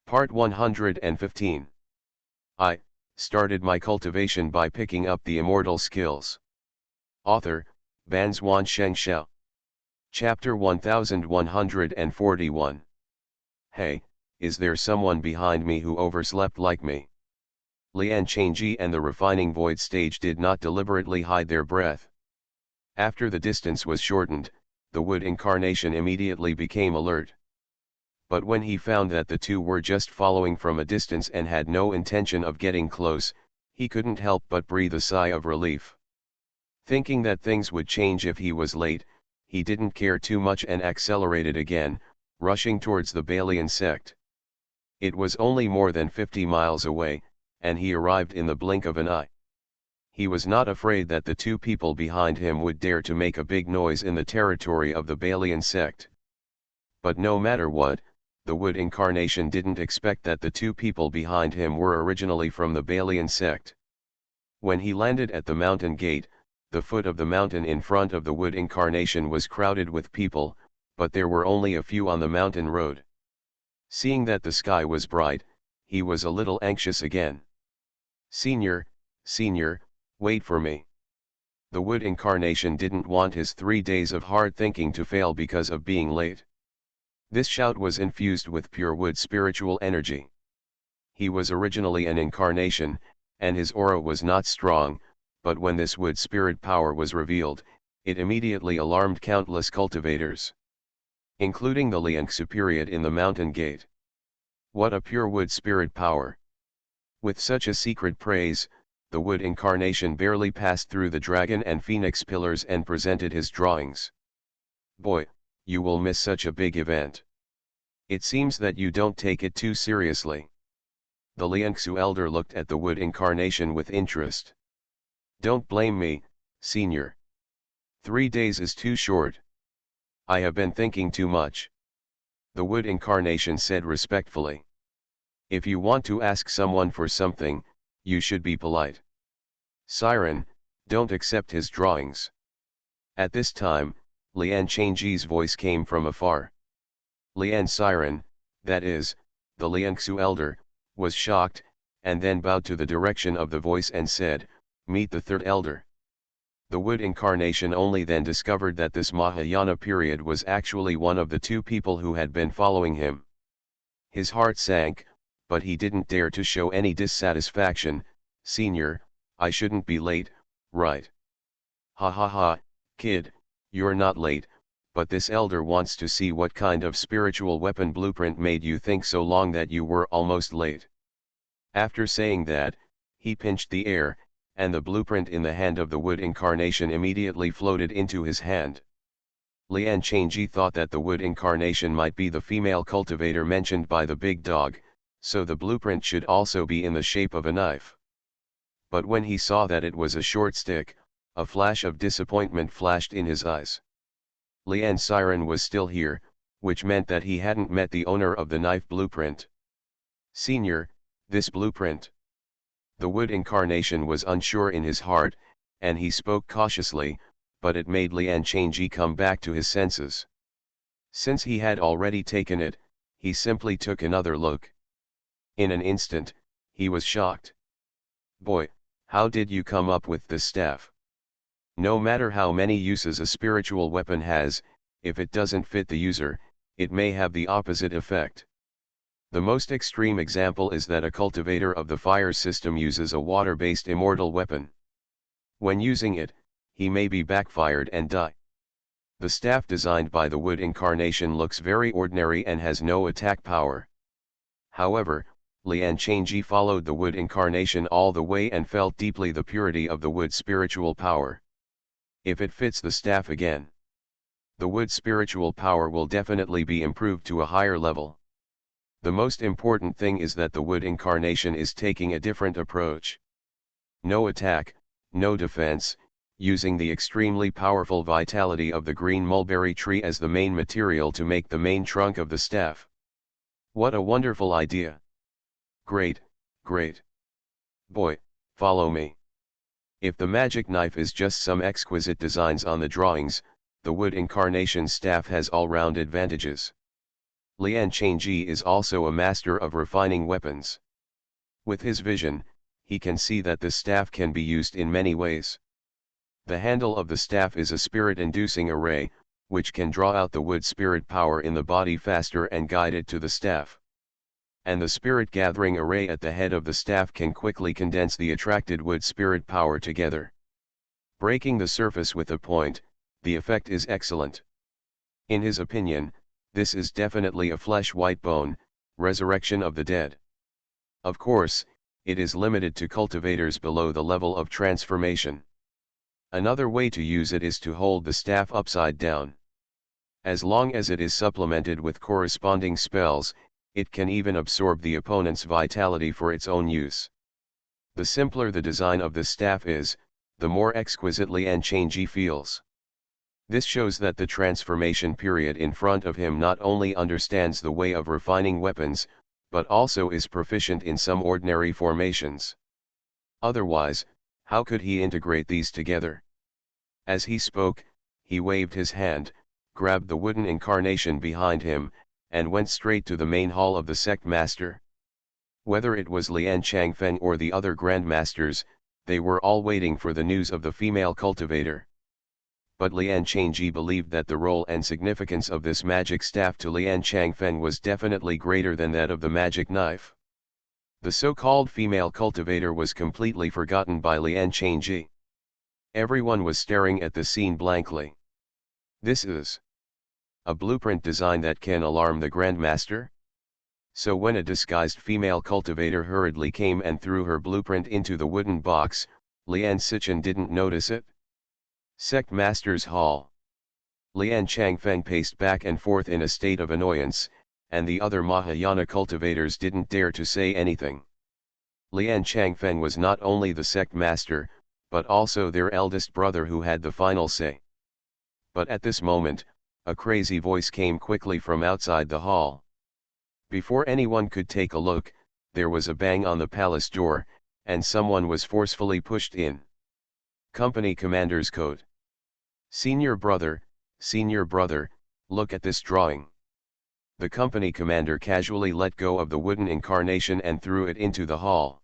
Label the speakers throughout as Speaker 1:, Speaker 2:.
Speaker 1: Part 115. I started my cultivation by picking up the immortal skills. Author, Banzuan Xianxia. Chapter 1141. Hey, is there someone behind me who overslept like me? Xianxia and the refining void stage did not deliberately hide their breath. After the distance was shortened, the wood incarnation immediately became alert. But when he found that the two were just following from a distance and had no intention of getting close, he couldn't help but breathe a sigh of relief. Thinking that things would change if he was late, he didn't care too much and accelerated again, rushing towards the Balian sect. It was only more than 50 miles away, and he arrived in the blink of an eye. He was not afraid that the two people behind him would dare to make a big noise in the territory of the Balian sect. But no matter what, the wood incarnation didn't expect that the two people behind him were originally from the Balian sect. When he landed at the mountain gate, the foot of the mountain in front of the wood incarnation was crowded with people, but there were only a few on the mountain road. Seeing that the sky was bright, he was a little anxious again. Senior, wait for me. The wood incarnation didn't want his 3 days of hard thinking to fail because of being late. This shout was infused with pure wood spiritual energy. He was originally an incarnation, and his aura was not strong, but when this wood spirit power was revealed, it immediately alarmed countless cultivators, including the Xianxia period in the mountain gate. What a pure wood spirit power! With such a secret praise, the wood incarnation barely passed through the dragon and phoenix pillars and presented his drawings. Boy, you will miss such a big event. It seems that you don't take it too seriously. The Xianxia elder looked at the wood incarnation with interest. Don't blame me, senior. 3 days is too short. I have been thinking too much. The wood incarnation said respectfully. If you want to ask someone for something, you should be polite. Siren, don't accept his drawings. At this time, Xianxia's voice came from afar. Siren, that is, the Xianxia elder, was shocked, and then bowed to the direction of the voice and said, "Meet the third elder." The wood incarnation only then discovered that this Mahayana period was actually one of the two people who had been following him. His heart sank, but he didn't dare to show any dissatisfaction. Senior, I shouldn't be late, right? Ha ha ha, kid, you're not late, but this elder wants to see what kind of spiritual weapon blueprint made you think so long that you were almost late. After saying that, he pinched the air, and the blueprint in the hand of the wood incarnation immediately floated into his hand. Xianxia thought that the wood incarnation might be the female cultivator mentioned by the big dog, so the blueprint should also be in the shape of a knife. But when he saw that it was a short stick, a flash of disappointment flashed in his eyes. Siren was still here, which meant that he hadn't met the owner of the knife blueprint. Senior, this blueprint. The wood incarnation was unsure in his heart, and he spoke cautiously, but it made Xianxia come back to his senses. Since he had already taken it, he simply took another look. In an instant, he was shocked. Boy, how did you come up with this staff? No matter how many uses a spiritual weapon has, if it doesn't fit the user, it may have the opposite effect. The most extreme example is that a cultivator of the fire system uses a water-based immortal weapon. When using it, he may be backfired and die. The staff designed by the wood incarnation looks very ordinary and has no attack power. However, Xianxia followed the wood incarnation all the way and felt deeply the purity of the wood spiritual power. If it fits the staff again, the wood spiritual power will definitely be improved to a higher level. The most important thing is that the wood incarnation is taking a different approach. No attack, no defense, using the extremely powerful vitality of the green mulberry tree as the main material to make the main trunk of the staff. What a wonderful idea! Great, great. Boy, follow me. If the magic knife is just some exquisite designs on the drawings, the wood incarnation staff has all-round advantages. Lian Changji is also a master of refining weapons. With his vision, he can see that the staff can be used in many ways. The handle of the staff is a spirit-inducing array, which can draw out the wood spirit power in the body faster and guide it to the staff. And the spirit-gathering array at the head of the staff can quickly condense the attracted wood spirit power together. Breaking the surface with a point, the effect is excellent. In his opinion, this is definitely a flesh-white bone, resurrection of the dead. Of course, it is limited to cultivators below the level of transformation. Another way to use it is to hold the staff upside down. As long as it is supplemented with corresponding spells, it can even absorb the opponent's vitality for its own use. The simpler the design of the staff is, the more exquisitely Lian Changji feels. This shows that the transformation period in front of him not only understands the way of refining weapons, but also is proficient in some ordinary formations. Otherwise, how could he integrate these together? As he spoke, he waved his hand, grabbed the wooden incarnation behind him, and went straight to the main hall of the sect master. Whether it was Lian Changfeng or the other grandmasters, they were all waiting for the news of the female cultivator. But Lian Changji believed that the role and significance of this magic staff to Lian Changfeng was definitely greater than that of the magic knife. The so-called female cultivator was completely forgotten by Lian Changji. Everyone was staring at the scene blankly. This is a blueprint design that can alarm the Grandmaster? So when a disguised female cultivator hurriedly came and threw her blueprint into the wooden box, Lian Sichen didn't notice it? Sect Master's Hall. Lian Changfeng paced back and forth in a state of annoyance, and the other Mahayana cultivators didn't dare to say anything. Lian Changfeng was not only the sect master, but also their eldest brother who had the final say. But at this moment, a crazy voice came quickly from outside the hall. Before anyone could take a look, there was a bang on the palace door, and someone was forcefully pushed in. Company Commander's Code. Senior brother, look at this drawing. The company commander casually let go of the wooden incarnation and threw it into the hall.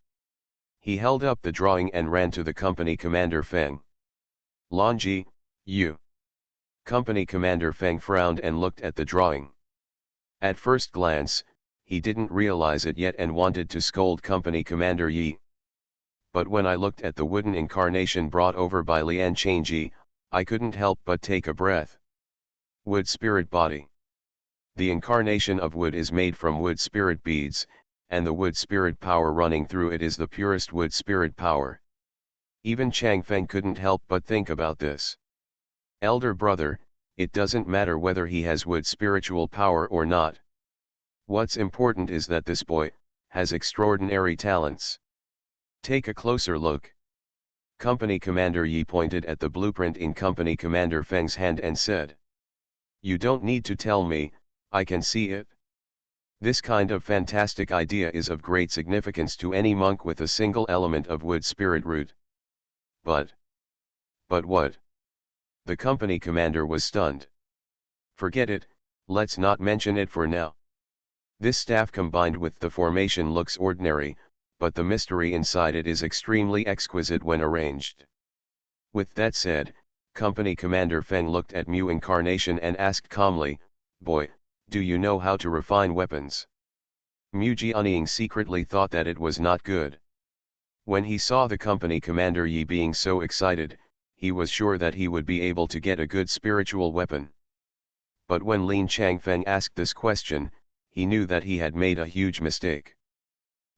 Speaker 1: He held up the drawing and ran to the company commander Feng. Lanji, you. Company commander Feng frowned and looked at the drawing. At first glance, he didn't realize it yet and wanted to scold company commander Yi. But when I looked at the wooden incarnation brought over by Lian Changji, I couldn't help but take a breath. Wood spirit body. The incarnation of wood is made from wood spirit beads, and the wood spirit power running through it is the purest wood spirit power. Even Changfeng couldn't help but think about this. Elder brother, it doesn't matter whether he has wood spiritual power or not. What's important is that this boy has extraordinary talents. Take a closer look. Company Commander Yi pointed at the blueprint in Company Commander Feng's hand and said, "You don't need to tell me, I can see it. This kind of fantastic idea is of great significance to any monk with a single element of wood spirit root." But what? The company commander was stunned. "Forget it, let's not mention it for now. This staff combined with the formation looks ordinary, but the mystery inside it is extremely exquisite when arranged." With that said, Company Commander Feng looked at Mu Incarnation and asked calmly, "Boy, do you know how to refine weapons?" Mu Jianying secretly thought that it was not good. When he saw the Company Commander Yi being so excited, he was sure that he would be able to get a good spiritual weapon. But when Lin Changfeng asked this question, he knew that he had made a huge mistake.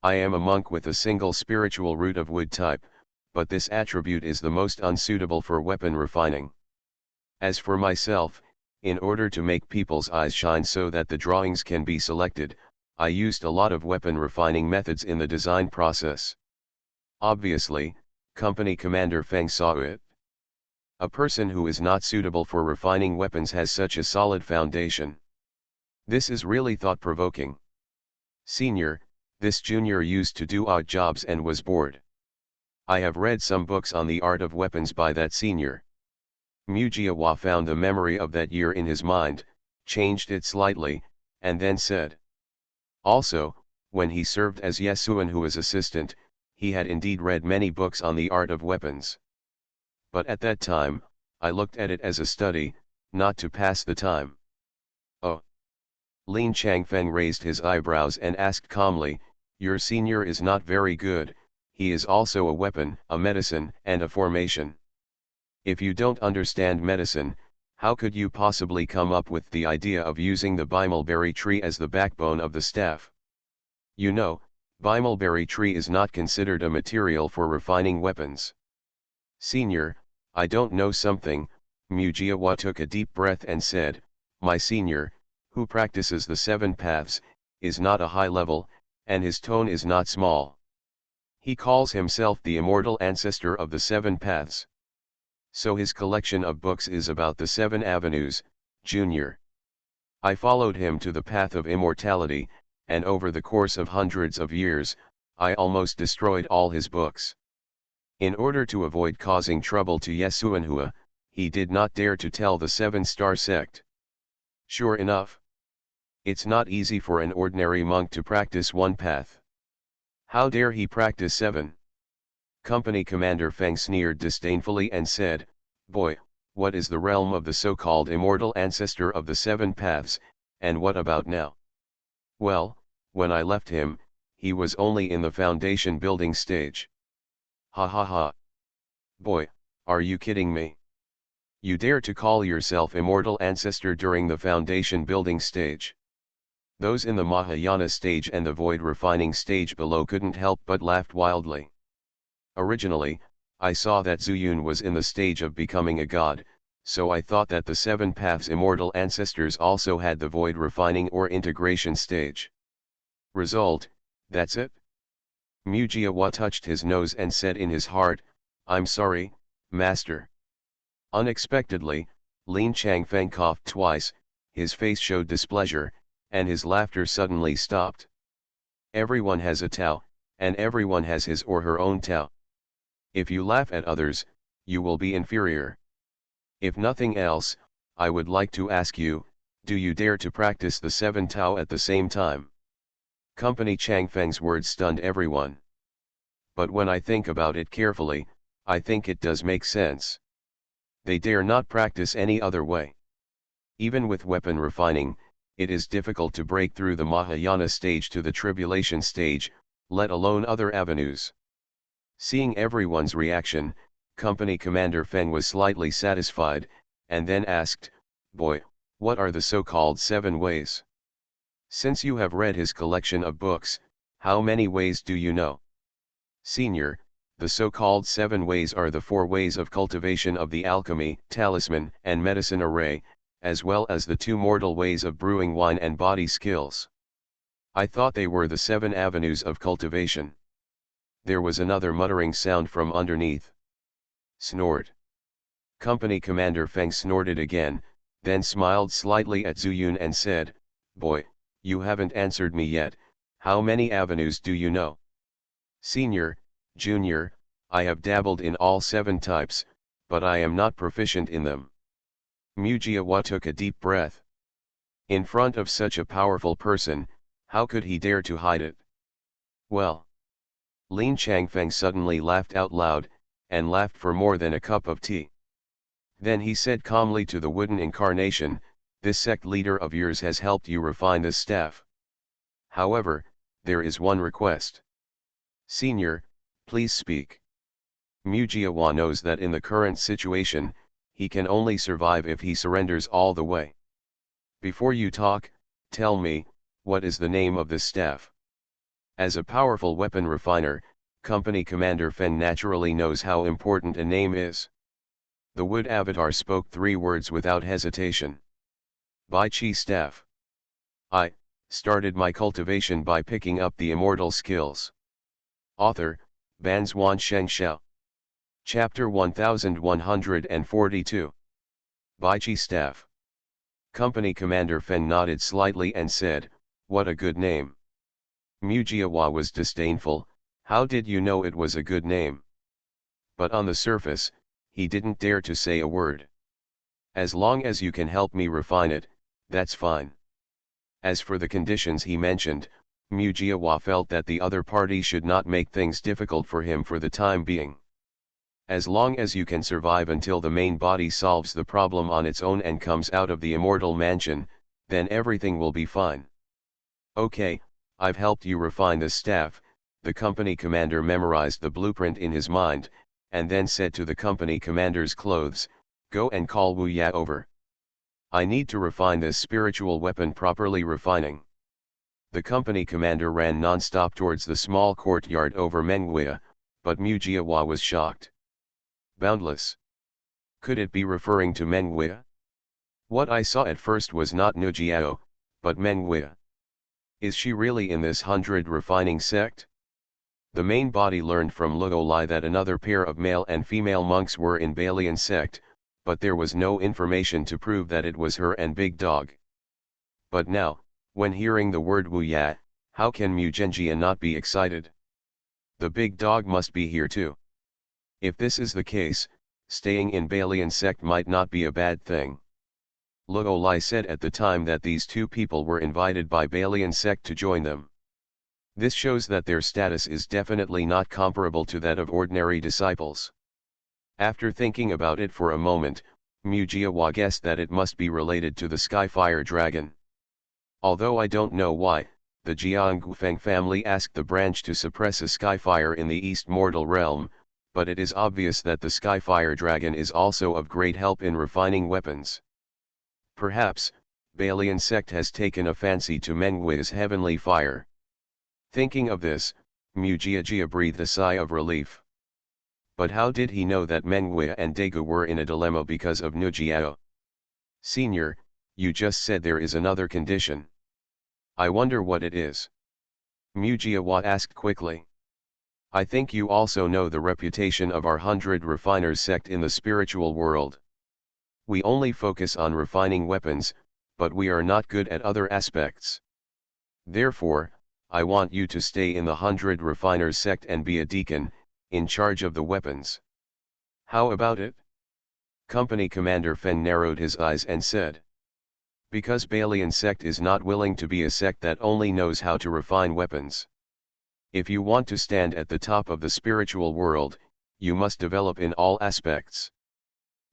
Speaker 1: "I am a monk with a single spiritual root of wood type, but this attribute is the most unsuitable for weapon refining. As for myself, in order to make people's eyes shine so that the drawings can be selected, I used a lot of weapon refining methods in the design process." Obviously, Company Commander Feng saw it. A person who is not suitable for refining weapons has such a solid foundation. This is really thought-provoking. "Senior, this junior used to do odd jobs and was bored. I have read some books on the art of weapons by that senior." Mu Jiawa found the memory of that year in his mind, changed it slightly, and then said. Also, when he served as Xianxia's assistant, he had indeed read many books on the art of weapons. But at that time, I looked at it as a study, not to pass the time. Oh. Lin Changfeng raised his eyebrows and asked calmly, your senior is not very good, he is also a weapon, a medicine, and a formation. If you don't understand medicine, how could you possibly come up with the idea of using the bimulberry tree as the backbone of the staff? You know, bimulberry tree is not considered a material for refining weapons. Senior, I don't know something. Mujiawa took a deep breath and said, my senior, who practices the 7 paths, is not a high level, and his tone is not small. He calls himself the immortal ancestor of the 7 paths. So his collection of books is about the 7 avenues, Junior. I followed him to the path of immortality, and over the course of hundreds of years, I almost destroyed all his books. In order to avoid causing trouble to Xianxia, he did not dare to tell the 7-star sect. Sure enough, it's not easy for an ordinary monk to practice one path. How dare he practice 7? Company Commander Feng sneered disdainfully and said, boy, what is the realm of the so-called immortal ancestor of the 7 paths, and what about now? Well, when I left him, he was only in the foundation building stage. Ha ha ha. Boy, are you kidding me? You dare to call yourself immortal ancestor during the foundation building stage? Those in the Mahayana stage and the void refining stage below couldn't help but laugh wildly. Originally, I saw that Zuyun was in the stage of becoming a god, so I thought that the 7 paths immortal ancestors also had the void refining or integration stage. Result, that's it? Mujiawa touched his nose and said in his heart, I'm sorry, master. Unexpectedly, Lin Changfeng coughed twice, his face showed displeasure, and his laughter suddenly stopped. Everyone has a Tao, and everyone has his or her own Tao. If you laugh at others, you will be inferior. If nothing else, I would like to ask you, do you dare to practice the 7 Tao at the same time? Company Changfeng's words stunned everyone. But when I think about it carefully, I think it does make sense. They dare not practice any other way. Even with weapon refining, it is difficult to break through the Mahayana stage to the tribulation stage, let alone other avenues. Seeing everyone's reaction, Company Commander Feng was slightly satisfied, and then asked, boy, what are the so-called 7 ways? Since you have read his collection of books, how many ways do you know? Senior, the so-called 7 ways are the 4 ways of cultivation of the alchemy, talisman, and medicine array, as well as the 2 mortal ways of brewing wine and body skills. I thought they were the 7 avenues of cultivation. There was another muttering sound from underneath. Snort. Company Commander Feng snorted again, then smiled slightly at Zuyun and said, boy, you haven't answered me yet, how many avenues do you know? Senior, Junior, I have dabbled in all 7 types, but I am not proficient in them. Mujiawa took a deep breath. In front of such a powerful person, how could he dare to hide it? Well. Lin Changfeng suddenly laughed out loud, and laughed for more than a cup of tea. Then he said calmly to the wooden incarnation, this sect leader of yours has helped you refine this staff. However, there is one request. Senior, please speak. Mujiawa knows that in the current situation, he can only survive if he surrenders all the way. Before you talk, tell me, what is the name of this staff? As a powerful weapon refiner, Company Commander Feng naturally knows how important a name is. The wood avatar spoke 3 words without hesitation. Bai Chi Staff. I started my cultivation by picking up the immortal skills. Author, Banzuan Xianxia. Chapter 1142. Bai Chi Staff. Company Commander Feng nodded slightly and said, what a good name. Mujiawa was disdainful, how did you know it was a good name? But on the surface, he didn't dare to say a word. As long as you can help me refine it, that's fine. As for the conditions he mentioned, Mu Jiahua felt that the other party should not make things difficult for him for the time being. As long as you can survive until the main body solves the problem on its own and comes out of the immortal mansion, then everything will be fine. Okay, I've helped you refine the staff. The company commander memorized the blueprint in his mind, and then said to the company commander's clothes, "Go and call Wu Ya over. I need to refine this spiritual weapon properly refining." The company commander ran non-stop towards the small courtyard over Mengwea, but Mu Jiahua was shocked. Boundless. Could it be referring to Mengwea? What I saw at first was not Nujiao, but Mengwea. Is she really in this 100 refining sect? The main body learned from Luolai that another pair of male and female monks were in Balian sect, but there was no information to prove that it was her and Big Dog. But now, when hearing the word Wu Ya, how can Mu Genjia not be excited? The Big Dog must be here too. If this is the case, staying in Balian sect might not be a bad thing. Luolai said at the time that these two people were invited by Balian sect to join them. This shows that their status is definitely not comparable to that of ordinary disciples. After thinking about it for a moment, Mu Jiahua guessed that it must be related to the Skyfire Dragon. Although I don't know why, the Jiangufeng family asked the branch to suppress a Skyfire in the East Mortal realm, but it is obvious that the Skyfire Dragon is also of great help in refining weapons. Perhaps, Balian sect has taken a fancy to Mengwea's heavenly fire. Thinking of this, Mu Jiahua breathed a sigh of relief. But how did he know that Mengwea and Daegu were in a dilemma because of Nujiao? Senior, you just said there is another condition. I wonder what it is. Mu Jiahua asked quickly. I think you also know the reputation of our 100 refiners sect in the spiritual world. We only focus on refining weapons, but we are not good at other aspects. Therefore, I want you to stay in the 100 refiners sect and be a deacon, in charge of the weapons. How about it? Company Commander Feng narrowed his eyes and said. Because Balian sect is not willing to be a sect that only knows how to refine weapons. If you want to stand at the top of the spiritual world, you must develop in all aspects.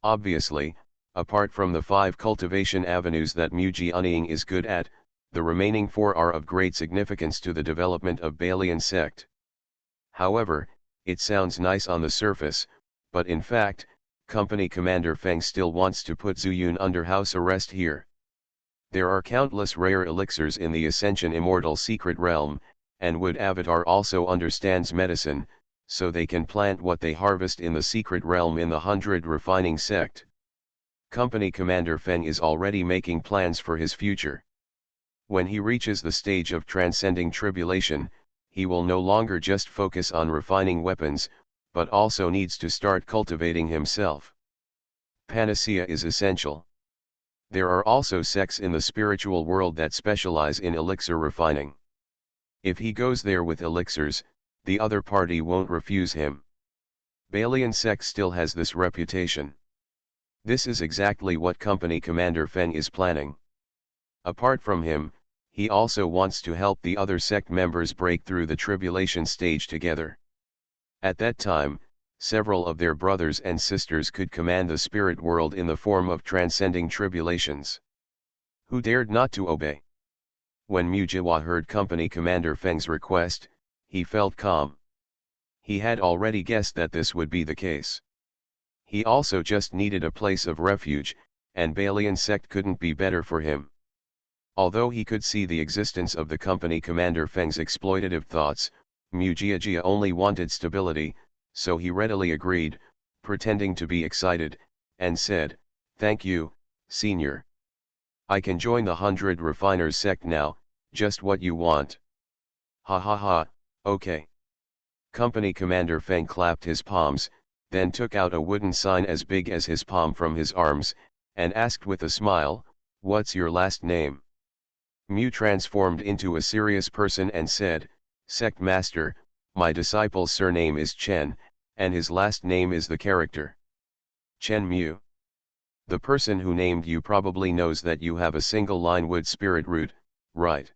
Speaker 1: Obviously, apart from the 5 cultivation avenues that Mu Jianying is good at, the remaining 4 are of great significance to the development of Balian sect. However, it sounds nice on the surface, but in fact, Company Commander Feng still wants to put Zuyun under house arrest here. There are countless rare elixirs in the Ascension Immortal secret realm, and Wood Avatar also understands medicine, so they can plant what they harvest in the secret realm in the 100 refining sect. Company Commander Feng is already making plans for his future. When he reaches the stage of transcending tribulation, he will no longer just focus on refining weapons, but also needs to start cultivating himself. Panacea is essential. There are also sects in the spiritual world that specialize in elixir refining. If he goes there with elixirs, the other party won't refuse him. Balian sect still has this reputation. This is exactly what Company Commander Feng is planning. Apart from him, he also wants to help the other sect members break through the tribulation stage together. At that time, several of their brothers and sisters could command the spirit world in the form of transcending tribulations. Who dared not to obey? When Mu Jiahua heard Company Commander Feng's request, he felt calm. He had already guessed that this would be the case. He also just needed a place of refuge, and Balian sect couldn't be better for him. Although he could see the existence of the Company Commander Feng's exploitative thoughts, Mu Jiahua only wanted stability, so he readily agreed, pretending to be excited, and said, "Thank you, Senior. I can join the 100 refiners sect now, just what you want." Ha ha ha, okay. Company Commander Feng clapped his palms, then took out a wooden sign as big as his palm from his arms, and asked with a smile, "What's your last name?" Mu transformed into a serious person and said, "Sect Master, my disciple's surname is Chen, and his last name is the character Chen Mu. The person who named you probably knows that you have a single line wood spirit root, Right.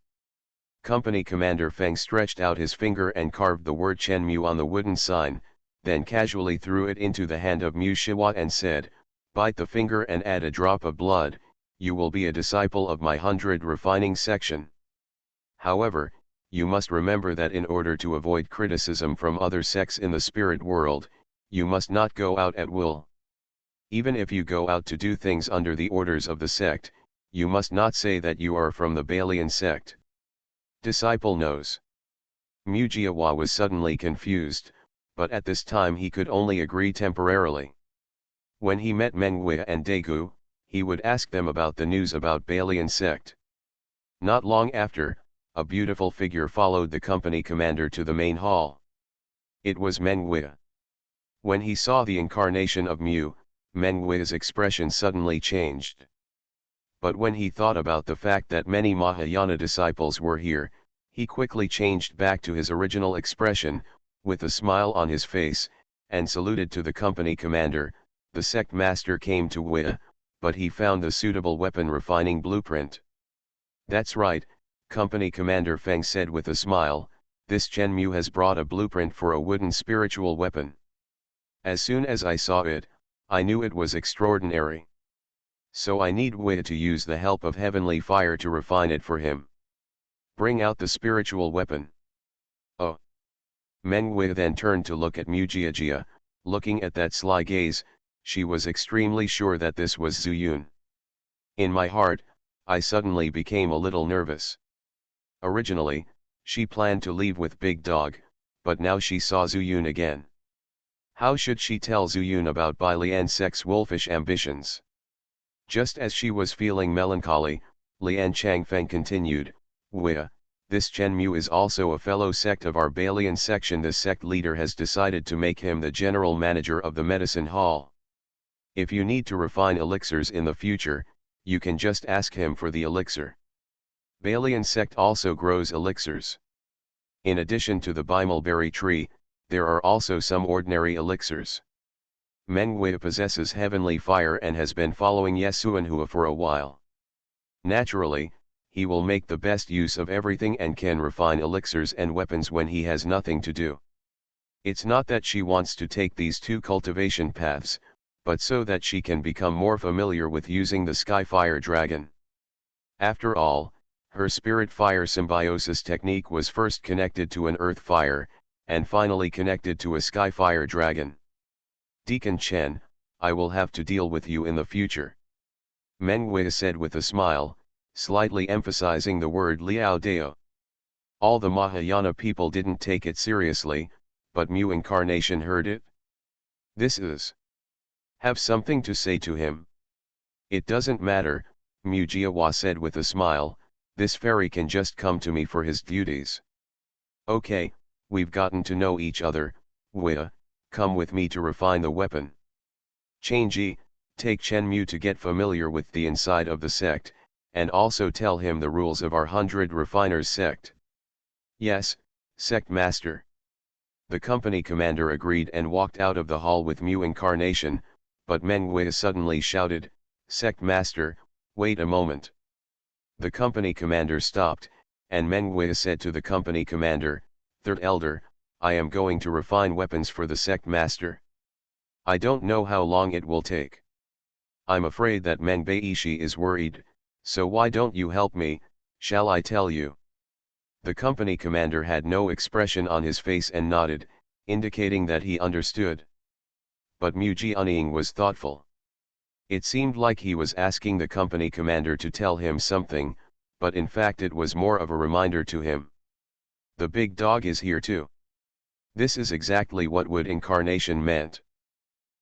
Speaker 1: Company Commander Feng stretched out his finger and carved the word Chen Mu on the wooden sign, then casually threw it into the hand of Mu Shiwa and said, "Bite the finger and add a drop of blood, you will be a disciple of my 100 refining section. However, you must remember that in order to avoid criticism from other sects in the spirit world, you must not go out at will. Even if you go out to do things under the orders of the sect, you must not say that you are from the Balian sect." Disciple knows. Mujiawa was suddenly confused, but at this time he could only agree temporarily. When he met Mengwei and Daegu, he would ask them about the news about Balian sect. Not long after, a beautiful figure followed the company commander to the main hall. It was Mengwei. When he saw the incarnation of Mu, Mengwei's expression suddenly changed. But when he thought about the fact that many Mahayana disciples were here, he quickly changed back to his original expression, with a smile on his face, and saluted to the company commander. The sect master came to Wei, but he found the suitable weapon refining blueprint. "That's right," company commander Feng said with a smile, "this Chen Mu has brought a blueprint for a wooden spiritual weapon. As soon as I saw it, I knew it was extraordinary. So I need Wei to use the help of heavenly fire to refine it for him. Bring out the spiritual weapon." "Oh." Meng Wei then turned to look at Mujiajia. Looking at that sly gaze, she was extremely sure that this was Zuyun. In my heart, I suddenly became a little nervous. Originally, she planned to leave with Big Dog, but now she saw Zuyun again. How should she tell Zuyun about Balian Sect's wolfish ambitions? Just as she was feeling melancholy, Lian Changfeng continued, "Wei, this Chen Mu is also a fellow sect of our Balian section. The sect leader has decided to make him the general manager of the medicine hall. If you need to refine elixirs in the future, you can just ask him for the elixir. Balian sect also grows elixirs. In addition to the bimalberry tree, there are also some ordinary elixirs. Meng Wei possesses heavenly fire and has been following Yesuanhua for a while. Naturally, he will make the best use of everything and can refine elixirs and weapons when he has nothing to do. It's not that she wants to take these two cultivation paths, but so that she can become more familiar with using the Sky Fire Dragon. After all, her Spirit Fire symbiosis technique was first connected to an Earth Fire, and finally connected to a Sky Fire Dragon. Deacon Chen, I will have to deal with you in the future." Meng Wei said with a smile, slightly emphasizing the word Liao Dao. All the Mahayana people didn't take it seriously, but Mu Incarnation heard it. "This is. Have something to say to him." "It doesn't matter," Mu Jiawa said with a smile, "this fairy can just come to me for his duties." "Okay, we've gotten to know each other, Wei, come with me to refine the weapon. Changji, take Chen Mu to get familiar with the inside of the sect, and also tell him the rules of our 100 Refiners sect." "Yes, sect master." The company commander agreed and walked out of the hall with Mu Incarnation, but Meng Wei suddenly shouted, "Sect master, wait a moment." The company commander stopped, and Meng Wei said to the company commander, "Third elder, I am going to refine weapons for the sect master. I don't know how long it will take. I'm afraid that Meng Beishi is worried, so why don't you help me, shall I tell you?" The company commander had no expression on his face and nodded, indicating that he understood. But Mu Jianying was thoughtful. It seemed like he was asking the company commander to tell him something, but in fact it was more of a reminder to him. The big dog is here too. This is exactly what Wood Incarnation meant.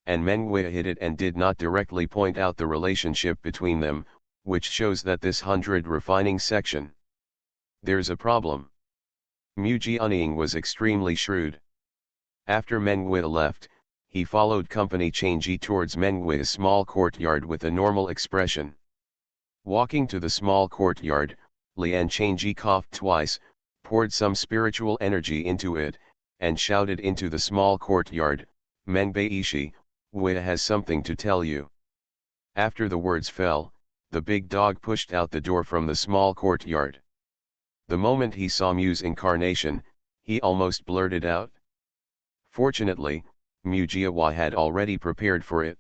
Speaker 1: And Meng Wei hit it and did not directly point out the relationship between them, which shows that this 100 refining section. There's a problem. Mu Jianying was extremely shrewd. After Meng Wei left, he followed company Changji towards Meng Wei's small courtyard with a normal expression. Walking to the small courtyard, Lian Changji coughed twice, poured some spiritual energy into it, and shouted into the small courtyard, "Meng Beishi, Wei has something to tell you." After the words fell, the big dog pushed out the door from the small courtyard. The moment he saw Mu's incarnation, he almost blurted out. Fortunately, Mu Jiahua had already prepared for it.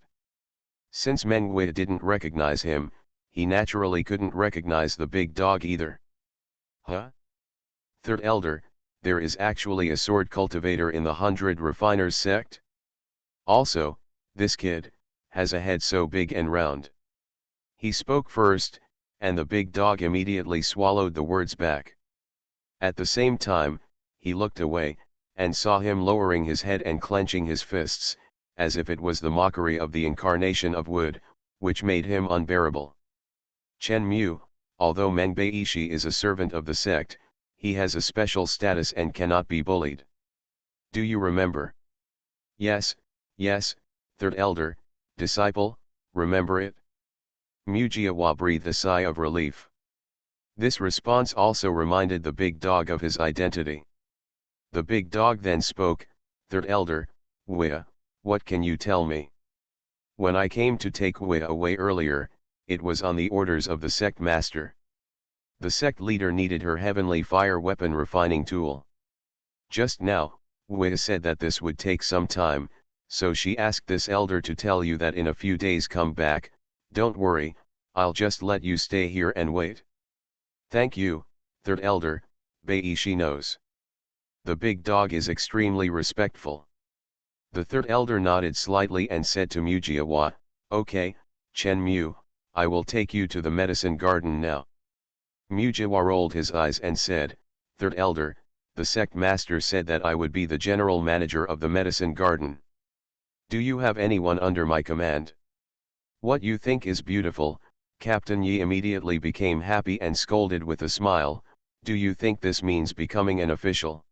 Speaker 1: Since Meng Wei didn't recognize him, he naturally couldn't recognize the big dog either. Huh? Third Elder, there is actually a sword cultivator in the 100 Refiners sect? Also, this kid has a head so big and round. He spoke first, and the big dog immediately swallowed the words back. At the same time, he looked away, and saw him lowering his head and clenching his fists, as if it was the mockery of the incarnation of wood, which made him unbearable. Chen Mu, although Meng Beishi is a servant of the sect, he has a special status and cannot be bullied. Do you remember? Yes, yes, Third Elder, disciple, remember it? Mu Jiahua breathed a sigh of relief. This response also reminded the big dog of his identity. The big dog then spoke, Third Elder, Wei, what can you tell me? When I came to take Wei away earlier, it was on the orders of the sect master. The sect leader needed her heavenly fire weapon refining tool. Just now, Wei said that this would take some time, so she asked this elder to tell you that in a few days come back. Don't worry, I'll just let you stay here and wait. Thank you, Third Elder, Beishi knows. The big dog is extremely respectful. The third elder nodded slightly and said to Mu Jiahua, okay, Chen Mu, I will take you to the medicine garden now. Mu Jiahua rolled his eyes and said, Third elder, the sect master said that I would be the general manager of the medicine garden. Do you have anyone under my command? What you think is beautiful, Captain Yi immediately became happy and scolded with a smile, do you think this means becoming an official?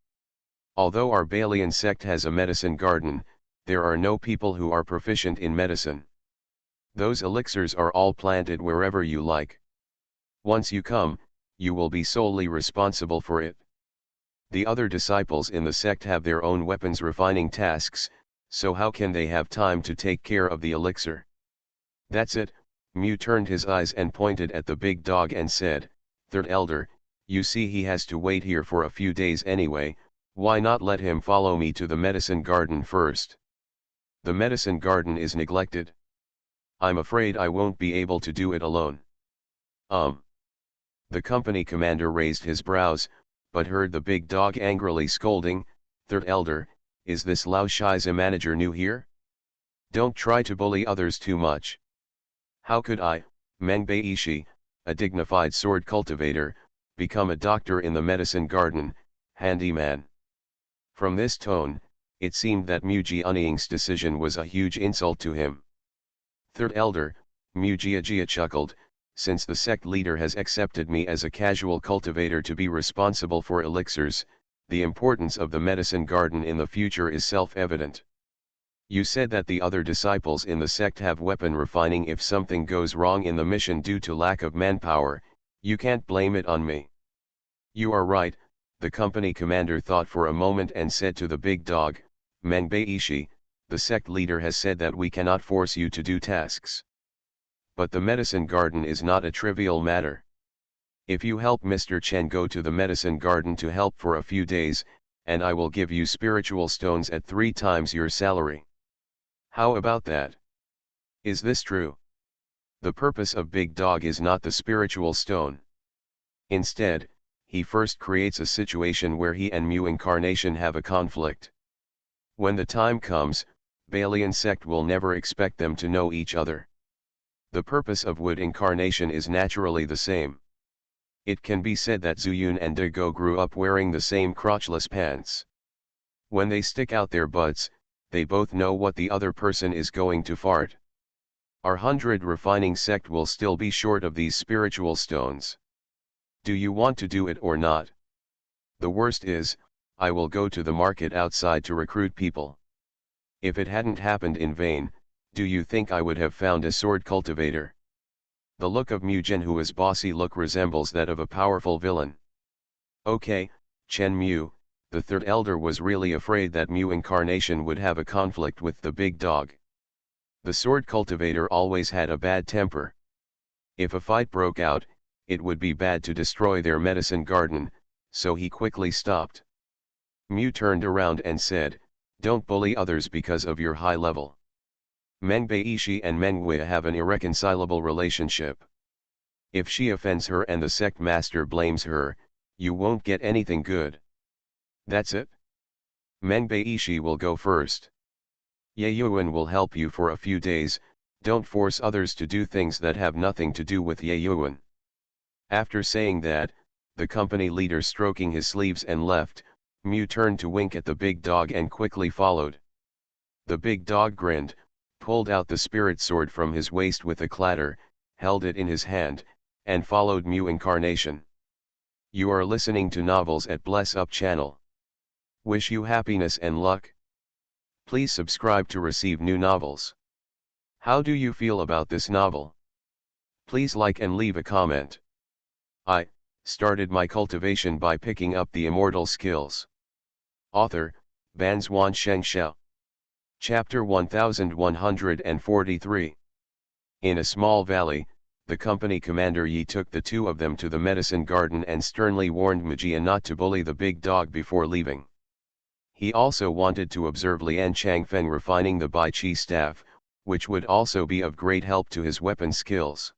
Speaker 1: Although our Balian sect has a medicine garden, there are no people who are proficient in medicine. Those elixirs are all planted wherever you like. Once you come, you will be solely responsible for it. The other disciples in the sect have their own weapons refining tasks, so how can they have time to take care of the elixir? That's it. Mu turned his eyes and pointed at the big dog and said, Third elder, you see he has to wait here for a few days anyway, why not let him follow me to the medicine garden first? The medicine garden is neglected. I'm afraid I won't be able to do it alone. The company commander raised his brows, but heard the big dog angrily scolding, Third elder, is this Lao Shiza manager new here? Don't try to bully others too much. How could I, Meng Beishi, a dignified sword cultivator, become a doctor in the medicine garden, handyman? From this tone, it seemed that Mu Jianying's decision was a huge insult to him. Third elder, Mu Jiajia chuckled, since the sect leader has accepted me as a casual cultivator to be responsible for elixirs, the importance of the medicine garden in the future is self-evident. You said that the other disciples in the sect have weapon refining. If something goes wrong in the mission due to lack of manpower, you can't blame it on me. You are right, the company commander thought for a moment and said to the big dog, Meng Beishi, the sect leader has said that we cannot force you to do tasks. But the medicine garden is not a trivial matter. If you help Mr. Chen go to the medicine garden to help for a few days, and I will give you spiritual stones at 3 times your salary. How about that? Is this true? The purpose of Big Dog is not the spiritual stone. Instead, he first creates a situation where he and Mu incarnation have a conflict. When the time comes, Balian sect will never expect them to know each other. The purpose of Wood incarnation is naturally the same. It can be said that Zuyun and De Go grew up wearing the same crotchless pants. When they stick out their butts, they both know what the other person is going to fart. Our 100 refining sect will still be short of these spiritual stones. Do you want to do it or not? The worst is, I will go to the market outside to recruit people. If it hadn't happened in vain, do you think I would have found a sword cultivator? The look of Mu Zhenhua's bossy look resembles that of a powerful villain. Okay, Chen Mu, the third elder was really afraid that Mu incarnation would have a conflict with the big dog. The sword cultivator always had a bad temper. If a fight broke out, it would be bad to destroy their medicine garden, so he quickly stopped. Mu turned around and said, "Don't bully others because of your high level. Meng Baishi and Meng Wei have an irreconcilable relationship. If she offends her and the sect master blames her, you won't get anything good. That's it. Meng Baishi will go first. Ye Yuan will help you for a few days, don't force others to do things that have nothing to do with Ye Yuan." After saying that, the company leader stroking his sleeves and left, Mu turned to wink at the big dog and quickly followed. The big dog grinned, pulled out the spirit sword from his waist with a clatter, held it in his hand, and followed Mu incarnation. You are listening to Novels at Bless Up channel. Wish you happiness and luck. Please subscribe to receive new novels. How do you feel about this novel? Please like and leave a comment. I started my cultivation by picking up the immortal skills. Author, Banzuan Xianxia. Chapter 1143. In a small valley, the company commander Yi took the two of them to the medicine garden and sternly warned Mujia not to bully the big dog before leaving. He also wanted to observe Lian Changfeng refining the Bai Chi staff, which would also be of great help to his weapon skills.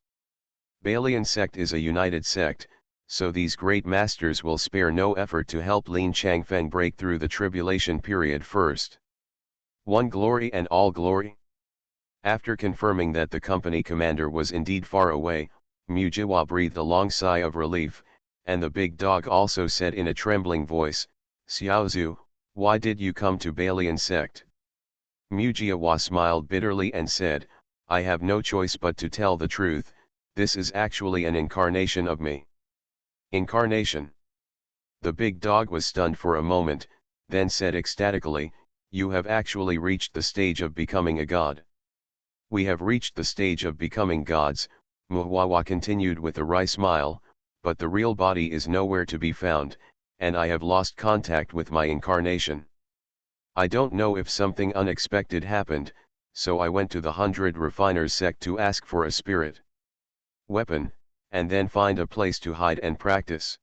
Speaker 1: Balian sect is a united sect, so these great masters will spare no effort to help Lin Changfeng break through the tribulation period first. One glory and all glory? After confirming that the company commander was indeed far away, Mujiwa breathed a long sigh of relief, and the big dog also said in a trembling voice, "Xiaozu, why did you come to Balian sect?" Mujiwa smiled bitterly and said, "I have no choice but to tell the truth, this is actually an incarnation of me." Incarnation? The big dog was stunned for a moment, then said ecstatically, "You have actually reached the stage of becoming a god." "We have reached the stage of becoming gods," Muwawa continued with a wry smile, "but the real body is nowhere to be found, and I have lost contact with my incarnation. I don't know if something unexpected happened, so I went to the 100 Refiners sect to ask for a spirit weapon, and then find a place to hide and practice."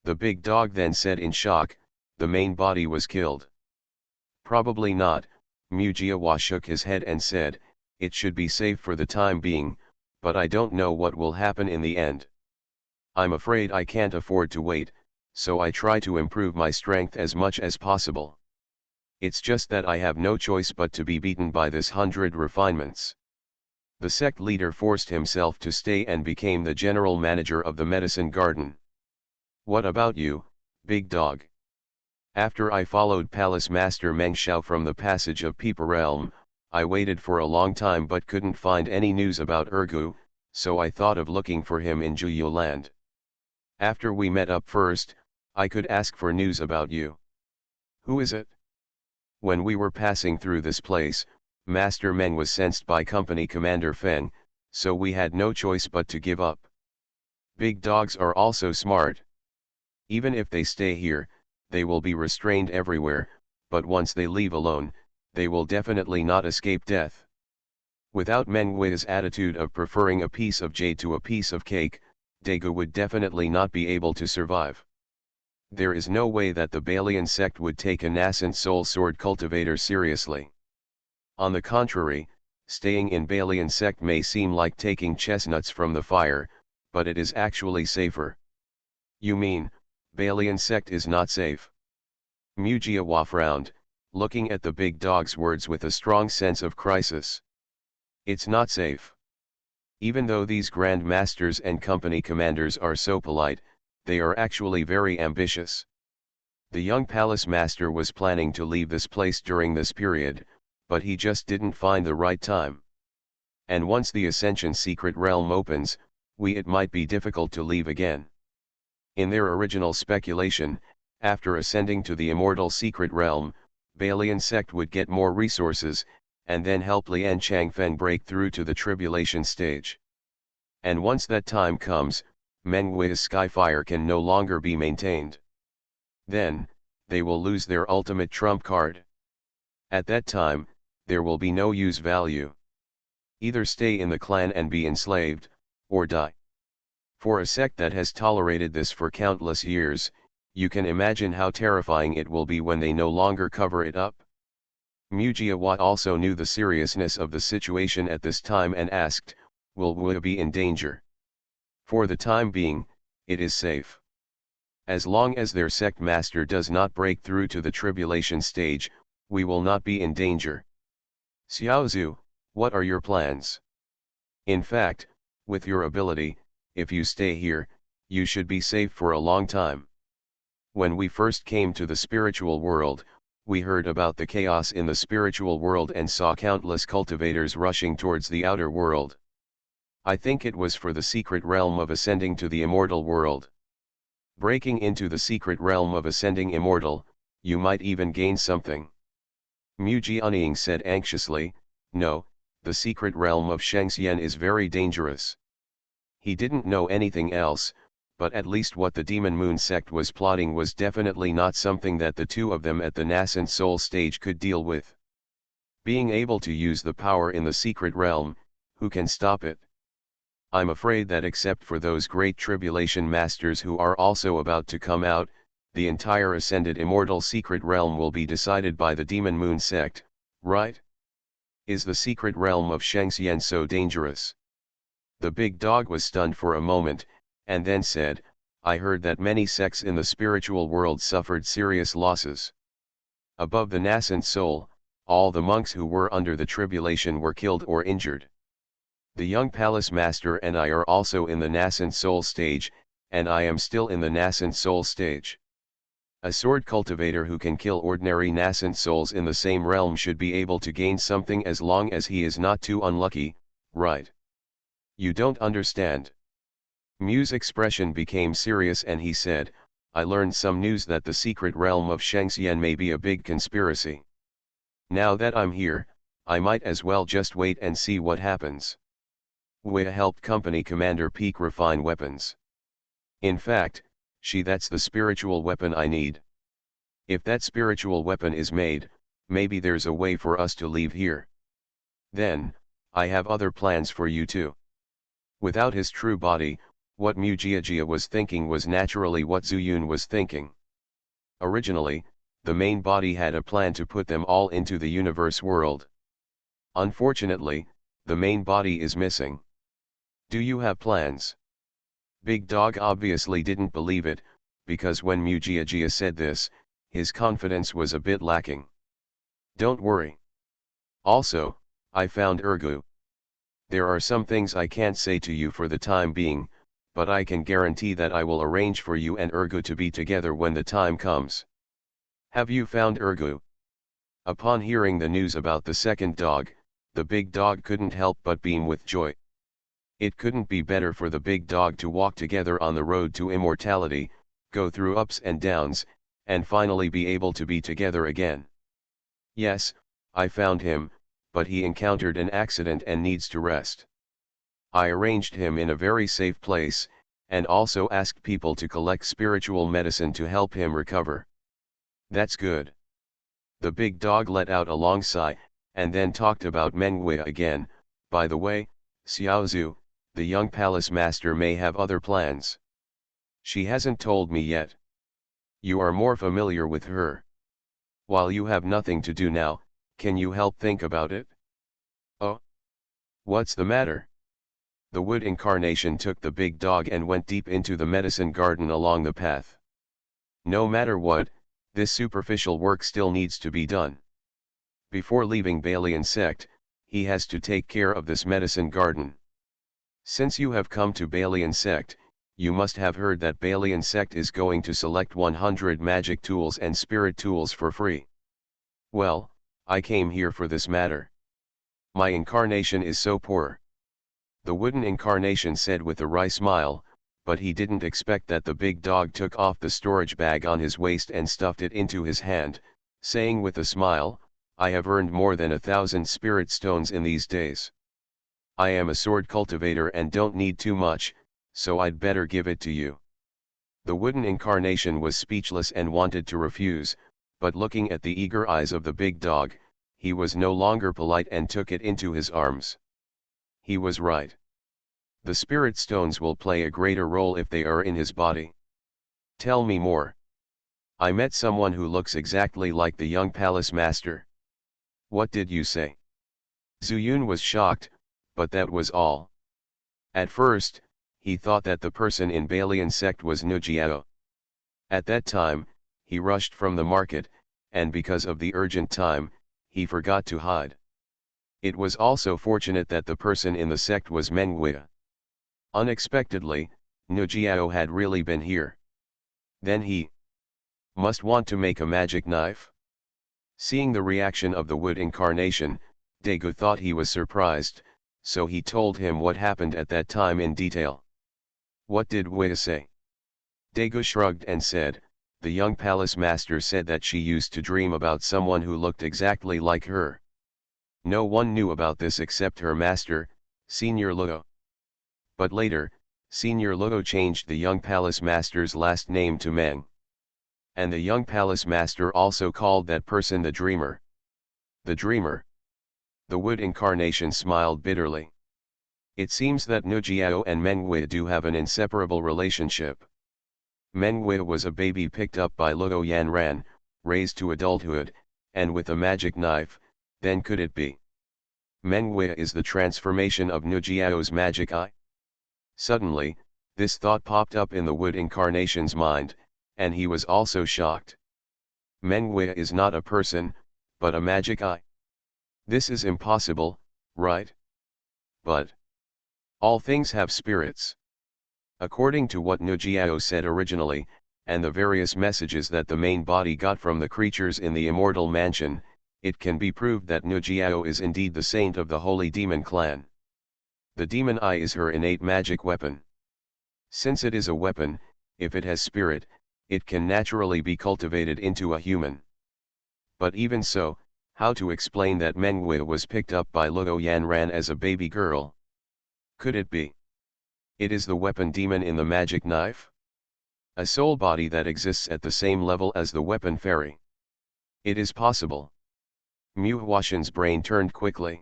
Speaker 1: The big dog then said in shock, "The main body was killed." "Probably not," Mujiwa shook his head and said, "It should be safe for the time being, but I don't know what will happen in the end. I'm afraid I can't afford to wait, so I try to improve my strength as much as possible. It's just that I have no choice but to be beaten by this 100 refinements." The sect leader forced himself to stay and became the general manager of the medicine garden. "What about you, big dog?" "After I followed Palace Master Meng Xiao from the passage of Peeper Realm, I waited for a long time but couldn't find any news about Ergu, so I thought of looking for him in Juyu land. After we met up first, I could ask for news about you." "Who is it?" "When we were passing through this place, Master Meng was sensed by Company Commander Feng, so we had no choice but to give up." Big dogs are also smart. Even if they stay here, they will be restrained everywhere, but once they leave alone, they will definitely not escape death. Without Meng Wei's attitude of preferring a piece of jade to a piece of cake, Daegu would definitely not be able to survive. There is no way that the Balian sect would take a nascent soul sword cultivator seriously. On the contrary, staying in Balian sect may seem like taking chestnuts from the fire, but it is actually safer. "You mean, Balian sect is not safe?" Mujiwa frowned, looking at the big dog's words with a strong sense of crisis. "It's not safe. Even though these grand masters and company commanders are so polite, they are actually very ambitious. The young palace master was planning to leave this place during this period, but he just didn't find the right time. And once the Ascension secret realm opens, it might be difficult to leave again." In their original speculation, after ascending to the immortal secret realm, Balian sect would get more resources, and then help Lian Changfeng break through to the tribulation stage. And once that time comes, Meng Wei's Skyfire can no longer be maintained. Then, they will lose their ultimate trump card. At that time, there will be no use value. Either stay in the clan and be enslaved, or die. For a sect that has tolerated this for countless years, You can imagine how terrifying it will be when they no longer cover it up. Mujiawa also knew the seriousness of the situation at this time and asked, will Wu be in danger? For the time being, it is safe. As long as their sect master does not break through to the tribulation stage, we will not be in danger. Xiaozu, what are your plans? In fact, with your ability, if you stay here, you should be safe for a long time. When we first came to the spiritual world, we heard about the chaos in the spiritual world and saw countless cultivators rushing towards the outer world. I think it was for the secret realm of ascending to the immortal world. Breaking into the secret realm of ascending immortal, you might even gain something. Mu Jianying said anxiously, no, the secret realm of Xianxia is very dangerous. He didn't know anything else, but at least what the Demon Moon sect was plotting was definitely not something that the two of them at the nascent soul stage could deal with. Being able to use the power in the secret realm, who can stop it? I'm afraid that except for those great tribulation masters who are also about to come out, the entire ascended immortal secret realm will be decided by the Demon Moon sect, right? Is the secret realm of Xianxia so dangerous? The big dog was stunned for a moment, and then said, I heard that many sects in the spiritual world suffered serious losses. Above the nascent soul, all the monks who were under the tribulation were killed or injured. The young palace master and I are also in the nascent soul stage, and I am still in the nascent soul stage. A sword cultivator who can kill ordinary nascent souls in the same realm should be able to gain something as long as he is not too unlucky, right? You don't understand. Mu's expression became serious and he said, I learned some news that the secret realm of Xianxia may be a big conspiracy. Now that I'm here, I might as well just wait and see what happens. Wei helped Company Commander Peak refine weapons. In fact, that's the spiritual weapon I need. If that spiritual weapon is made, maybe there's a way for us to leave here. Then, I have other plans for you too. Without his true body, what Mu Jiajia was thinking was naturally what Zhu Yun was thinking. Originally, the main body had a plan to put them all into the universe world. Unfortunately, the main body is missing. Do you have plans? Big Dog obviously didn't believe it, because when Mu Jiajia said this, his confidence was a bit lacking. Don't worry. Also, I found Ergu. There are some things I can't say to you for the time being, but I can guarantee that I will arrange for you and Ergu to be together when the time comes. Have you found Ergu? Upon hearing the news about the second dog, the big dog couldn't help but beam with joy. It couldn't be better for the big dog to walk together on the road to immortality, go through ups and downs, and finally be able to be together again. Yes, I found him, but he encountered an accident and needs to rest. I arranged him in a very safe place, and also asked people to collect spiritual medicine to help him recover. That's good. The big dog let out a long sigh, and then talked about Mengwei again. By the way, Xiaozu, the young palace master may have other plans. She hasn't told me yet. You are more familiar with her. While you have nothing to do now, can you help think about it? Oh? What's the matter? The wood incarnation took the big dog and went deep into the medicine garden along the path. No matter what, this superficial work still needs to be done. Before leaving Balian sect, he has to take care of this medicine garden. Since you have come to Balian sect, you must have heard that Balian sect is going to select 100 magic tools and spirit tools for free. Well, I came here for this matter. My incarnation is so poor. The wooden incarnation said with a wry smile, but he didn't expect that the big dog took off the storage bag on his waist and stuffed it into his hand, saying with a smile, I have earned more than 1,000 spirit stones in these days. I am a sword cultivator and don't need too much, so I'd better give it to you. The wooden incarnation was speechless and wanted to refuse, but looking at the eager eyes of the big dog, he was no longer polite and took it into his arms. He was right. The spirit stones will play a greater role if they are in his body. Tell me more. I met someone who looks exactly like the young palace master. What did you say? Zuyun was shocked, but that was all. At first, he thought that the person in Balian sect was Nujiao. At that time, he rushed from the market, and because of the urgent time, he forgot to hide. It was also fortunate that the person in the sect was Mengwei. Unexpectedly, Nujiao had really been here. Then he must want to make a magic knife. Seeing the reaction of the wood incarnation, Daegu thought he was surprised, so he told him what happened at that time in detail. What did Wei say? Daegu shrugged and said, the young palace master said that she used to dream about someone who looked exactly like her. No one knew about this except her master, Senior Luo. But later, Senior Luo changed the young palace master's last name to Meng. And the young palace master also called that person the dreamer. The dreamer. The wood incarnation smiled bitterly. It seems that Nujiao and Mengwei do have an inseparable relationship. Mengwei was a baby picked up by Luo Yanran, raised to adulthood, and with a magic knife, then could it be? Mengwei is the transformation of Nujiao's magic eye? Suddenly, this thought popped up in the wood incarnation's mind, and he was also shocked. Mengwei is not a person, but a magic eye. This is impossible, right? But all things have spirits. According to what Nujiao said originally, and the various messages that the main body got from the creatures in the immortal mansion, it can be proved that Nujiao is indeed the saint of the holy demon clan. The demon eye is her innate magic weapon. Since it is a weapon, if it has spirit, it can naturally be cultivated into a human. But even so, how to explain that Mengwei was picked up by Luo Yanran as a baby girl? Could it be? It is the weapon demon in the magic knife? A soul body that exists at the same level as the weapon fairy. It is possible. Mu Huashan's brain turned quickly.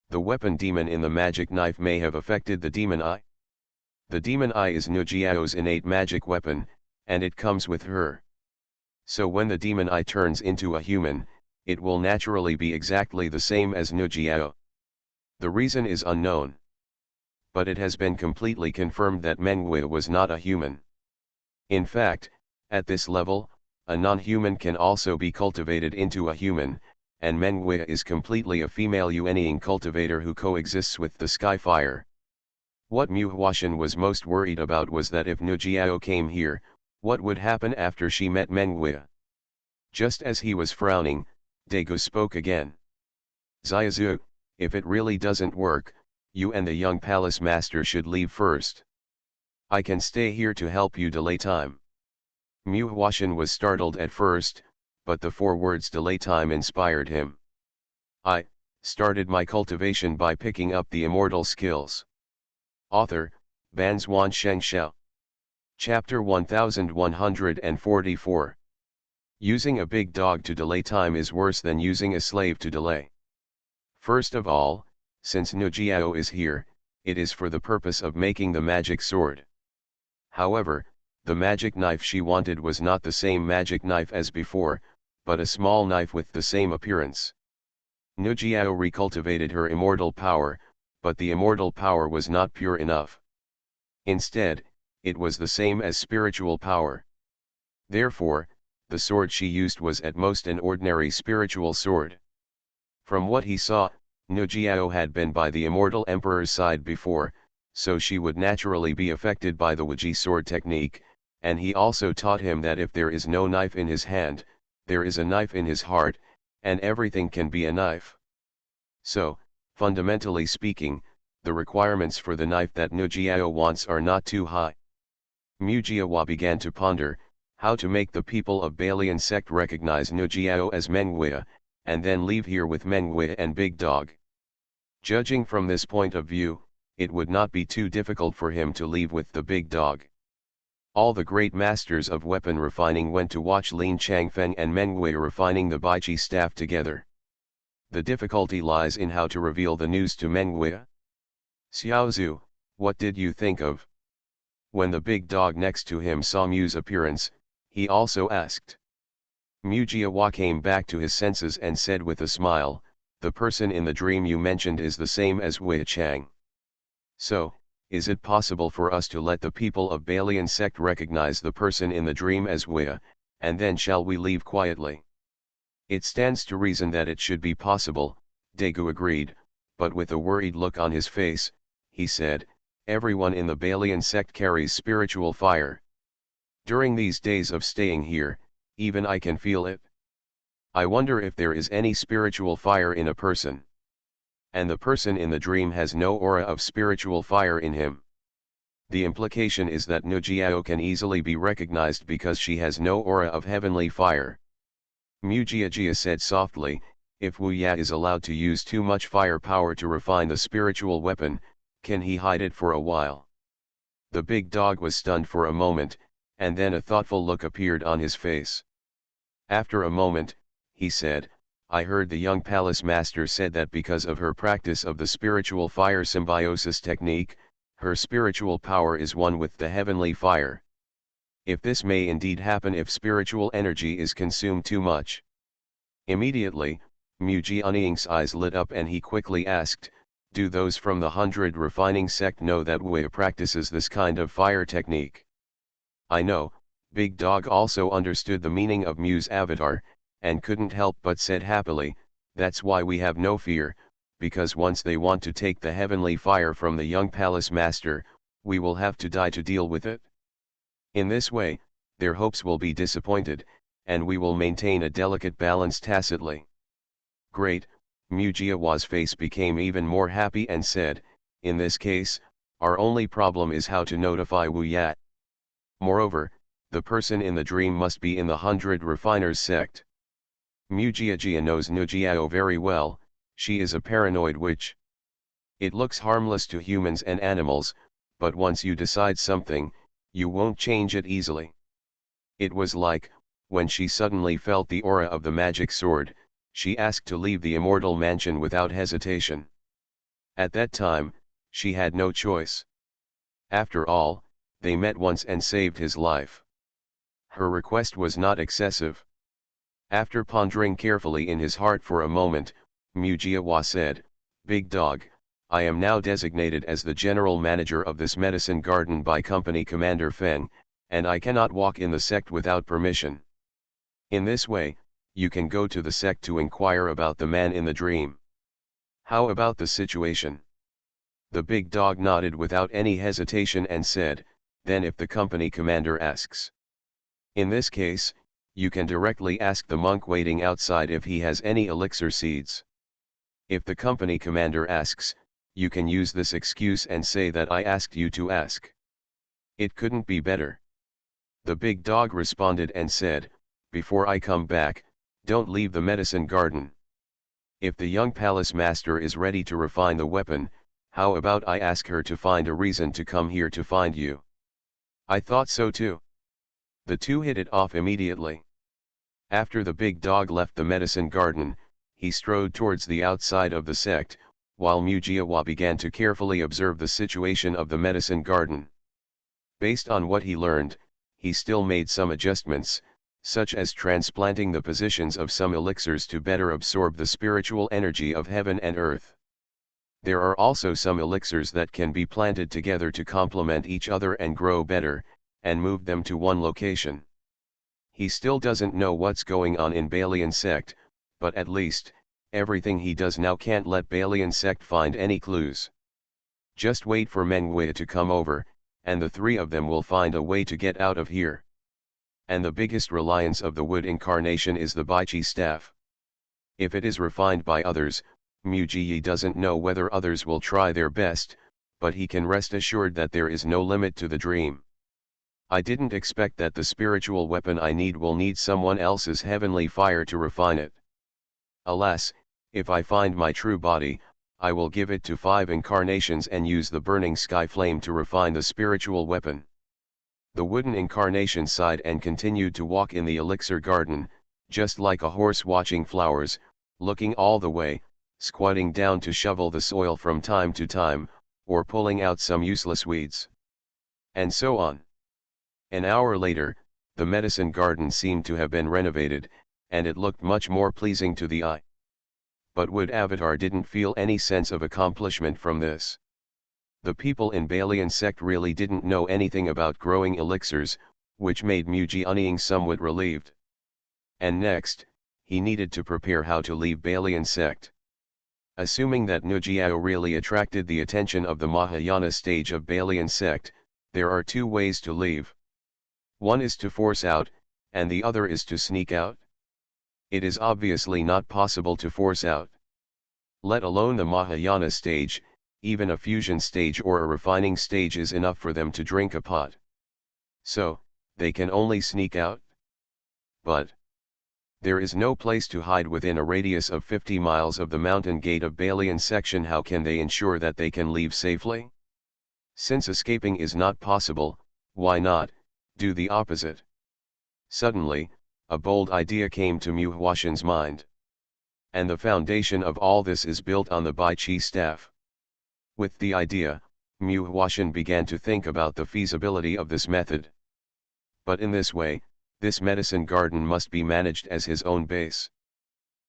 Speaker 1: The weapon demon in the magic knife may have affected the demon eye. The demon eye is Nujiao's innate magic weapon, and it comes with her. So when the demon eye turns into a human, it will naturally be exactly the same as Nujiao. The reason is unknown. But it has been completely confirmed that Mengwei was not a human. In fact, at this level, a non-human can also be cultivated into a human, and Mengwei is completely a female Yuanying cultivator who coexists with the sky fire. What Mu Huashan was most worried about was that if Nujiao came here, what would happen after she met Mengwei? Just as he was frowning, Daegu spoke again. Xiaozu, if it really doesn't work, you and the young palace master should leave first. I can stay here to help you delay time. Mu Huashan was startled at first, but the 4 words delay time inspired him. I started my cultivation by picking up the immortal skills. Author, Banzuan Xianxia. Chapter 1144. Using a big dog to delay time is worse than using a slave to delay. First of all, since Nujiao is here, it is for the purpose of making the magic sword. However, the magic knife she wanted was not the same magic knife as before, but a small knife with the same appearance. Nujiao recultivated her immortal power, but the immortal power was not pure enough. Instead, it was the same as spiritual power. Therefore, the sword she used was at most an ordinary spiritual sword. From what he saw, Nujiao had been by the immortal emperor's side before, so she would naturally be affected by the Wuji sword technique, and he also taught him that if there is no knife in his hand, there is a knife in his heart, and everything can be a knife. So, fundamentally speaking, the requirements for the knife that Nujiao wants are not too high. Mujiawa began to ponder, how to make the people of Balian sect recognize Nujiao as Mengwei, and then leave here with Mengwei and Big Dog. Judging from this point of view, it would not be too difficult for him to leave with the Big Dog. All the great masters of weapon refining went to watch Lin Changfeng and Mengwei refining the Baichi staff together. The difficulty lies in how to reveal the news to Mengwei. Xiaozu, what did you think of? When the big dog next to him saw Mu's appearance, he also asked. Mujiawa came back to his senses and said with a smile, the person in the dream you mentioned is the same as Wei Chang. So, is it possible for us to let the people of Balian sect recognize the person in the dream as Wei, and then shall we leave quietly? It stands to reason that it should be possible, Daegu agreed, but with a worried look on his face, he said, everyone in the Balian sect carries spiritual fire. During these days of staying here, even I can feel it. I wonder if there is any spiritual fire in a person. And the person in the dream has no aura of spiritual fire in him. The implication is that Nujiao can easily be recognized because she has no aura of heavenly fire. Mujiajia said softly, if Wu Ya is allowed to use too much fire power to refine the spiritual weapon, can he hide it for a while? The big dog was stunned for a moment, and then a thoughtful look appeared on his face. After a moment, he said, I heard the young palace master said that because of her practice of the spiritual fire symbiosis technique, her spiritual power is one with the heavenly fire. If this may indeed happen if spiritual energy is consumed too much. Immediately, Mujianing's eyes lit up and he quickly asked, do those from the 100 refining sect know that Wei practices this kind of fire technique? I know. Big Dog also understood the meaning of Mu's avatar, and couldn't help but said happily, that's why we have no fear, because once they want to take the heavenly fire from the young palace master, we will have to die to deal with it. In this way, their hopes will be disappointed, and we will maintain a delicate balance tacitly. Great, Mujiawa's face became even more happy and said, in this case, our only problem is how to notify Wu Ya. Moreover, the person in the dream must be in the 100 refiners sect. Mujiajia knows Nujiao very well, she is a paranoid witch. It looks harmless to humans and animals, but once you decide something, you won't change it easily. It was like, when she suddenly felt the aura of the magic sword, she asked to leave the immortal mansion without hesitation. At that time, she had no choice. After all, they met once and saved his life. Her request was not excessive. After pondering carefully in his heart for a moment, Mujiawa said, Big Dog, I am now designated as the general manager of this medicine garden by Company Commander Feng, and I cannot walk in the sect without permission. In this way, you can go to the sect to inquire about the man in the dream. How about the situation? The big dog nodded without any hesitation and said, then if the company commander asks. In this case, you can directly ask the monk waiting outside if he has any elixir seeds. If the company commander asks, you can use this excuse and say that I asked you to ask. It couldn't be better. The big dog responded and said, before I come back, don't leave the medicine garden. If the young palace master is ready to refine the weapon, how about I ask her to find a reason to come here to find you? I thought so too. The two hit it off immediately. After the big dog left the medicine garden, he strode towards the outside of the sect, while Mujiawa began to carefully observe the situation of the medicine garden. Based on what he learned, he still made some adjustments, such as transplanting the positions of some elixirs to better absorb the spiritual energy of heaven and earth. There are also some elixirs that can be planted together to complement each other and grow better, and move them to one location. He still doesn't know what's going on in Balian sect, but at least, everything he does now can't let Balian sect find any clues. Just wait for Meng Wei to come over, and the three of them will find a way to get out of here. And the biggest reliance of the wood incarnation is the Baichi staff. If it is refined by others, Mujiyi doesn't know whether others will try their best, but he can rest assured that there is no limit to the dream. I didn't expect that the spiritual weapon I need will need someone else's heavenly fire to refine it. Alas, if I find my true body, I will give it to 5 incarnations and use the burning sky flame to refine the spiritual weapon. The wooden incarnation sighed and continued to walk in the elixir garden, just like a horse watching flowers, looking all the way, squatting down to shovel the soil from time to time, or pulling out some useless weeds. And so on. An hour later, the medicine garden seemed to have been renovated, and it looked much more pleasing to the eye. But Wood Avatar didn't feel any sense of accomplishment from this. The people in Balian sect really didn't know anything about growing elixirs, which made Mujianying somewhat relieved. And next, he needed to prepare how to leave Balian sect. Assuming that Nujiao really attracted the attention of the Mahayana stage of Balian sect, there are two ways to leave. One is to force out, and the other is to sneak out. It is obviously not possible to force out. Let alone the Mahayana stage, even a fusion stage or a refining stage is enough for them to drink a pot. So, they can only sneak out. But there is no place to hide within a radius of 50 miles of the mountain gate of Balian section. How can they ensure that they can leave safely? Since escaping is not possible, why not do the opposite? Suddenly, a bold idea came to Mu Huashan's mind. And the foundation of all this is built on the Bai Chi staff. With the idea, Mu Huashan began to think about the feasibility of this method. But in this way, this medicine garden must be managed as his own base.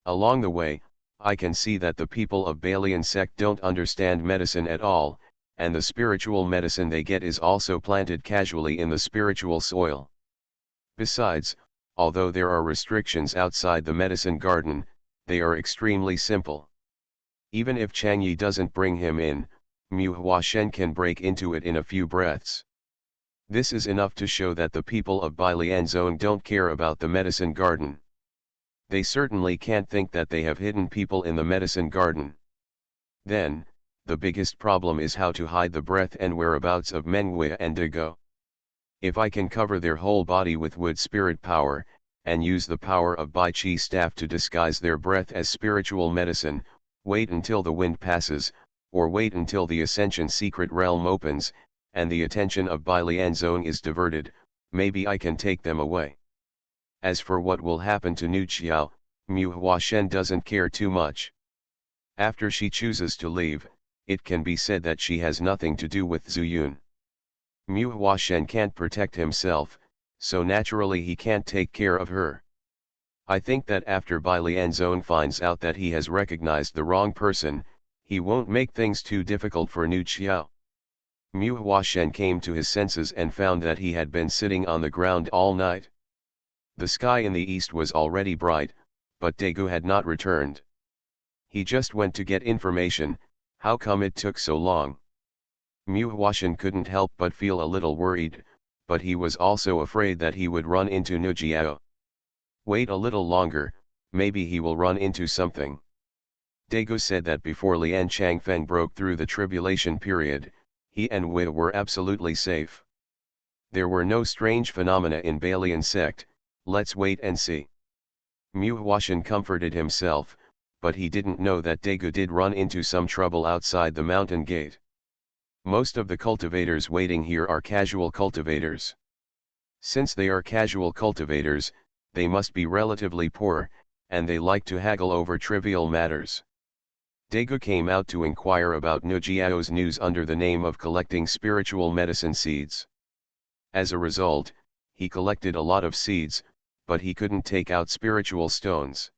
Speaker 1: Along the way, I can see that the people of Balian sect don't understand medicine at all, and the spiritual medicine they get is also planted casually in the spiritual soil. Besides, although there are restrictions outside the medicine garden, they are extremely simple. Even if Changyi doesn't bring him in, Mu Huashan can break into it in a few breaths. This is enough to show that the people of Bailian Zone don't care about the medicine garden. They certainly can't think that they have hidden people in the medicine garden. Then, the biggest problem is how to hide the breath and whereabouts of Menghui and Dago. If I can cover their whole body with wood spirit power, and use the power of Bai Chi staff to disguise their breath as spiritual medicine, wait until the wind passes, or wait until the Ascension secret realm opens, and the attention of Bailian Zone is diverted, maybe I can take them away. As for what will happen to Nu Qiao, Mu Huashan doesn't care too much. After she chooses to leave, it can be said that she has nothing to do with Zhu Yun. Mu Huashan can't protect himself, so naturally he can't take care of her. I think that after Bailian Zone finds out that he has recognized the wrong person, he won't make things too difficult for Nu Qiao. Mu Huashan came to his senses and found that he had been sitting on the ground all night. The sky in the east was already bright, but Daegu had not returned. He just went to get information. How come it took so long? Mu Huashan couldn't help but feel a little worried, but he was also afraid that he would run into Nu Jiao. Wait a little longer, maybe he will run into something. Daegu said that before Lian Changfeng broke through the tribulation period, he and Wei were absolutely safe. There were no strange phenomena in Balian sect. Let's wait and see. Mu Huashan comforted himself, but he didn't know that Daegu did run into some trouble outside the mountain gate. Most of the cultivators waiting here are casual cultivators. Since they are casual cultivators, they must be relatively poor, and they like to haggle over trivial matters. Daegu came out to inquire about Nujiao's news under the name of collecting spiritual medicine seeds. As a result, he collected a lot of seeds, but he couldn't take out spiritual stones.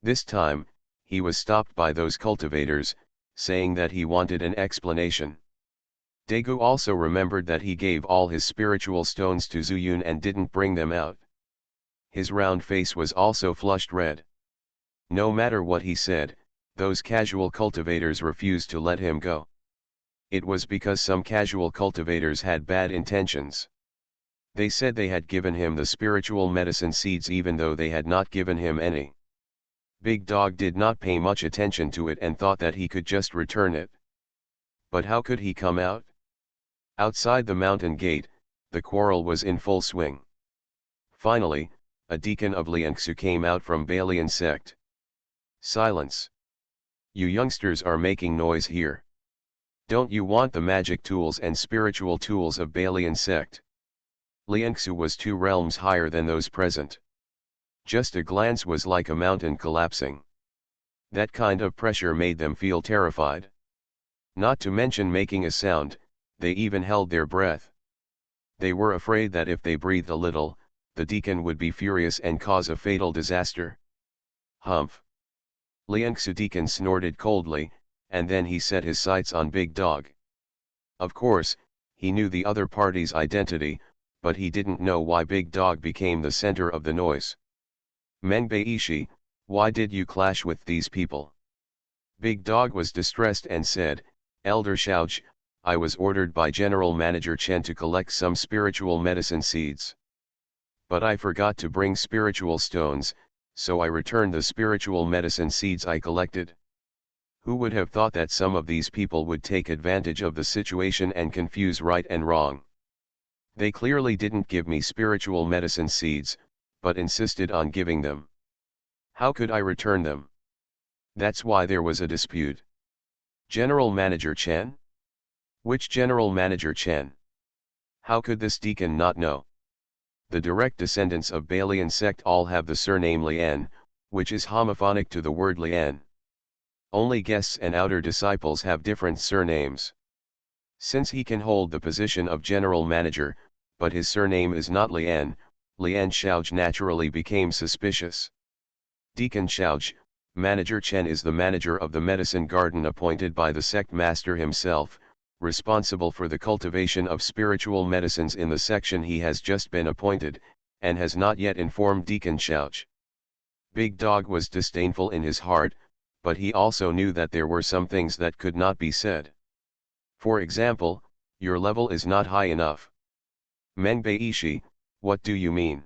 Speaker 1: This time, he was stopped by those cultivators, saying that he wanted an explanation. Daegu also remembered that he gave all his spiritual stones to Zhu Yun and didn't bring them out. His round face was also flushed red. No matter what he said, those casual cultivators refused to let him go. It was because some casual cultivators had bad intentions. They said they had given him the spiritual medicine seeds even though they had not given him any. Big Dog did not pay much attention to it and thought that he could just return it. But how could he come out? Outside the mountain gate, the quarrel was in full swing. Finally, a deacon of Xianxia came out from Balian sect. Silence. You youngsters are making noise here. Don't you want the magic tools and spiritual tools of Balian sect? Xianxia was 2 realms higher than those present. Just a glance was like a mountain collapsing. That kind of pressure made them feel terrified. Not to mention making a sound, they even held their breath. They were afraid that if they breathed a little, the deacon would be furious and cause a fatal disaster. Humph! Xianxia deacon snorted coldly, and then he set his sights on Big Dog. Of course, he knew the other party's identity, but he didn't know why Big Dog became the center of the noise. Mengbeishi, why did you clash with these people? Big Dog was distressed and said, Elder Xiaoch, I was ordered by General Manager Chen to collect some spiritual medicine seeds. But I forgot to bring spiritual stones, so I returned the spiritual medicine seeds I collected. Who would have thought that some of these people would take advantage of the situation and confuse right and wrong? They clearly didn't give me spiritual medicine seeds, but insisted on giving them. How could I return them? That's why there was a dispute. General Manager Chen? Which General Manager Chen? How could this deacon not know? The direct descendants of Balian sect all have the surname Lian, which is homophonic to the word Lian. Only guests and outer disciples have different surnames. Since he can hold the position of general manager, but his surname is not Lian, Lian Xiaoch naturally became suspicious. Deacon Xiaoch, Manager Chen is the manager of the medicine garden appointed by the sect master himself, responsible for the cultivation of spiritual medicines in the section he has just been appointed, and has not yet informed Deacon Xiaoch. Big Dog was disdainful in his heart, but he also knew that there were some things that could not be said. For example, your level is not high enough. Mengbeishi, what do you mean?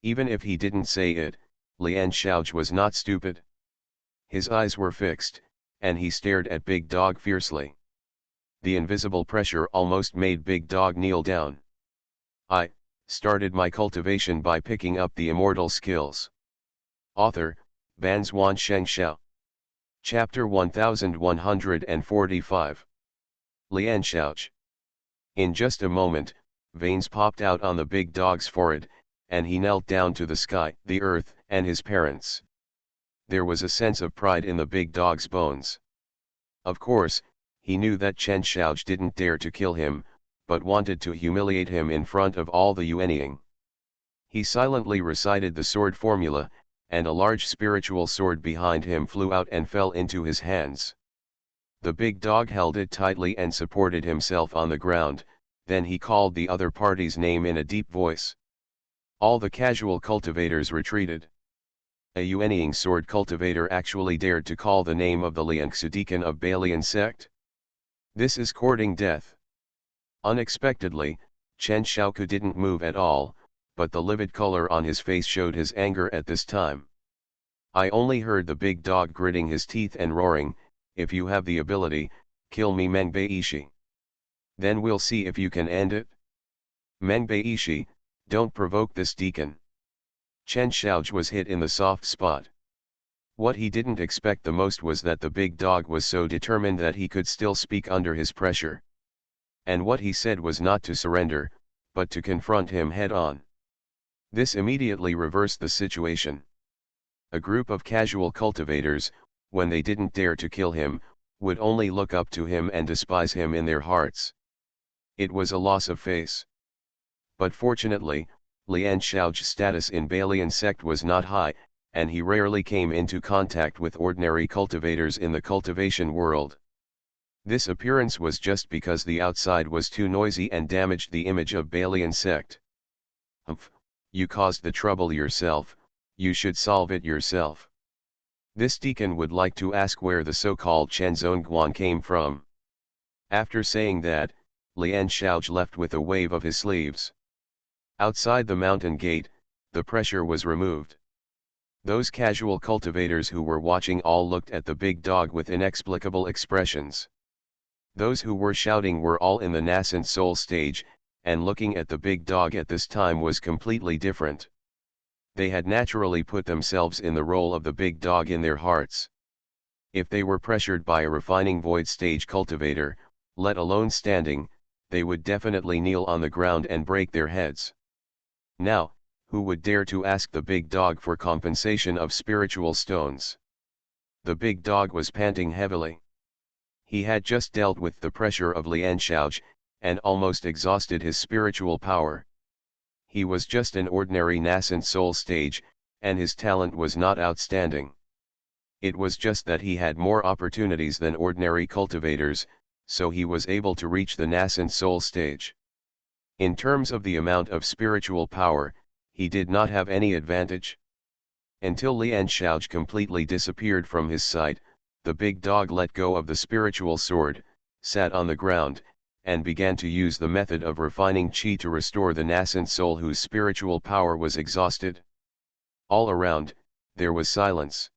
Speaker 1: Even if he didn't say it, Lian Xiaoch was not stupid. His eyes were fixed, and he stared at Big Dog fiercely. The invisible pressure almost made Big Dog kneel down. I started my cultivation by picking up the immortal skills. Author, Banzuan Xianxia. Chapter 1145. Lian Xiaoch. In just a moment, veins popped out on the Big Dog's forehead, and he knelt down to the sky, the earth, and his parents. There was a sense of pride in the Big Dog's bones. Of course, he knew that Chen Xiaoch didn't dare to kill him, but wanted to humiliate him in front of all the Yuanying. He silently recited the sword formula, and a large spiritual sword behind him flew out and fell into his hands. The Big Dog held it tightly and supported himself on the ground, then he called the other party's name in a deep voice. All the casual cultivators retreated. A Yuanying sword cultivator actually dared to call the name of the Xianxia deacon of Balian sect? This is courting death. Unexpectedly, Chen Xiaoku didn't move at all, but the livid color on his face showed his anger at this time. I only heard the Big Dog gritting his teeth and roaring, if you have the ability, kill me Mengbeishi. Then we'll see if you can end it. Mengbeishi, don't provoke this deacon. Chen Xiaoch was hit in the soft spot. What he didn't expect the most was that the Big Dog was so determined that he could still speak under his pressure. And what he said was not to surrender, but to confront him head-on. This immediately reversed the situation. A group of casual cultivators, when they didn't dare to kill him, would only look up to him and despise him in their hearts. It was a loss of face. But fortunately, Lian Xiaoch's status in Balian sect was not high, and he rarely came into contact with ordinary cultivators in the cultivation world. This appearance was just because the outside was too noisy and damaged the image of Balian sect. Humph, you caused the trouble yourself, you should solve it yourself. This deacon would like to ask where the so-called Chen Zongguan came from. After saying that, Lian Xiaoch left with a wave of his sleeves. Outside the mountain gate, the pressure was removed. Those casual cultivators who were watching all looked at the Big Dog with inexplicable expressions. Those who were shouting were all in the nascent soul stage, and looking at the Big Dog at this time was completely different. They had naturally put themselves in the role of the Big Dog in their hearts. If they were pressured by a refining void stage cultivator, let alone standing, they would definitely kneel on the ground and break their heads. Now, who would dare to ask the Big Dog for compensation of spiritual stones? The Big Dog was panting heavily. He had just dealt with the pressure of Lian Xiaoch, and almost exhausted his spiritual power. He was just an ordinary nascent soul stage, and his talent was not outstanding. It was just that he had more opportunities than ordinary cultivators, so he was able to reach the nascent soul stage. In terms of the amount of spiritual power, he did not have any advantage. Until Lian Xiaozhi completely disappeared from his sight, the big dog let go of the spiritual sword, sat on the ground, and began to use the method of refining qi to restore the nascent soul whose spiritual power was exhausted. All around, there was silence.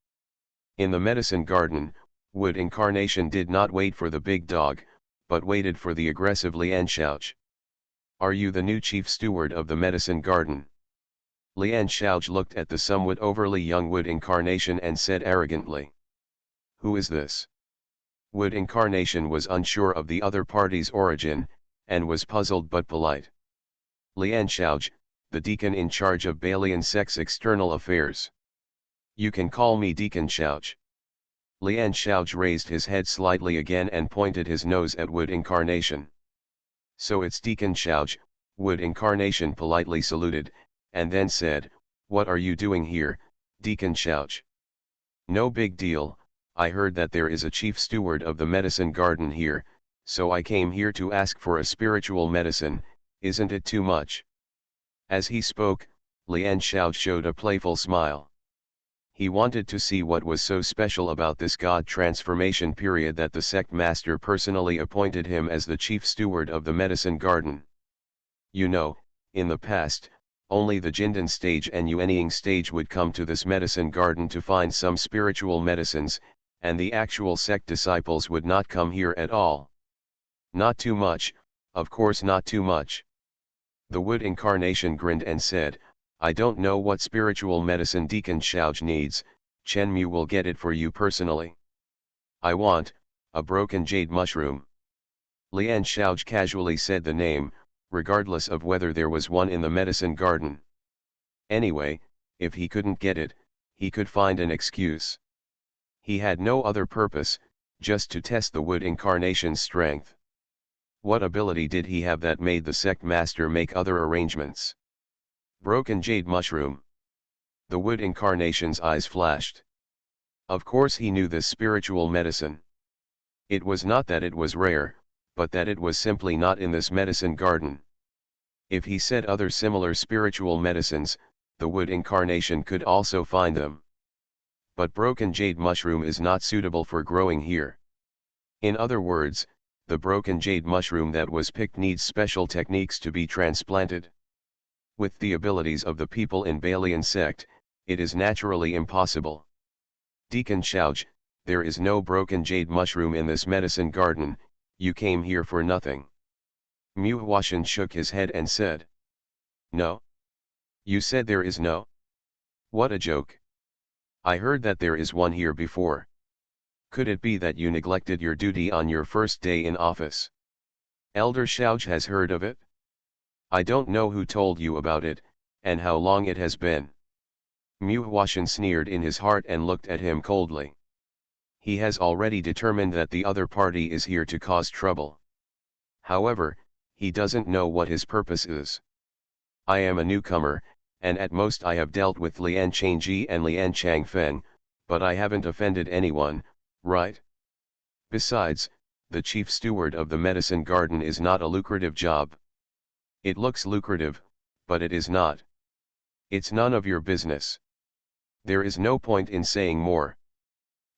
Speaker 1: In the medicine garden, Wood Incarnation did not wait for the big dog, but waited for the aggressive Lian Xiaozhi. "Are you the new chief steward of the medicine garden?" Lian Xiaozhi looked at the somewhat overly young Wood Incarnation and said arrogantly. "Who is this?" Wood Incarnation was unsure of the other party's origin, and was puzzled but polite. "Lian Xiaozhi, the deacon in charge of Balian sect's external affairs. You can call me Deacon Xiaozhi." Lian Xiaozhi raised his head slightly again and pointed his nose at Wood Incarnation. "So it's Deacon Xiaozhi," Wood Incarnation politely saluted, and then said, "What are you doing here, Deacon Xiaozhi?" "No big deal, I heard that there is a chief steward of the medicine garden here, so I came here to ask for a spiritual medicine, isn't it too much?" As he spoke, Lian Xiaozhi showed a playful smile. He wanted to see what was so special about this god transformation period that the sect master personally appointed him as the chief steward of the medicine garden. "You know, in the past, only the Jindan stage and Yuanying stage would come to this medicine garden to find some spiritual medicines, and the actual sect disciples would not come here at all." "Not too much, of course not too much." The Wood Incarnation grinned and said, "I don't know what spiritual medicine Deacon Xiaozhi needs, Chen Mu will get it for you personally." "I want a broken jade mushroom." Lian Xiaozhi casually said the name, regardless of whether there was one in the medicine garden. Anyway, if he couldn't get it, he could find an excuse. He had no other purpose, just to test the Wood Incarnation's strength. What ability did he have that made the sect master make other arrangements? Broken jade mushroom. The Wood Incarnation's eyes flashed. Of course he knew this spiritual medicine. It was not that it was rare, but that it was simply not in this medicine garden. If he said other similar spiritual medicines, the Wood Incarnation could also find them. But broken jade mushroom is not suitable for growing here. In other words, the broken jade mushroom that was picked needs special techniques to be transplanted. With the abilities of the people in Balian sect, it is naturally impossible. "Deacon Xiaozhi, there is no broken jade mushroom in this medicine garden, you came here for nothing." Mu Huashan shook his head and said. "No? You said there is no? What a joke. I heard that there is one here before. Could it be that you neglected your duty on your first day in office? Elder Xiaozhi has heard of it? I don't know who told you about it, and how long it has been." Mu Huashan sneered in his heart and looked at him coldly. He has already determined that the other party is here to cause trouble. However, he doesn't know what his purpose is. "I am a newcomer, and at most I have dealt with Lian Changji and Lian Changfeng, but I haven't offended anyone, right? Besides, the chief steward of the medicine garden is not a lucrative job. It looks lucrative, but it is not. It's none of your business. There is no point in saying more.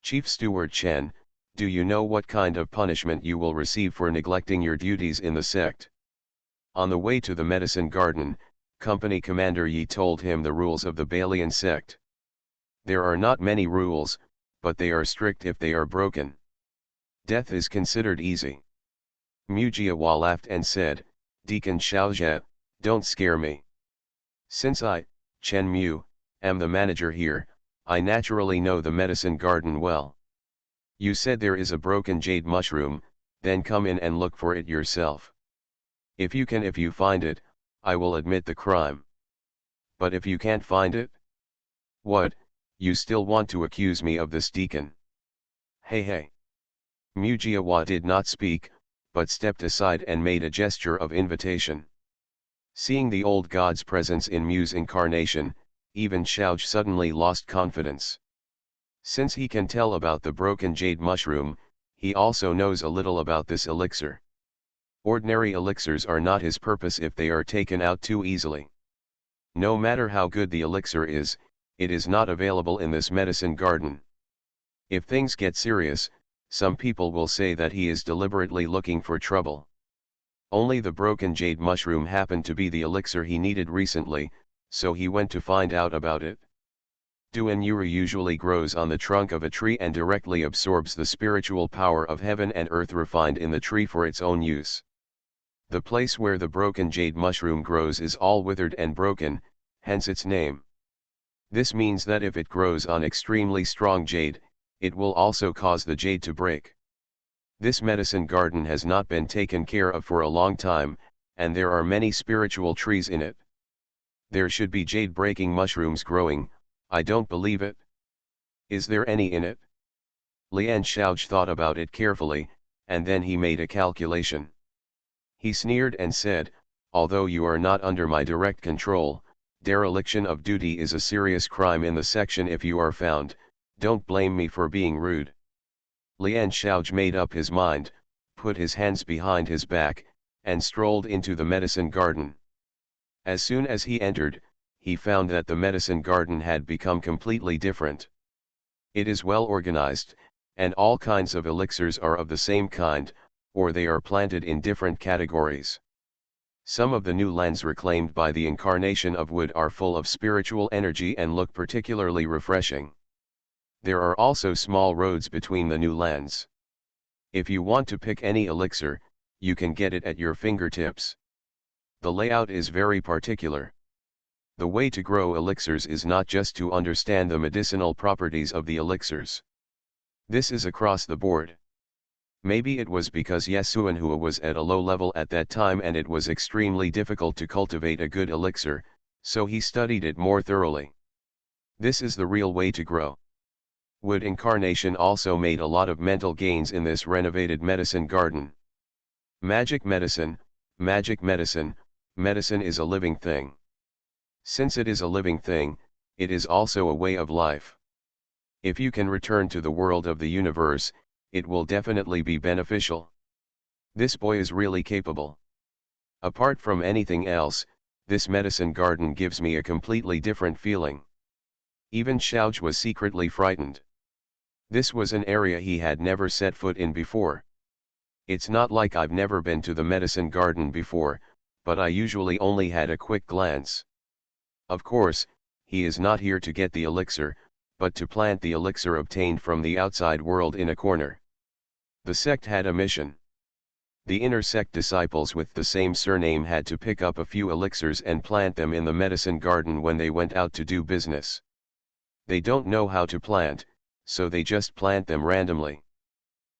Speaker 1: Chief Steward Chen, do you know what kind of punishment you will receive for neglecting your duties in the sect?" On the way to the medicine garden, Company Commander Yi told him the rules of the Balian sect. There are not many rules, but they are strict if they are broken. Death is considered easy. Mu Jiahua laughed and said, "Deacon Xiaozhi, don't scare me. Since I, Chen Mu, am the manager here, I naturally know the medicine garden well. You said there is a broken jade mushroom, then come in and look for it yourself. If you find it, I will admit the crime. But if you can't find it? What, you still want to accuse me of this, deacon? Hey. Mu Jiahua did not speak, but stepped aside and made a gesture of invitation. Seeing the old god's presence in Mu's incarnation, even Xiaoju suddenly lost confidence. Since he can tell about the broken jade mushroom, he also knows a little about this elixir. Ordinary elixirs are not his purpose if they are taken out too easily. No matter how good the elixir is, it is not available in this medicine garden. If things get serious, some people will say that he is deliberately looking for trouble. Only the broken jade mushroom happened to be the elixir he needed recently, so he went to find out about it. Duan Yuri usually grows on the trunk of a tree and directly absorbs the spiritual power of heaven and earth refined in the tree for its own use. The place where the broken jade mushroom grows is all withered and broken, hence its name. This means that if it grows on extremely strong jade, it will also cause the jade to break. This medicine garden has not been taken care of for a long time, and there are many spiritual trees in it. There should be jade-breaking mushrooms growing, I don't believe it. Is there any in it? Lian Xiaoju thought about it carefully, and then he made a calculation. He sneered and said, although you are not under my direct control, dereliction of duty is a serious crime in the section if you are found, don't blame me for being rude. Lian Xiaoju made up his mind, put his hands behind his back, and strolled into the medicine garden. As soon as he entered, he found that the medicine garden had become completely different. It is well organized, and all kinds of elixirs are of the same kind, or they are planted in different categories. Some of the new lands reclaimed by the incarnation of wood are full of spiritual energy and look particularly refreshing. There are also small roads between the new lands. If you want to pick any elixir, you can get it at your fingertips. The layout is very particular. The way to grow elixirs is not just to understand the medicinal properties of the elixirs. This is across the board. Maybe it was because Yesuanhua was at a low level at that time and it was extremely difficult to cultivate a good elixir, so he studied it more thoroughly. This is the real way to grow. Wood incarnation also made a lot of mental gains in this renovated medicine garden. Magic medicine, medicine is a living thing. Since it is a living thing, it is also a way of life. If you can return to the world of the universe, it will definitely be beneficial. This boy is really capable. Apart from anything else, this medicine garden gives me a completely different feeling. Even Xiaoju was secretly frightened. This was an area he had never set foot in before. It's not like I've never been to the medicine garden before, but I usually only had a quick glance. Of course, he is not here to get the elixir, but to plant the elixir obtained from the outside world in a corner. The sect had a mission. The inner sect disciples with the same surname had to pick up a few elixirs and plant them in the medicine garden when they went out to do business. They don't know how to plant, so they just plant them randomly.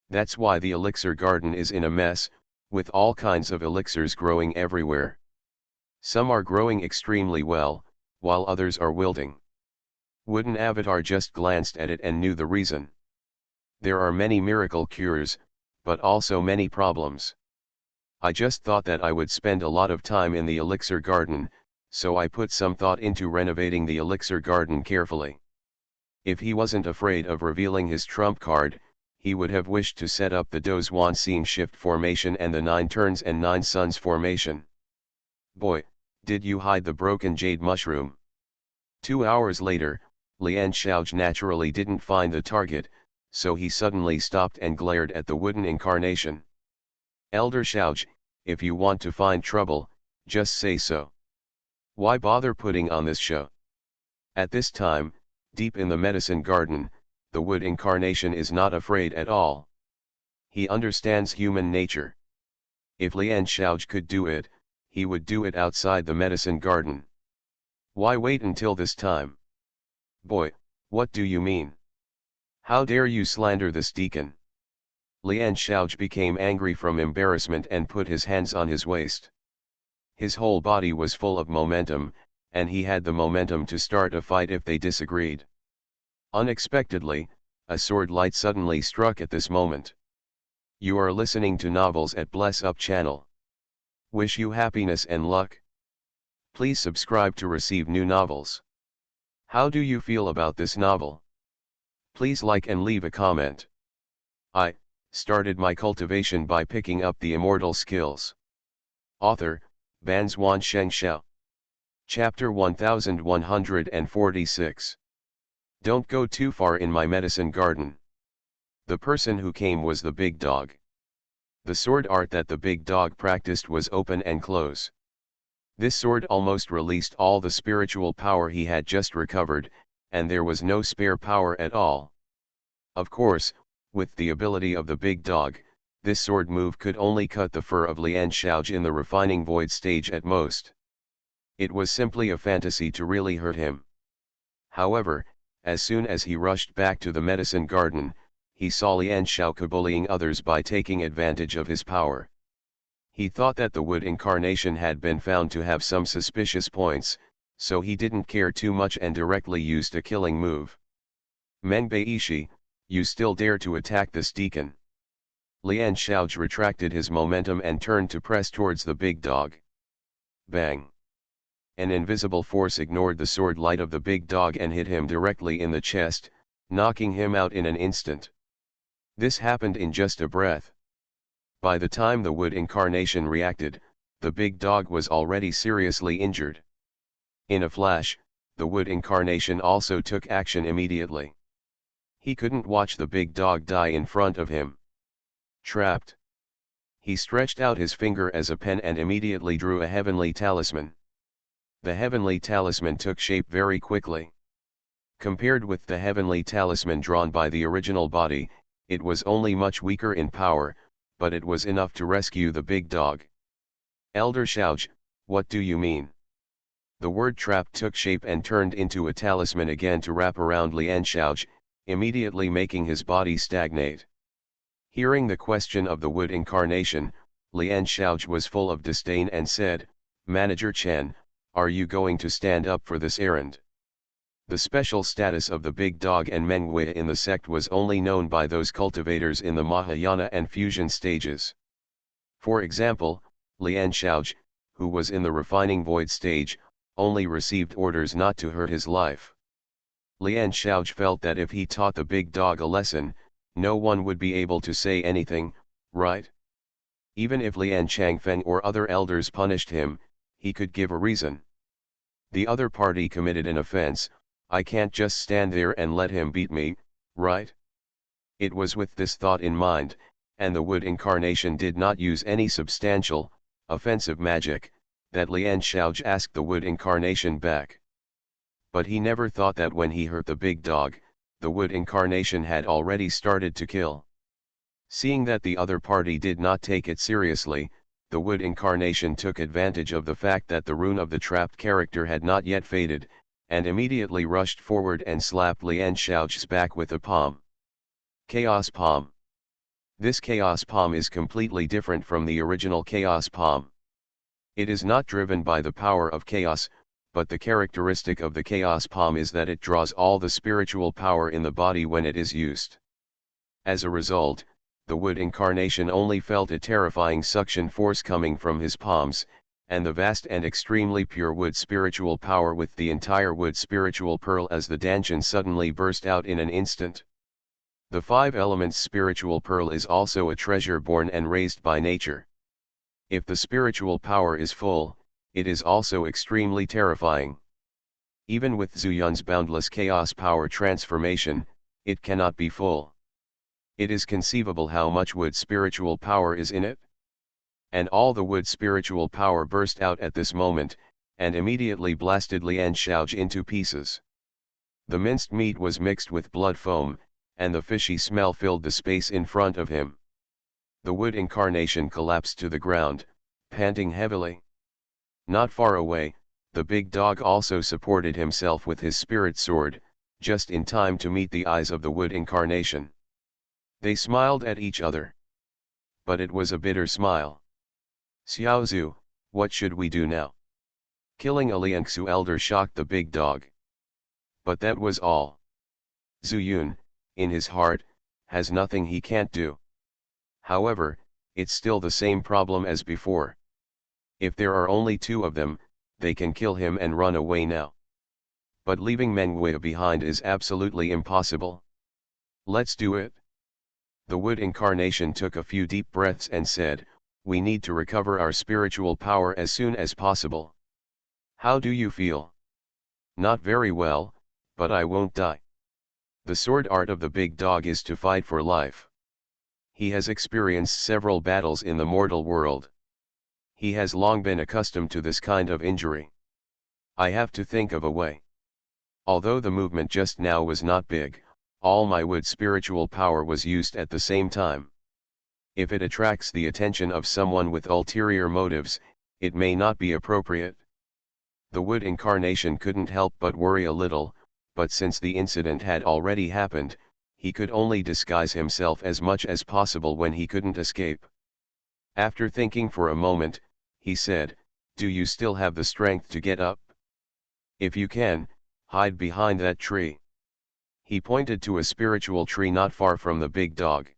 Speaker 1: That's why the elixir garden is in a mess, with all kinds of elixirs growing everywhere. Some are growing extremely well, while others are wilting. Wooden Avatar just glanced at it and knew the reason. There are many miracle cures, but also many problems. I just thought that I would spend a lot of time in the elixir garden, so I put some thought into renovating the elixir garden carefully. If he wasn't afraid of revealing his trump card, he would have wished to set up the Dozhuan Seeing Shift formation and the 9 turns and 9 suns formation. Boy, did you hide the broken jade mushroom? 2 hours later, Lian Xiaoju naturally didn't find the target, so he suddenly stopped and glared at the wooden incarnation. Elder Xiaoju, if you want to find trouble, just say so. Why bother putting on this show? At this time, deep in the medicine garden, the wood incarnation is not afraid at all. He understands human nature. If Lian Xiaoju could do it, he would do it outside the medicine garden. Why wait until this time? Boy, what do you mean? How dare you slander this deacon? Lian Xiaoju became angry from embarrassment and put his hands on his waist. His whole body was full of momentum, and he had the momentum to start a fight if they disagreed. Unexpectedly, a sword light suddenly struck at this moment. You are listening to novels at Bless Up channel. Wish you happiness and luck. Please subscribe to receive new novels. How do you feel about this novel? Please like and leave a comment. I started my cultivation by picking up the immortal skills. Author, Banzuan Xianxia. Chapter 1146. Don't go too far in my medicine garden. The person who came was the big dog. The sword art that the big dog practiced was open and close. This sword almost released all the spiritual power he had just recovered, and there was no spare power at all. Of course, with the ability of the big dog, this sword move could only cut the fur of Xianxia in the refining void stage at most. It was simply a fantasy to really hurt him. However, as soon as he rushed back to the medicine garden, he saw Xianxia bullying others by taking advantage of his power. He thought that the wood incarnation had been found to have some suspicious points, so he didn't care too much and directly used a killing move. Mengbeishi, you still dare to attack this deacon? Xianxia retracted his momentum and turned to press towards the big dog. Bang! An invisible force ignored the sword light of the big dog and hit him directly in the chest, knocking him out in an instant. This happened in just a breath. By the time the wood incarnation reacted, the big dog was already seriously injured. In a flash, the wood incarnation also took action immediately. He couldn't watch the big dog die in front of him. Trapped. He stretched out his finger as a pen and immediately drew a heavenly talisman. The heavenly talisman took shape very quickly. Compared with the heavenly talisman drawn by the original body, it was only much weaker in power, but it was enough to rescue the big dog. Elder Xiao, what do you mean? The word trap took shape and turned into a talisman again to wrap around Xianxia, immediately making his body stagnate. Hearing the question of the wood incarnation, Xianxia was full of disdain and said, Manager Chen, are you going to stand up for this errand? The special status of the big dog and Menghui in the sect was only known by those cultivators in the Mahayana and fusion stages. For example, Xianxia, who was in the refining void stage, only received orders not to hurt his life. Xianxia felt that if he taught the big dog a lesson, no one would be able to say anything, right? Even if Lian Changfeng or other elders punished him, he could give a reason. The other party committed an offense, I can't just stand there and let him beat me, right? It was with this thought in mind, and the wood incarnation did not use any substantial, offensive magic, that Xianxia asked the wood incarnation back. But he never thought that when he hurt the big dog, the wood incarnation had already started to kill. Seeing that the other party did not take it seriously, the wood incarnation took advantage of the fact that the rune of the trapped character had not yet faded, and immediately rushed forward and slapped Xianxia's back with a palm. Chaos Palm. This Chaos Palm is completely different from the original Chaos Palm. It is not driven by the power of chaos, but the characteristic of the Chaos Palm is that it draws all the spiritual power in the body when it is used. As a result, the wood incarnation only felt a terrifying suction force coming from his palms, and the vast and extremely pure wood spiritual power with the entire wood spiritual pearl as the Danshan suddenly burst out in an instant. The five elements spiritual pearl is also a treasure born and raised by nature. If the spiritual power is full, it is also extremely terrifying. Even with Zuyun's boundless chaos power transformation, it cannot be full. It is conceivable how much wood spiritual power is in it. And all the wood spiritual power burst out at this moment, and immediately blasted Xianxia into pieces. The minced meat was mixed with blood foam, and the fishy smell filled the space in front of him. The wood incarnation collapsed to the ground, panting heavily. Not far away, the big dog also supported himself with his spirit sword, just in time to meet the eyes of the wood incarnation. They smiled at each other. But it was a bitter smile. Xiaozu, what should we do now? Killing a Liangxu elder shocked the big dog. But that was all. Zuyun, in his heart, has nothing he can't do. However, it's still the same problem as before. If there are only two of them, they can kill him and run away now. But leaving Mengwei behind is absolutely impossible. Let's do it. The wood incarnation took a few deep breaths and said, we need to recover our spiritual power as soon as possible. How do you feel? Not very well, but I won't die. The sword art of the big dog is to fight for life. He has experienced several battles in the mortal world. He has long been accustomed to this kind of injury. I have to think of a way. Although the movement just now was not big, all my wood spiritual power was used at the same time. If it attracts the attention of someone with ulterior motives, it may not be appropriate. The wood incarnation couldn't help but worry a little, but since the incident had already happened, he could only disguise himself as much as possible when he couldn't escape. After thinking for a moment, he said, do you still have the strength to get up? If you can, hide behind that tree. He pointed to a spiritual tree not far from the big dog.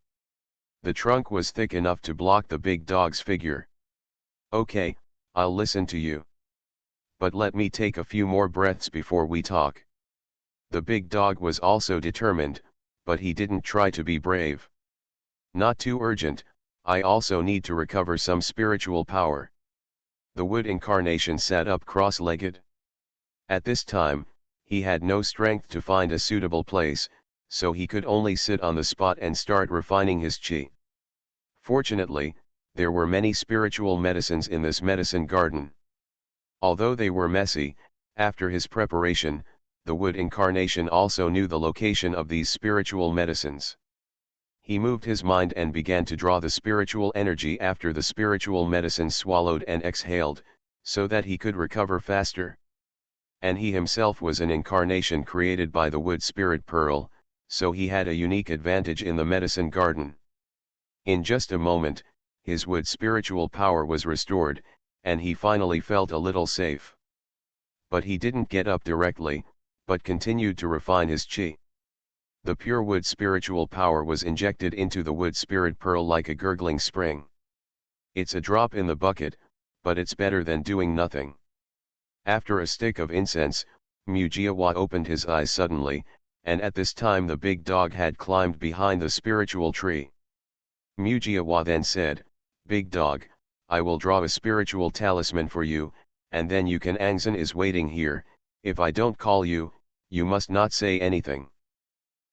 Speaker 1: The trunk was thick enough to block the big dog's figure. Okay, I'll listen to you. But let me take a few more breaths before we talk. The big dog was also determined, but he didn't try to be brave. Not too urgent, I also need to recover some spiritual power. The wood incarnation sat up cross-legged. At this time, he had no strength to find a suitable place, so he could only sit on the spot and start refining his chi. Fortunately, there were many spiritual medicines in this medicine garden. Although they were messy, after his preparation, the wood incarnation also knew the location of these spiritual medicines. He moved his mind and began to draw the spiritual energy after the spiritual medicine swallowed and exhaled, so that he could recover faster. And he himself was an incarnation created by the wood spirit pearl, so he had a unique advantage in the medicine garden. In just a moment, his wood spiritual power was restored, and he finally felt a little safe. But he didn't get up directly, but continued to refine his chi. The pure wood spiritual power was injected into the wood spirit pearl like a gurgling spring. It's a drop in the bucket, but it's better than doing nothing. After a stick of incense, Mujiawa opened his eyes suddenly, and at this time the big dog had climbed behind the spiritual tree. Mujiawa then said, Big dog, I will draw a spiritual talisman for you, and then you can Angzan is waiting here, if I don't call you, you must not say anything.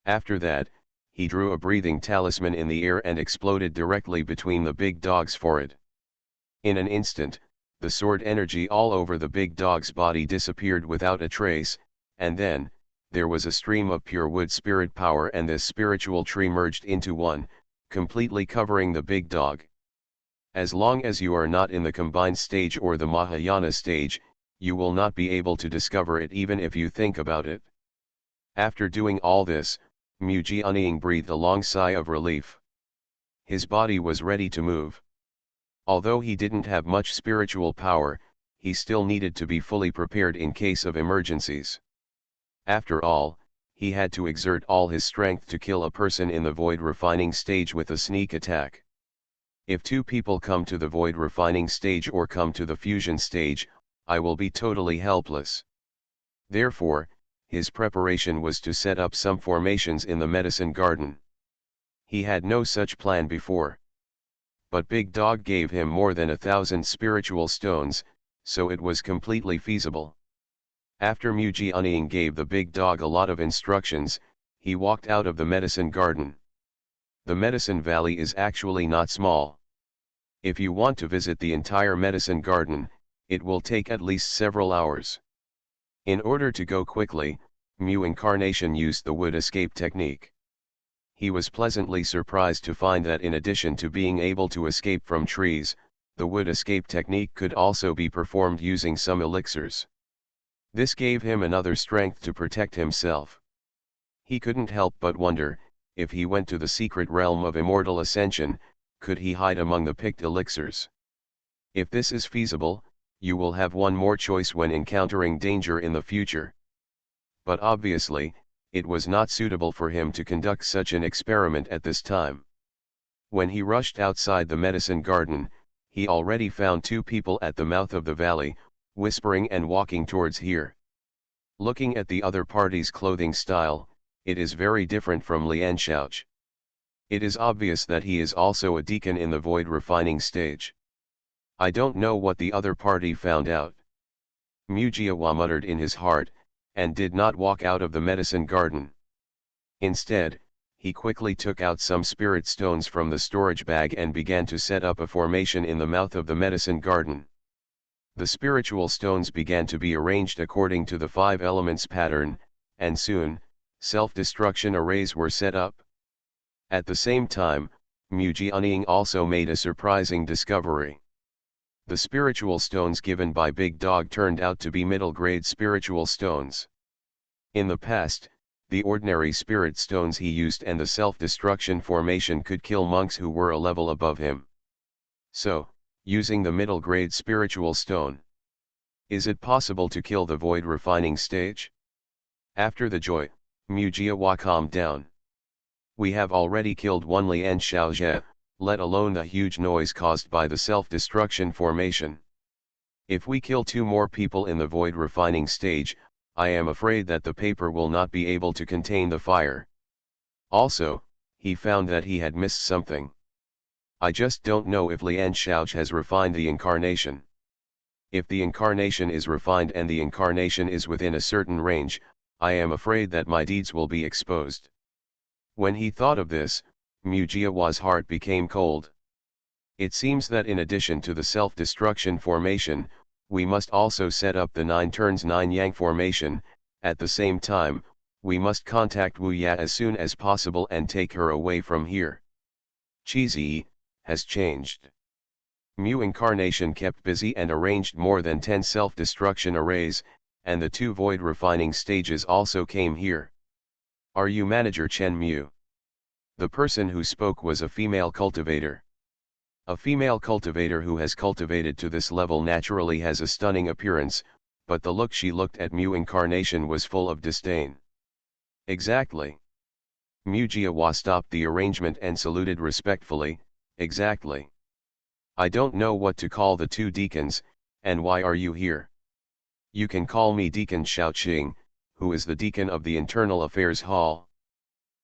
Speaker 1: After that, he drew a breathing talisman in the air and exploded directly between the big dog's forehead. In an instant, the sword energy all over the big dog's body disappeared without a trace, and then, there was a stream of pure wood spirit power and this spiritual tree merged into one, completely covering the big dog. As long as you are not in the combined stage or the Mahayana stage, you will not be able to discover it even if you think about it. After doing all this, Mujianying breathed a long sigh of relief. His body was ready to move. Although he didn't have much spiritual power, he still needed to be fully prepared in case of emergencies. After all, he had to exert all his strength to kill a person in the void refining stage with a sneak attack. If two people come to the void refining stage or come to the fusion stage, I will be totally helpless. Therefore, his preparation was to set up some formations in the medicine garden. He had no such plan before. But Big Dog gave him more than 1,000 spiritual stones, so it was completely feasible. After Mujianying gave the Big Dog a lot of instructions, he walked out of the medicine garden. The medicine valley is actually not small. If you want to visit the entire medicine garden, it will take at least several hours. In order to go quickly, Mu Incarnation used the wood escape technique. He was pleasantly surprised to find that in addition to being able to escape from trees, the wood escape technique could also be performed using some elixirs. This gave him another strength to protect himself. He couldn't help but wonder, if he went to the secret realm of immortal ascension, could he hide among the picked elixirs? If this is feasible, you will have one more choice when encountering danger in the future. But obviously, it was not suitable for him to conduct such an experiment at this time. When he rushed outside the medicine garden, he already found two people at the mouth of the valley, whispering and walking towards here. Looking at the other party's clothing style, it is very different from Xianxia. It is obvious that he is also a deacon in the void refining stage. I don't know what the other party found out. Mujiawa muttered in his heart, and did not walk out of the medicine garden. Instead, he quickly took out some spirit stones from the storage bag and began to set up a formation in the mouth of the medicine garden. The spiritual stones began to be arranged according to the 5 elements pattern, and soon, self-destruction arrays were set up. At the same time, Mujianing also made a surprising discovery. The spiritual stones given by Big Dog turned out to be middle-grade spiritual stones. In the past, the ordinary spirit stones he used and the self-destruction formation could kill monks who were a level above him. So, using the middle-grade spiritual stone, is it possible to kill the void refining stage? After the joy, Mujiawa calmed down. We have already killed one Xianxia, let alone the huge noise caused by the self-destruction formation. If we kill 2 more people in the void refining stage, I am afraid that the paper will not be able to contain the fire. Also, he found that he had missed something. I just don't know if Xianxia has refined the incarnation. If the incarnation is refined and the incarnation is within a certain range, I am afraid that my deeds will be exposed. When he thought of this, Mujiawa's heart became cold. It seems that in addition to the self-destruction formation, we must also set up the 9 turns 9 yang formation. At the same time, we must contact Wu Ya as soon as possible and take her away from here. Cheesy has changed. Mu incarnation kept busy and arranged more than 10 self-destruction arrays, and the 2 void refining stages also came here. Are you manager Chen Mu? The person who spoke was a female cultivator. A female cultivator who has cultivated to this level naturally has a stunning appearance, but the look she looked at Mu incarnation was full of disdain. Exactly. Mujiawa stopped the arrangement and saluted respectfully. Exactly. I don't know what to call the 2 deacons, and why are you here? You can call me Deacon Xiaoqing, who is the deacon of the Internal Affairs Hall.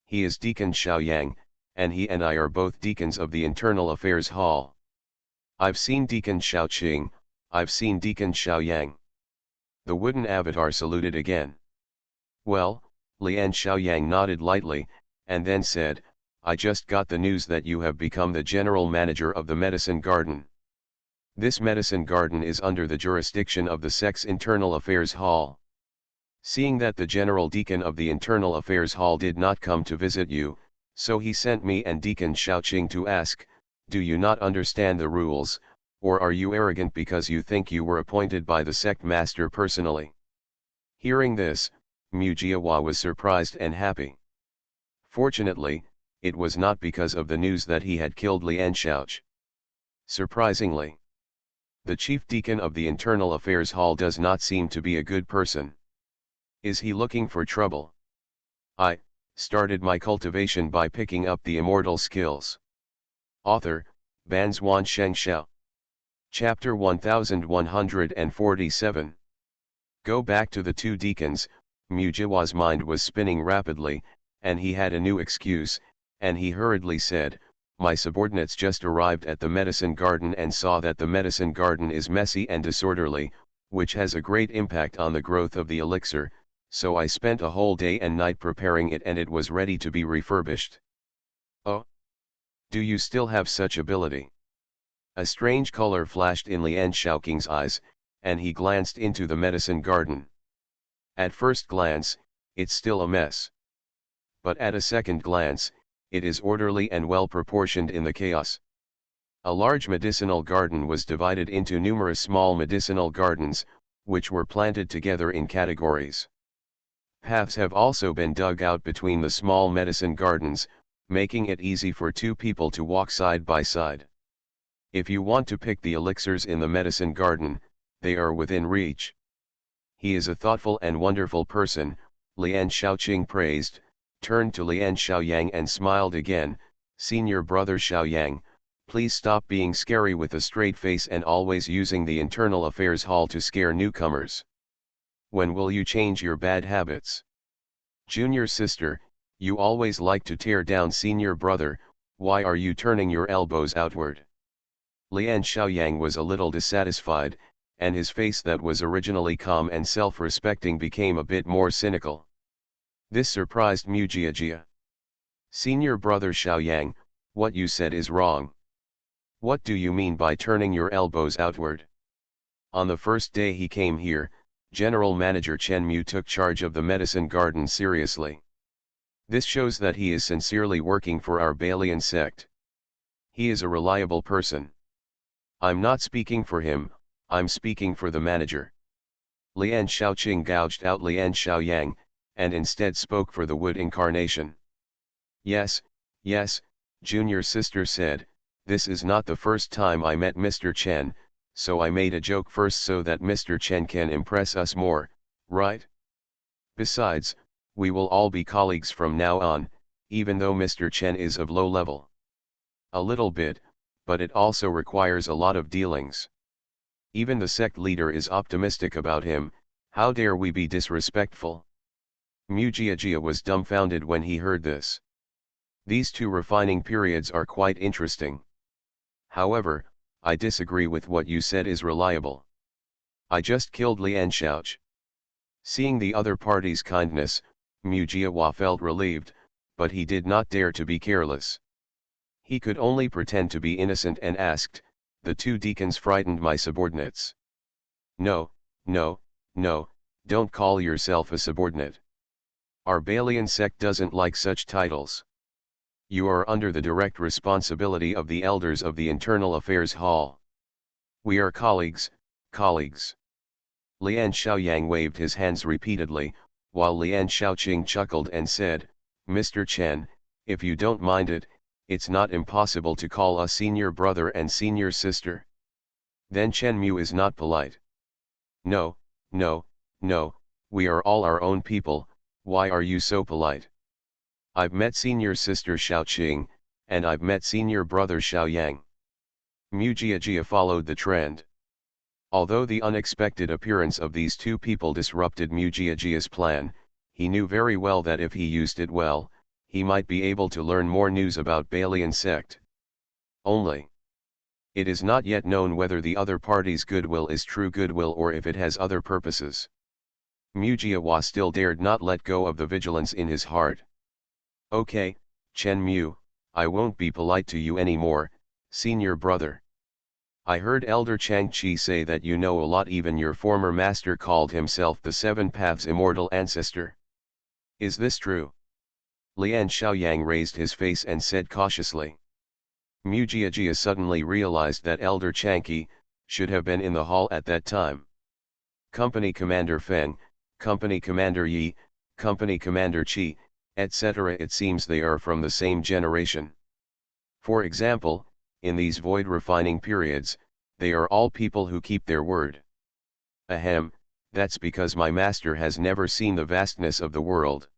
Speaker 1: He is Deacon Xiaoyang, and he and I are both deacons of the Internal Affairs Hall. I've seen Deacon Xiaoqing, I've seen Deacon Xiaoyang. The wooden avatar saluted again. Well, Lian Xiaoyang nodded lightly, and then said, I just got the news that you have become the general manager of the medicine garden. This medicine garden is under the jurisdiction of the Sect's Internal Affairs Hall. Seeing that the general deacon of the Internal Affairs Hall did not come to visit you, so he sent me and Deacon Xiaoqing to ask, do you not understand the rules, or are you arrogant because you think you were appointed by the sect master personally? Hearing this, Mujiawa was surprised and happy. Fortunately, it was not because of the news that he had killed Xianxia. Surprisingly, the chief deacon of the Internal Affairs Hall does not seem to be a good person. Is he looking for trouble? I started my cultivation by picking up the immortal skills. Author, Banzuan Xianxia. Chapter 1147. Go back to the 2 deacons. Mujiawa's mind was spinning rapidly, and he had a new excuse, and he hurriedly said, my subordinates just arrived at the medicine garden and saw that the medicine garden is messy and disorderly, which has a great impact on the growth of the elixir, so I spent a whole day and night preparing it and it was ready to be refurbished. Oh? Do you still have such ability? A strange color flashed in Lian Xiaoqing's eyes, and he glanced into the medicine garden. At first glance, it's still a mess. But at a second glance, it is orderly and well proportioned in the chaos. A large medicinal garden was divided into numerous small medicinal gardens, which were planted together in categories. Paths have also been dug out between the small medicine gardens, making it easy for 2 people to walk side by side. If you want to pick the elixirs in the medicine garden, they are within reach. He is a thoughtful and wonderful person, Lian Xiaoqing praised, turned to Lian Xiaoyang and smiled again. Senior brother Xiaoyang, Please stop being scary with a straight face and always using the internal affairs hall to scare newcomers. When will you change your bad habits? Junior sister, you always like to tear down senior brother, why are you turning your elbows outward? Lian Xiaoyang was a little dissatisfied, and his face that was originally calm and self-respecting became a bit more cynical. This surprised Mu Jiajia. Senior brother Xiaoyang, what you said is wrong. What do you mean by turning your elbows outward? On the first day he came here, General Manager Chen Mu took charge of the medicine garden seriously. This shows that he is sincerely working for our Balian sect. He is a reliable person. I'm not speaking for him, I'm speaking for the manager. Lian Xiaoqing gouged out Lian Xiaoyang, and instead spoke for the wood incarnation. Yes, junior sister said, this is not the first time I met Mr. Chen, so I made a joke first so that Mr. Chen can impress us more, right? Besides, we will all be colleagues from now on, even though Mr. Chen is of low level. A little bit, but it also requires a lot of dealings. Even the sect leader is optimistic about him, how dare we be disrespectful? Mu Jiajia was dumbfounded when he heard this. These two refining periods are quite interesting. However, I disagree with what you said is reliable. I just killed Lian Xiaoch. Seeing the other party's kindness, Mu Jiahua felt relieved, but he did not dare to be careless. He could only pretend to be innocent and asked, the two deacons frightened my subordinates. No, don't call yourself a subordinate. Our Balian sect doesn't like such titles. You are under the direct responsibility of the elders of the Internal Affairs Hall. We are colleagues. Lian Xiaoyang waved his hands repeatedly, while Lian Xiaoqing chuckled and said, Mr. Chen, if you don't mind it, it's not impossible to call us senior brother and senior sister. Then Chen Mu is not polite. No, we are all our own people, why are you so polite? I've met senior sister Xiaoqing, and I've met senior brother Xiaoyang. Mu Jiajia followed the trend. Although the unexpected appearance of these two people disrupted Mu Jiajia's plan, he knew very well that if he used it well, he might be able to learn more news about Balian sect. Only, it is not yet known whether the other party's goodwill is true goodwill or if it has other purposes. Mu Jiahua still dared not let go of the vigilance in his heart. Okay, Chen Mu, I won't be polite to you anymore, senior brother. I heard Elder Chang Qi say that you know a lot, even your former master called himself the Seven Paths Immortal Ancestor. Is this true? Lian Xiaoyang raised his face and said cautiously. Mu Jiajia suddenly realized that Elder Chang Qi should have been in the hall at that time. Company Commander Feng, Company Commander Yi, Company Commander Qi, etc. It seems they are from the same generation. For example, in these void refining periods, they are all people who keep their word. Ahem, that's because my master has never seen the vastness of the world.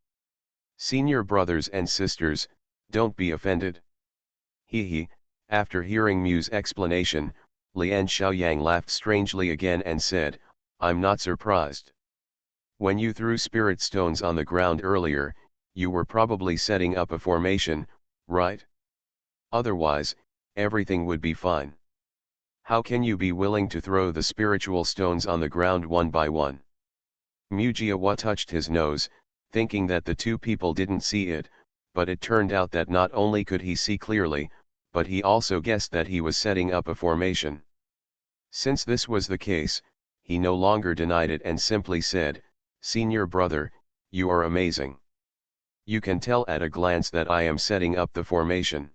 Speaker 1: Senior brothers and sisters, don't be offended. He, after hearing Mu's explanation, Lian Xiaoyang laughed strangely again and said, I'm not surprised. When you threw spirit stones on the ground earlier, you were probably setting up a formation, right? Otherwise, everything would be fine. How can you be willing to throw the spiritual stones on the ground one by one? Mu Jiahua touched his nose, thinking that the two people didn't see it, but it turned out that not only could he see clearly, but he also guessed that he was setting up a formation. Since this was the case, he no longer denied it and simply said, Senior brother, you are amazing. You can tell at a glance that I am setting up the formation.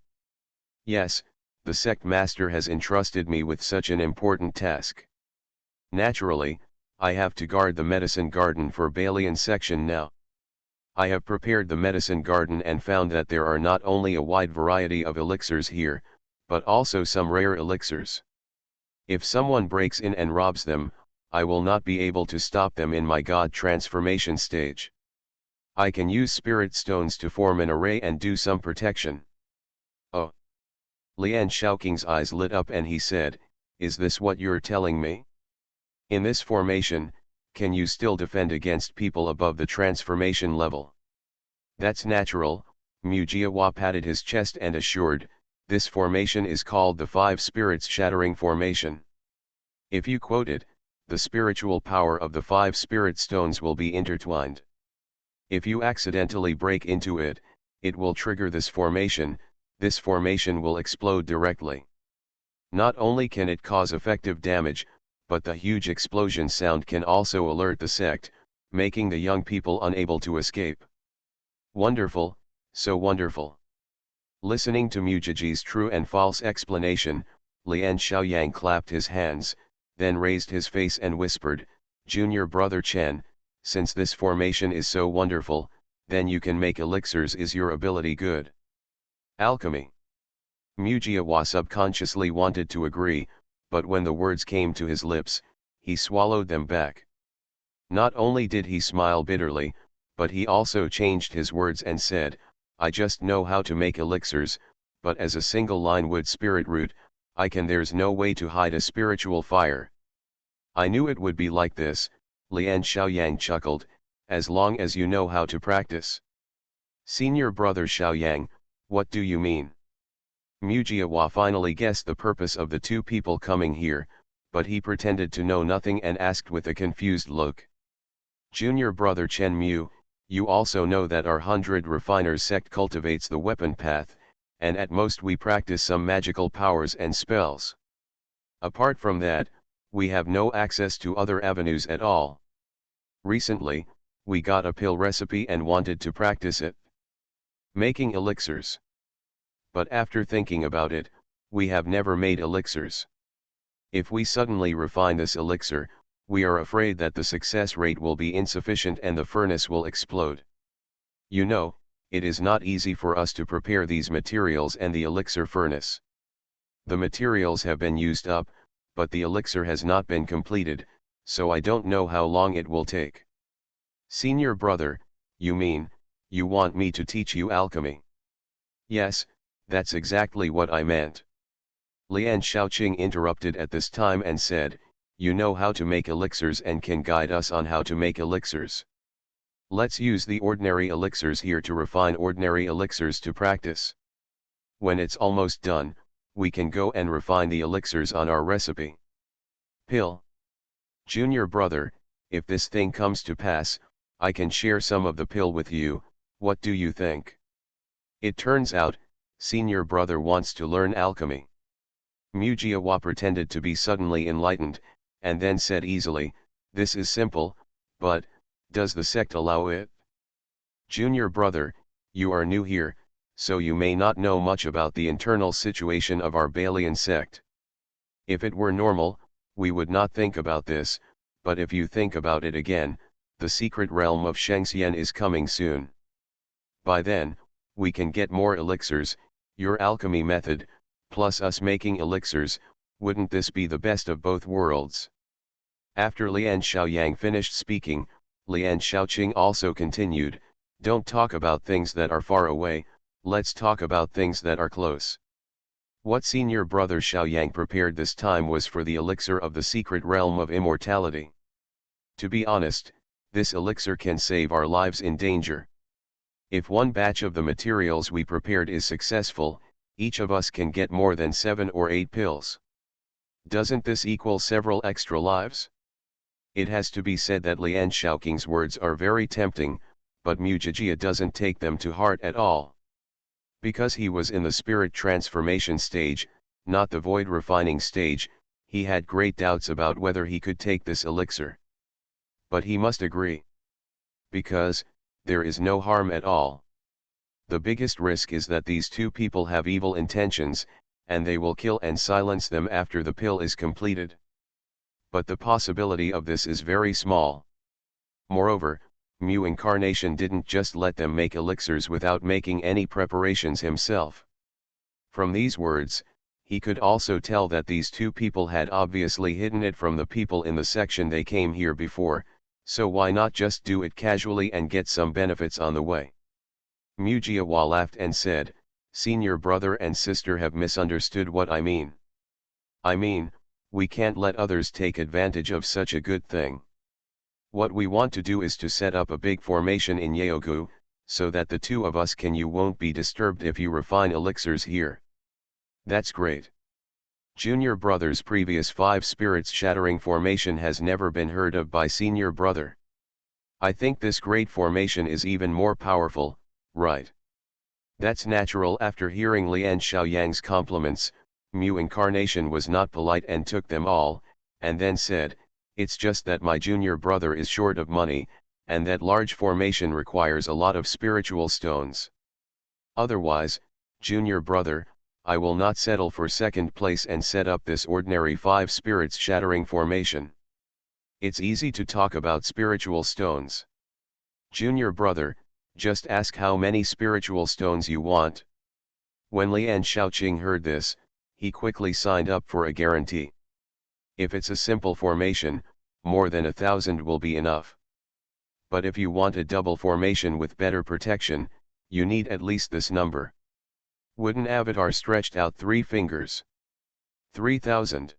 Speaker 1: Yes, the sect master has entrusted me with such an important task. Naturally, I have to guard the medicine garden for Balian section now. I have prepared the medicine garden and found that there are not only a wide variety of elixirs here, but also some rare elixirs. If someone breaks in and robs them, I will not be able to stop them in my god transformation stage. I can use spirit stones to form an array and do some protection. Oh! Lian Shaoqing's eyes lit up and he said, "Is this what you're telling me? In this formation, can you still defend against people above the transformation level?" "That's natural," Mu Jiahua patted his chest and assured, "this formation is called the Five Spirits Shattering Formation. If you quote it, the spiritual power of the five spirit stones will be intertwined. If you accidentally break into it, it will trigger this formation will explode directly. Not only can it cause effective damage, but the huge explosion sound can also alert the sect, making the young people unable to escape." "Wonderful, so wonderful." Listening to Mujiji's true and false explanation, Lian Xiaoyang clapped his hands, then raised his face and whispered, "Junior brother Chen, since this formation is so wonderful, then you can make elixirs. Is your ability good?" "Alchemy." Mu Jiahua subconsciously wanted to agree, but when the words came to his lips, he swallowed them back. Not only did he smile bitterly, but he also changed his words and said, "I just know how to make elixirs, but as a single line wood spirit root, there's no way to hide a spiritual fire." "I knew it would be like this," Lian Xiaoyang chuckled, "as long as you know how to practice." "Senior brother Xiaoyang, what do you mean?" Mu Jiahua finally guessed the purpose of the two people coming here, but he pretended to know nothing and asked with a confused look. "Junior brother Chen Mu, you also know that our 100 Refiners sect cultivates the weapon path, and at most we practice some magical powers and spells. Apart from that, we have no access to other avenues at all. Recently, we got a pill recipe and wanted to practice it. Making elixirs. But after thinking about it, we have never made elixirs. If we suddenly refine this elixir, we are afraid that the success rate will be insufficient and the furnace will explode. You know, it is not easy for us to prepare these materials and the elixir furnace. The materials have been used up, but the elixir has not been completed, so I don't know how long it will take." "Senior brother, you mean, you want me to teach you alchemy?" "Yes, that's exactly what I meant." Lian Shaoqing interrupted at this time and said, "You know how to make elixirs and can guide us on how to make elixirs. Let's use the ordinary elixirs here to refine ordinary elixirs to practice. When it's almost done, we can go and refine the elixirs on our recipe." "Pill. Junior brother, if this thing comes to pass, I can share some of the pill with you, what do you think?" "It turns out, senior brother wants to learn alchemy." Mu Jiahua pretended to be suddenly enlightened, and then said easily, "This is simple, but, does the sect allow it?" "Junior brother, you are new here, so you may not know much about the internal situation of our Balian sect. If it were normal, we would not think about this, but if you think about it again, the secret realm of Xianxia is coming soon. By then, we can get more elixirs, your alchemy method, plus us making elixirs, wouldn't this be the best of both worlds?" After Lian Xiaoyang finished speaking, Lian Shaoqing also continued, "Don't talk about things that are far away, let's talk about things that are close." What senior brother Xiaoyang prepared this time was for the elixir of the secret realm of immortality. To be honest, this elixir can save our lives in danger. If one batch of the materials we prepared is successful, each of us can get more than 7 or 8 pills. Doesn't this equal several extra lives? It has to be said that Lian Shaoqing's words are very tempting, but Mu Jijia doesn't take them to heart at all. Because he was in the spirit transformation stage, not the void refining stage, he had great doubts about whether he could take this elixir. But he must agree. Because, there is no harm at all. The biggest risk is that these two people have evil intentions, and they will kill and silence them after the pill is completed. But the possibility of this is very small. Moreover, Mu Incarnation didn't just let them make elixirs without making any preparations himself. From these words, he could also tell that these two people had obviously hidden it from the people in the section they came here before, so why not just do it casually and get some benefits on the way? Mu Jiahua laughed and said, Senior brother and sister have misunderstood what I mean. I mean, we can't let others take advantage of such a good thing. What we want to do is to set up a big formation in Yeogu, so that the two of us you won't be disturbed if you refine elixirs here. That's great. Junior brother's previous 5 spirits shattering formation has never been heard of by senior brother. I think this great formation is even more powerful, right? That's natural. After hearing Lian Xiaoyang's compliments, Mu Incarnation was not polite and took them all, and then said, it's just that my junior brother is short of money, and that large formation requires a lot of spiritual stones. Otherwise, junior brother, I will not settle for second place and set up this ordinary 5 spirits shattering formation. It's easy to talk about spiritual stones. Junior brother, just ask how many spiritual stones you want. When Lian Xiaoqing heard this, he quickly signed up for a guarantee. If it's a simple formation, more than 1,000 will be enough. But if you want a double formation with better protection, you need at least this number. Wooden Avatar stretched out 3 fingers. 3,000.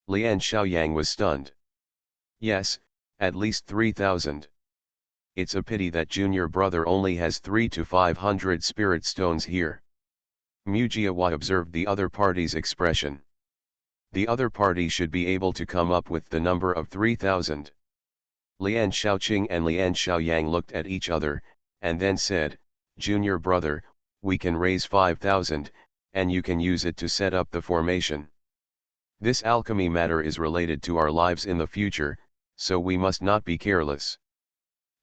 Speaker 1: Lian Xiaoyang was stunned. Yes, at least 3,000. It's a pity that junior brother only has 3 to 500 spirit stones here. Mu Jiahua observed the other party's expression. The other party should be able to come up with the number of 3,000. Lian Xiaoqing and Lian Xiaoyang looked at each other, and then said, Junior brother, we can raise 5,000, and you can use it to set up the formation. This alchemy matter is related to our lives in the future, so we must not be careless.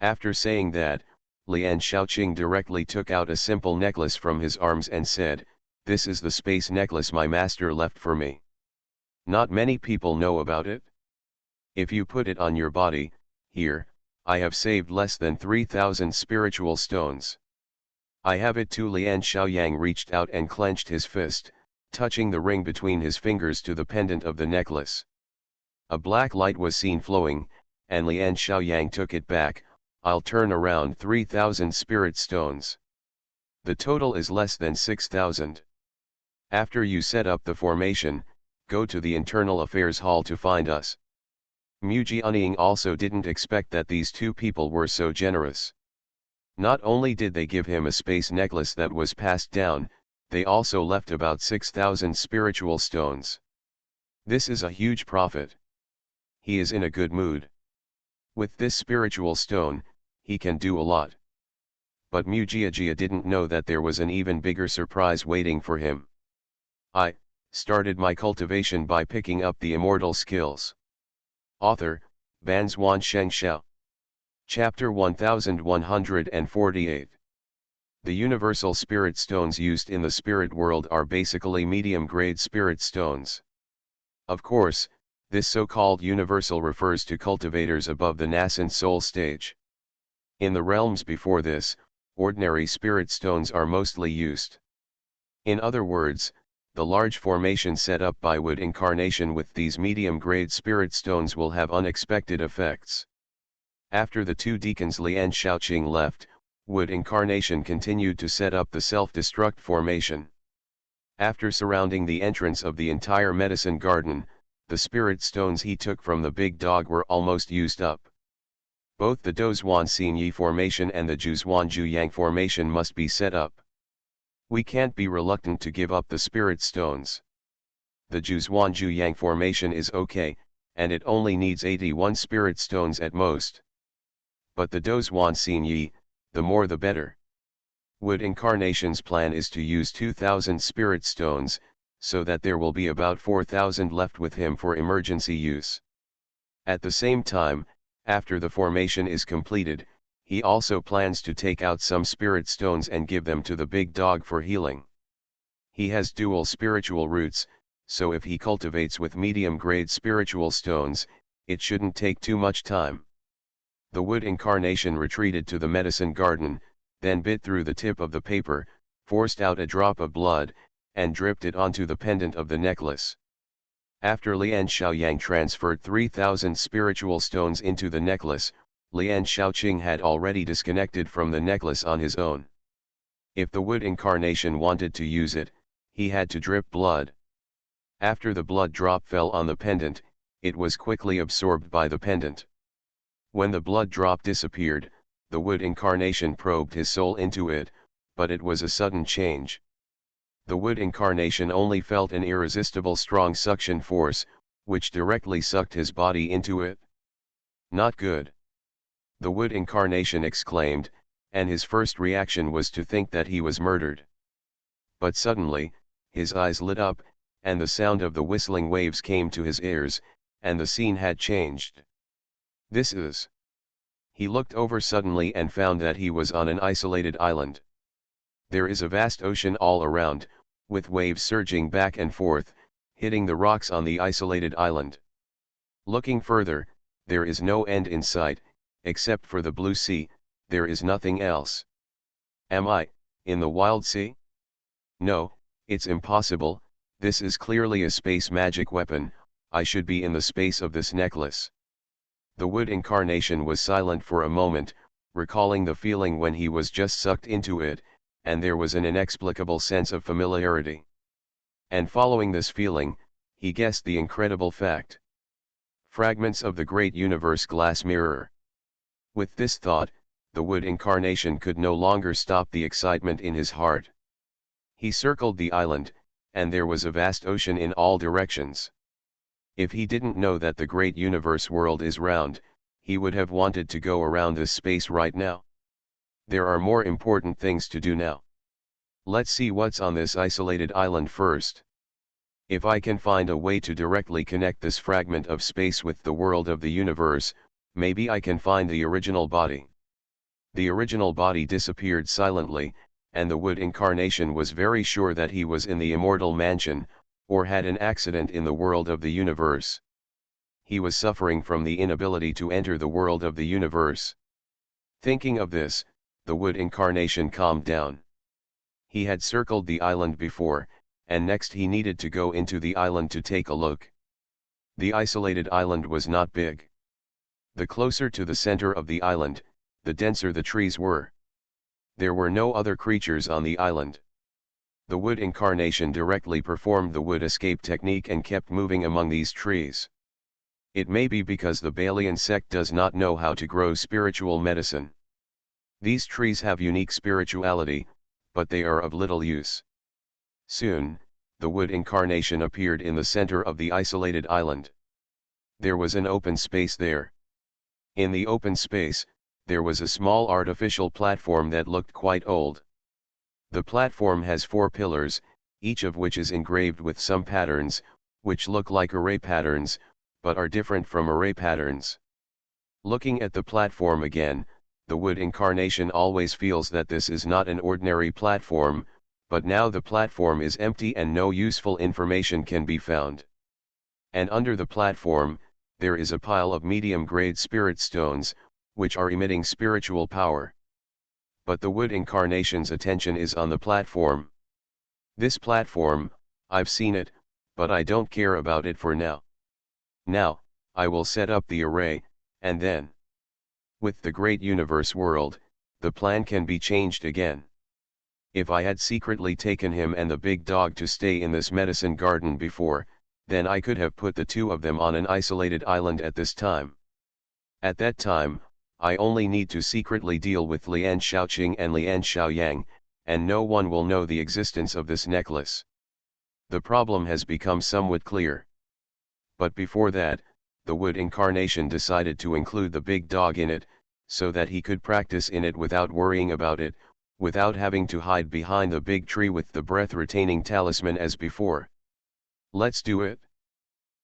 Speaker 1: After saying that, Lian Xiaoqing directly took out a simple necklace from his arms and said, this is the space necklace my master left for me. Not many people know about it. If you put it on your body, here, I have saved less than 3,000 spiritual stones. I have it too. Lian Xiaoyang reached out and clenched his fist, touching the ring between his fingers to the pendant of the necklace. A black light was seen flowing, and Lian Xiaoyang took it back. I'll turn around 3,000 spirit stones. The total is less than 6,000. After you set up the formation, go to the internal affairs hall to find us. Mu Jianying also didn't expect that these two people were so generous. Not only did they give him a space necklace that was passed down, they also left about 6,000 spiritual stones. This is a huge profit. He is in a good mood. With this spiritual stone, he can do a lot. But Mu Jiajia didn't know that there was an even bigger surprise waiting for him. I started my cultivation by picking up the immortal skills. Author, Banzuan Xianxia. Chapter 1148. The universal spirit stones used in the spirit world are basically medium-grade spirit stones. Of course, this so-called universal refers to cultivators above the nascent soul stage. In the realms before this, ordinary spirit stones are mostly used. In other words, the large formation set up by Wood Incarnation with these medium-grade spirit stones will have unexpected effects. After the two deacons Lian Xiaoqing left, Wood Incarnation continued to set up the self-destruct formation. After surrounding the entrance of the entire medicine garden, the spirit stones he took from the big dog were almost used up. Both the Dozhuan Xinyi formation and the Juzhuan Juyang formation must be set up. We can't be reluctant to give up the spirit stones. The Juzhuan Juyang formation is okay, and it only needs 81 spirit stones at most. But the Dozhuan Xinyi, the more the better. Wood Incarnation's plan is to use 2,000 spirit stones, so that there will be about 4,000 left with him for emergency use. At the same time, after the formation is completed, he also plans to take out some spirit stones and give them to the big dog for healing. He has dual spiritual roots, so if he cultivates with medium-grade spiritual stones, it shouldn't take too much time. The Wood Incarnation retreated to the medicine garden, then bit through the tip of the paper, forced out a drop of blood, and dripped it onto the pendant of the necklace. After Lian Xiaoyang transferred 3,000 spiritual stones into the necklace, Lian Xiaoqing had already disconnected from the necklace on his own. If the wood incarnation wanted to use it, he had to drip blood. After the blood drop fell on the pendant, it was quickly absorbed by the pendant. When the blood drop disappeared, the wood incarnation probed his soul into it, but it was a sudden change. The wood incarnation only felt an irresistible strong suction force, which directly sucked his body into it. Not good. The wood incarnation exclaimed, and his first reaction was to think that he was murdered. But suddenly, his eyes lit up, and the sound of the whistling waves came to his ears, and the scene had changed. This is. He looked over suddenly and found that he was on an isolated island. There is a vast ocean all around, with waves surging back and forth, hitting the rocks on the isolated island. Looking further, there is no end in sight, except for the blue sea, there is nothing else. Am I, in the wild sea? No, it's impossible, this is clearly a space magic weapon, I should be in the space of this necklace. The wood incarnation was silent for a moment, recalling the feeling when he was just sucked into it, and there was an inexplicable sense of familiarity. And following this feeling, he guessed the incredible fact. Fragments of the great universe glass mirror. With this thought, the wood incarnation could no longer stop the excitement in his heart. He circled the island, and there was a vast ocean in all directions. If he didn't know that the great universe world is round, he would have wanted to go around this space right now. There are more important things to do now. Let's see what's on this isolated island first. If I can find a way to directly connect this fragment of space with the world of the universe, maybe I can find the original body. The original body disappeared silently, and the wood incarnation was very sure that he was in the immortal mansion, or had an accident in the world of the universe. He was suffering from the inability to enter the world of the universe. Thinking of this, the wood incarnation calmed down. He had circled the island before, and next he needed to go into the island to take a look. The isolated island was not big. The closer to the center of the island, the denser the trees were. There were no other creatures on the island. The wood incarnation directly performed the wood escape technique and kept moving among these trees. It may be because the Balian sect does not know how to grow spiritual medicine. These trees have unique spirituality, but they are of little use. Soon, the wood incarnation appeared in the center of the isolated island. There was an open space there. In the open space, there was a small artificial platform that looked quite old. The platform has 4 pillars, each of which is engraved with some patterns, which look like array patterns, but are different from array patterns. Looking at the platform again, the wood incarnation always feels that this is not an ordinary platform, but now the platform is empty and no useful information can be found. And under the platform, there is a pile of medium-grade spirit stones, which are emitting spiritual power. But the wood incarnation's attention is on the platform. This platform, I've seen it, but I don't care about it for now. Now, I will set up the array, and then. With the great universe world, the plan can be changed again. If I had secretly taken him and the big dog to stay in this medicine garden before, then I could have put the 2 of them on an isolated island at this time. At that time, I only need to secretly deal with Lian Shaoqing and Lian Xiaoyang, and no one will know the existence of this necklace. The problem has become somewhat clear. But before that, the wood incarnation decided to include the big dog in it, so that he could practice in it without worrying about it, without having to hide behind the big tree with the breath-retaining talisman as before. Let's do it.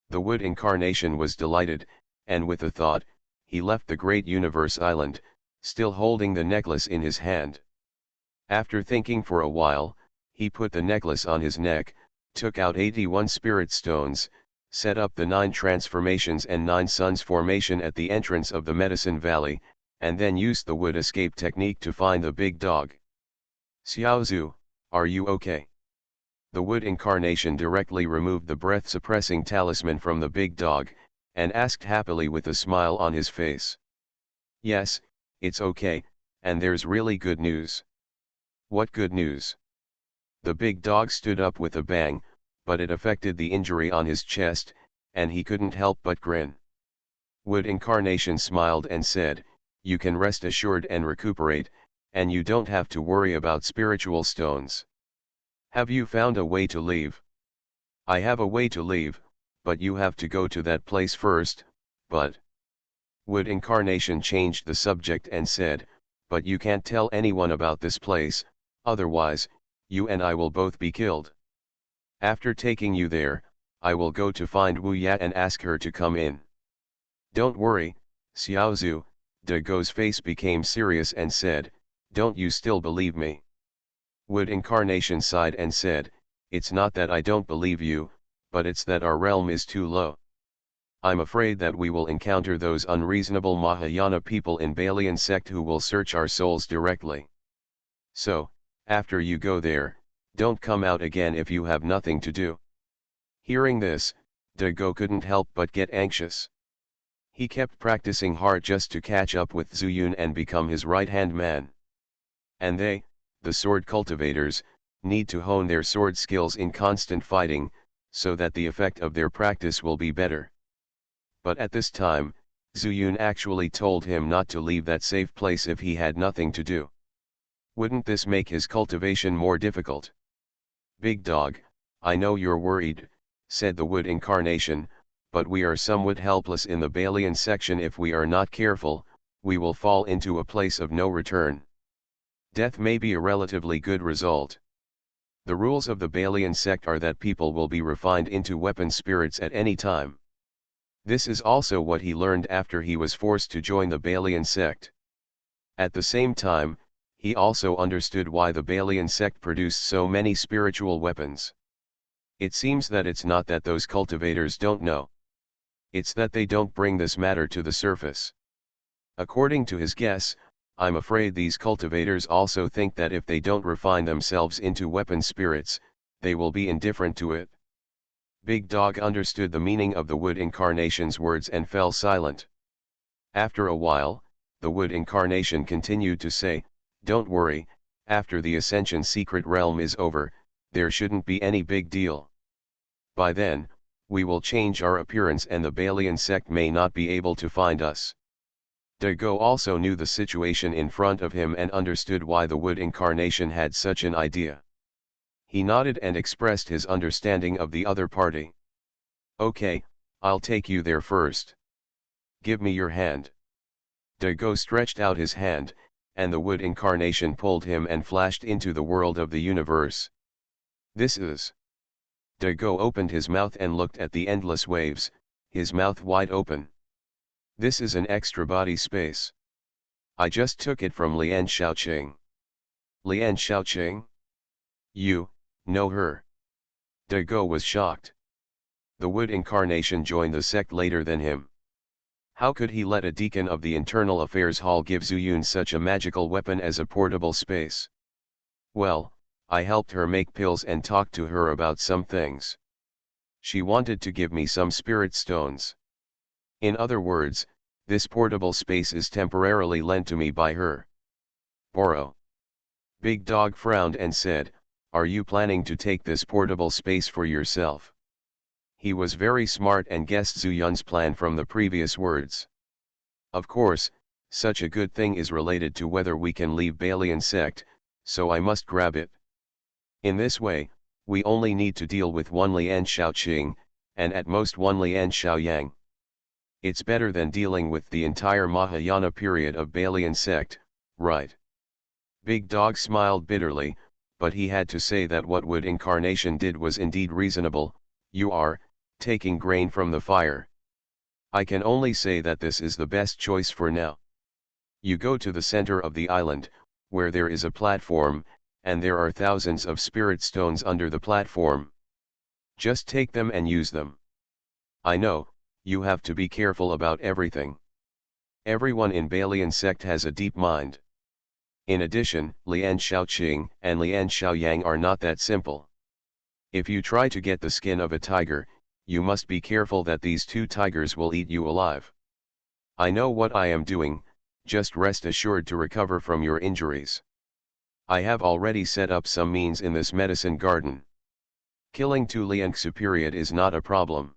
Speaker 1: The wood incarnation was delighted, and with the thought, he left the great universe island, still holding the necklace in his hand. After thinking for a while, he put the necklace on his neck, took out 81 spirit stones, set up the 9 transformations and 9 suns formation at the entrance of the medicine valley, and then used the wood escape technique to find the big dog. Xiaozhu, are you okay? The wood incarnation directly removed the breath-suppressing talisman from the big dog, and asked happily with a smile on his face. Yes, it's okay, and there's really good news. What good news? The big dog stood up with a bang, but it affected the injury on his chest, and he couldn't help but grin. Wood Incarnation smiled and said, "You can rest assured and recuperate, and you don't have to worry about spiritual stones. Have you found a way to leave?" "I have a way to leave, but you have to go to that place first." "But..." Wood Incarnation changed the subject and said, "But you can't tell anyone about this place, otherwise, you and I will both be killed. After taking you there, I will go to find Wu Ya and ask her to come in." "Don't worry, Xiaozhu." De Go's face became serious and said, "Don't you still believe me?" Wood Incarnation sighed and said, "It's not that I don't believe you, but it's that our realm is too low. I'm afraid that we will encounter those unreasonable Mahayana people in Balian sect who will search our souls directly. So, after you go there, don't come out again if you have nothing to do." Hearing this, De Go couldn't help but get anxious. He kept practicing hard just to catch up with Zuyun and become his right-hand man. And they, the sword cultivators, need to hone their sword skills in constant fighting, so that the effect of their practice will be better. But at this time, Zuyun actually told him not to leave that safe place if he had nothing to do. Wouldn't this make his cultivation more difficult? "Big dog, I know you're worried," said the Wood Incarnation, "but we are somewhat helpless in the Balian section. If we are not careful, we will fall into a place of no return. Death may be a relatively good result. The rules of the Balian sect are that people will be refined into weapon spirits at any time. This is also what he learned after he was forced to join the Balian sect. At the same time, he also understood why the Balian sect produced so many spiritual weapons. It seems that it's not that those cultivators don't know. It's that they don't bring this matter to the surface. According to his guess, I'm afraid these cultivators also think that if they don't refine themselves into weapon spirits, they will be indifferent to it." Big Dog understood the meaning of the Wood Incarnation's words and fell silent. After a while, the Wood Incarnation continued to say, "Don't worry, after the Ascension secret realm is over, there shouldn't be any big deal. By then, we will change our appearance and the Balian sect may not be able to find us." De Go also knew the situation in front of him and understood why the Wood Incarnation had such an idea. He nodded and expressed his understanding of the other party. "Okay, I'll take you there first. Give me your hand." De Go stretched out his hand, and the Wood Incarnation pulled him and flashed into the world of the universe. "This is..." De Go opened his mouth and looked at the endless waves, his mouth wide open. "This is an extra body space. I just took it from Lian Xiaoqing." "Lian Xiaoqing? You know her?" De Go was shocked. The Wood Incarnation joined the sect later than him. How could he let a deacon of the Internal Affairs Hall give Zuyun such a magical weapon as a portable space? "Well, I helped her make pills and talked to her about some things. She wanted to give me some spirit stones. In other words, this portable space is temporarily lent to me by her." "Borrow?" Big Dog frowned and said, "Are you planning to take this portable space for yourself?" He was very smart and guessed Zuyun's plan from the previous words. "Of course, such a good thing is related to whether we can leave Balian sect, so I must grab it. In this way, we only need to deal with one Lian Xiaoqing, and at most one Lian Xiaoyang. It's better than dealing with the entire Mahayana period of Balian sect, right?" Big Dog smiled bitterly, but he had to say that what Wood Incarnation did was indeed reasonable. "You are taking grain from the fire. I can only say that this is the best choice for now. You go to the center of the island, where there is a platform, and there are thousands of spirit stones under the platform. Just take them and use them. I know, you have to be careful about everything. Everyone in Balian sect has a deep mind. In addition, Lian Xiaoqing and Lian Xiaoyang are not that simple. If you try to get the skin of a tiger, you must be careful that these two tigers will eat you alive. I know what I am doing, just rest assured to recover from your injuries." I have already set up some means in this medicine garden. Killing two Xianxia period is not a problem.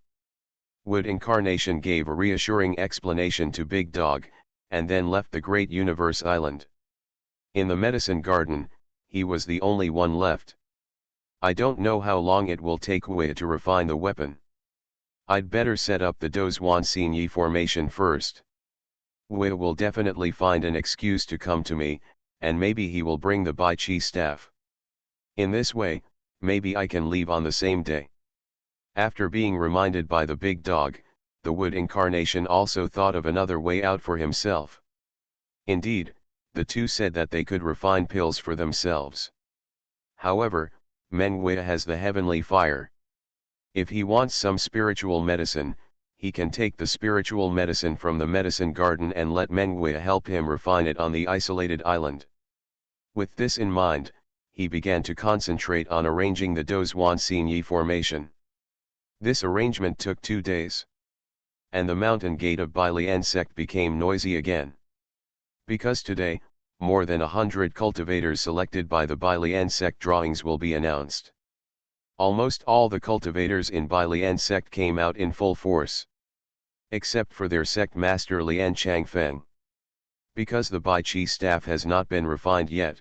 Speaker 1: Wood Incarnation gave a reassuring explanation to Big Dog, and then left the Great Universe Island. In the medicine garden, he was the only one left. I don't know how long it will take Hui to refine the weapon. I'd better set up the Dozhuan formation first. Hui will definitely find an excuse to come to me, and maybe he will bring the Bai Chi staff. In this way, maybe I can leave on the same day. After being reminded by the Big Dog, the Wood Incarnation also thought of another way out for himself. Indeed, the two said that they could refine pills for themselves. However, Meng Hui has the heavenly fire. If he wants some spiritual medicine, he can take the spiritual medicine from the medicine garden and let Meng Hui help him refine it on the isolated island. With this in mind, he began to concentrate on arranging the Dozhuan formation. This arrangement took 2 days. And the mountain gate of Bailian sect became noisy again. Because today, more than 100 cultivators selected by the Bailian sect drawings will be announced. Almost all the cultivators in Bailian sect came out in full force. Except for their sect master Lian Changfeng. Because the Bai Chi staff has not been refined yet.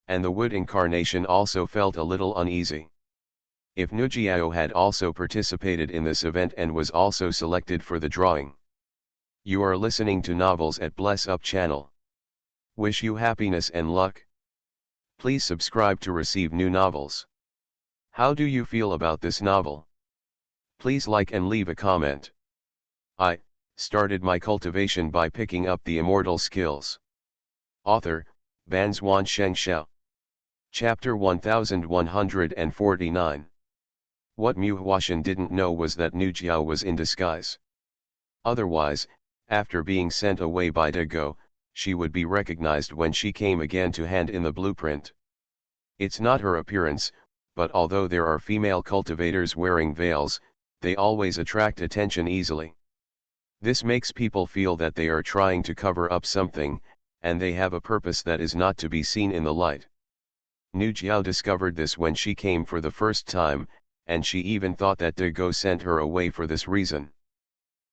Speaker 1: And the Wood Incarnation also felt a little uneasy. If Nujiao had also participated in this event and was also selected for the drawing. You are listening to Novels at Bless Up channel. Wish you happiness and luck. Please subscribe to receive new novels. How do you feel about this novel? Please like and leave a comment. I started my cultivation by picking up the immortal skills. Author, Banzuan Xianxia. Chapter 1149. What Mu Huashan didn't know was that Nujiao was in disguise. Otherwise, after being sent away by De Go, she would be recognized when she came again to hand in the blueprint. It's not her appearance, but although there are female cultivators wearing veils, they always attract attention easily. This makes people feel that they are trying to cover up something, and they have a purpose that is not to be seen in the light. Nujiao discovered this when she came for the first time, and she even thought that De Go sent her away for this reason.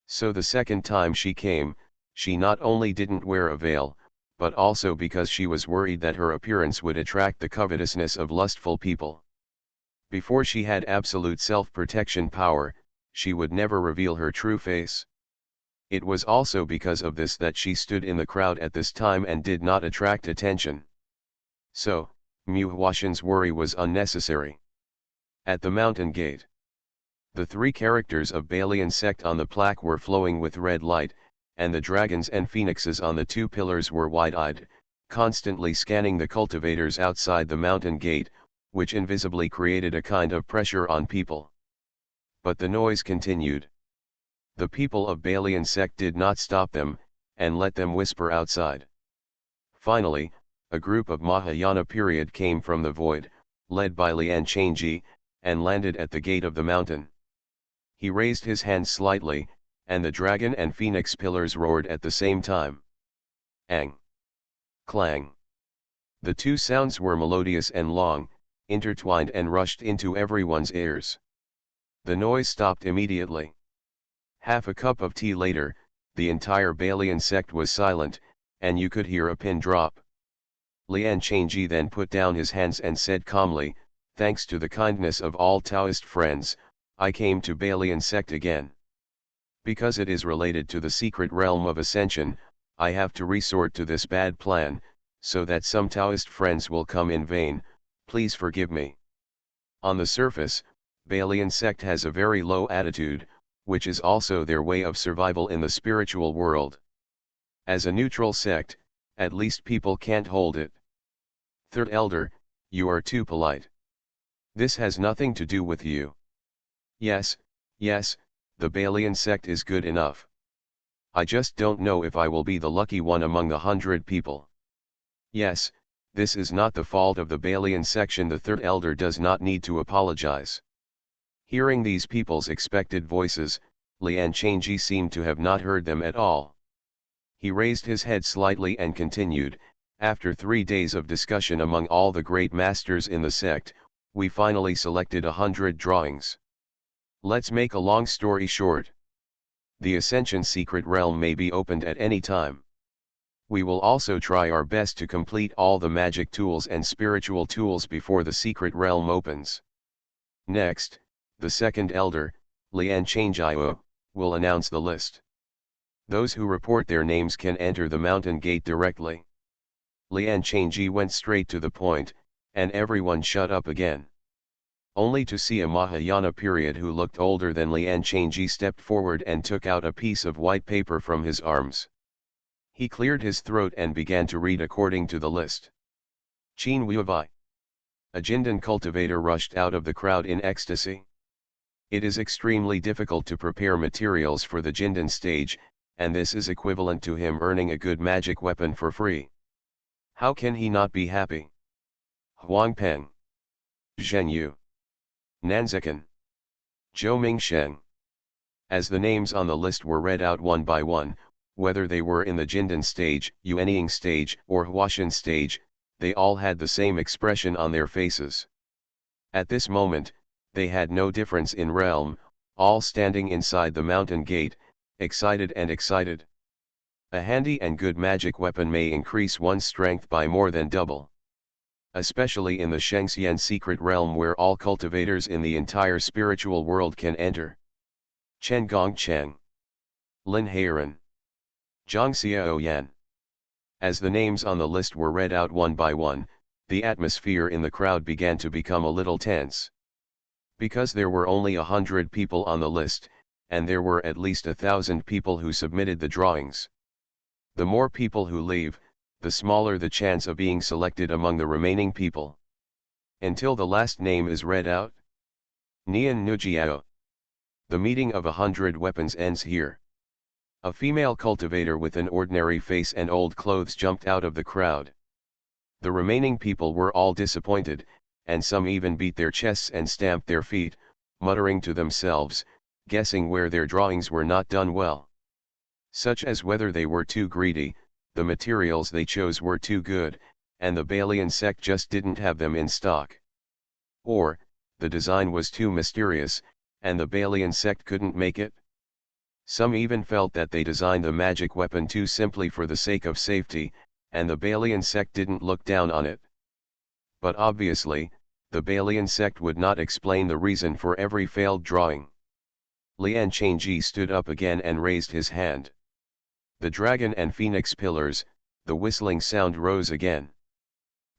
Speaker 1: So the second time she came, she not only didn't wear a veil, but also because she was worried that her appearance would attract the covetousness of lustful people. Before she had absolute self-protection power, she would never reveal her true face. It was also because of this that she stood in the crowd at this time and did not attract attention. So, Mu Huashan's worry was unnecessary. At the mountain gate, the 3 characters of Bailian sect on the plaque were flowing with red light, and the dragons and phoenixes on the 2 pillars were wide-eyed, constantly scanning the cultivators outside the mountain gate, which invisibly created a kind of pressure on people. But the noise continued. The people of Bailian sect did not stop them, and let them whisper outside. Finally, a group of Mahayana period came from the void, led by Lian Changji, and landed at the gate of the mountain. He raised his hands slightly, and the dragon and phoenix pillars roared at the same time. Ang! Clang! The 2 sounds were melodious and long, intertwined and rushed into everyone's ears. The noise stopped immediately. Half a cup of tea later, the entire Bailian sect was silent, and you could hear a pin drop. Lian Changji then put down his hands and said calmly, "Thanks to the kindness of all Taoist friends, I came to Bailian sect again. Because it is related to the secret realm of ascension, I have to resort to this bad plan, so that some Taoist friends will come in vain, please forgive me." On the surface, Bailian sect has a very low attitude, which is also their way of survival in the spiritual world. As a neutral sect, at least people can't hold it. Third elder, you are too polite. This has nothing to do with you. Yes, the Bailian sect is good enough. I just don't know if I will be the lucky one among the 100 people. Yes, this is not the fault of the Bailian section. The third elder does not need to apologize. Hearing these people's expected voices, Lian Changji seemed to have not heard them at all. He raised his head slightly and continued, After 3 days of discussion among all the great masters in the sect, we finally selected 100 drawings. Let's make a long story short. The Ascension secret realm may be opened at any time. We will also try our best to complete all the magic tools and spiritual tools before the secret realm opens. Next, the second elder, Xianxia, will announce the list. Those who report their names can enter the mountain gate directly. Xianxia went straight to the point, and everyone shut up again. Only to see a Mahayana period who looked older than Xianxia stepped forward and took out a piece of white paper from his arms. He cleared his throat and began to read according to the list. Qin Wubai. A Jindan cultivator rushed out of the crowd in ecstasy. It is extremely difficult to prepare materials for the Jindan stage, and this is equivalent to him earning a good magic weapon for free. How can he not be happy? Huang Peng, Zhen Yu, Nanziken, Zhou Mingsheng. As the names on the list were read out one by one, whether they were in the Jindan stage, Yuanying stage, or Huashan stage, they all had the same expression on their faces. At this moment, they had no difference in realm, all standing inside the mountain gate, excited and excited. A handy and good magic weapon may increase one's strength by more than double. Especially in the Xianxia secret realm where all cultivators in the entire spiritual world can enter. Chen Gongcheng, Lin Heiran, Xianxia Oyan. As the names on the list were read out one by one, the atmosphere in the crowd began to become a little tense. Because there were only 100 people on the list, and there were at least 1,000 people who submitted the drawings. The more people who leave, the smaller the chance of being selected among the remaining people. Until the last name is read out. Nian Nujiao. The meeting of 100 weapons ends here. A female cultivator with an ordinary face and old clothes jumped out of the crowd. The remaining people were all disappointed, and some even beat their chests and stamped their feet, muttering to themselves, guessing where their drawings were not done well. Such as whether they were too greedy, the materials they chose were too good, and the Balian sect just didn't have them in stock. Or, the design was too mysterious, and the Balian sect couldn't make it. Some even felt that they designed the magic weapon too simply for the sake of safety, and the Balian sect didn't look down on it. But obviously, the Balian sect would not explain the reason for every failed drawing. Xianxia stood up again and raised his hand. The dragon and phoenix pillars, the whistling sound rose again.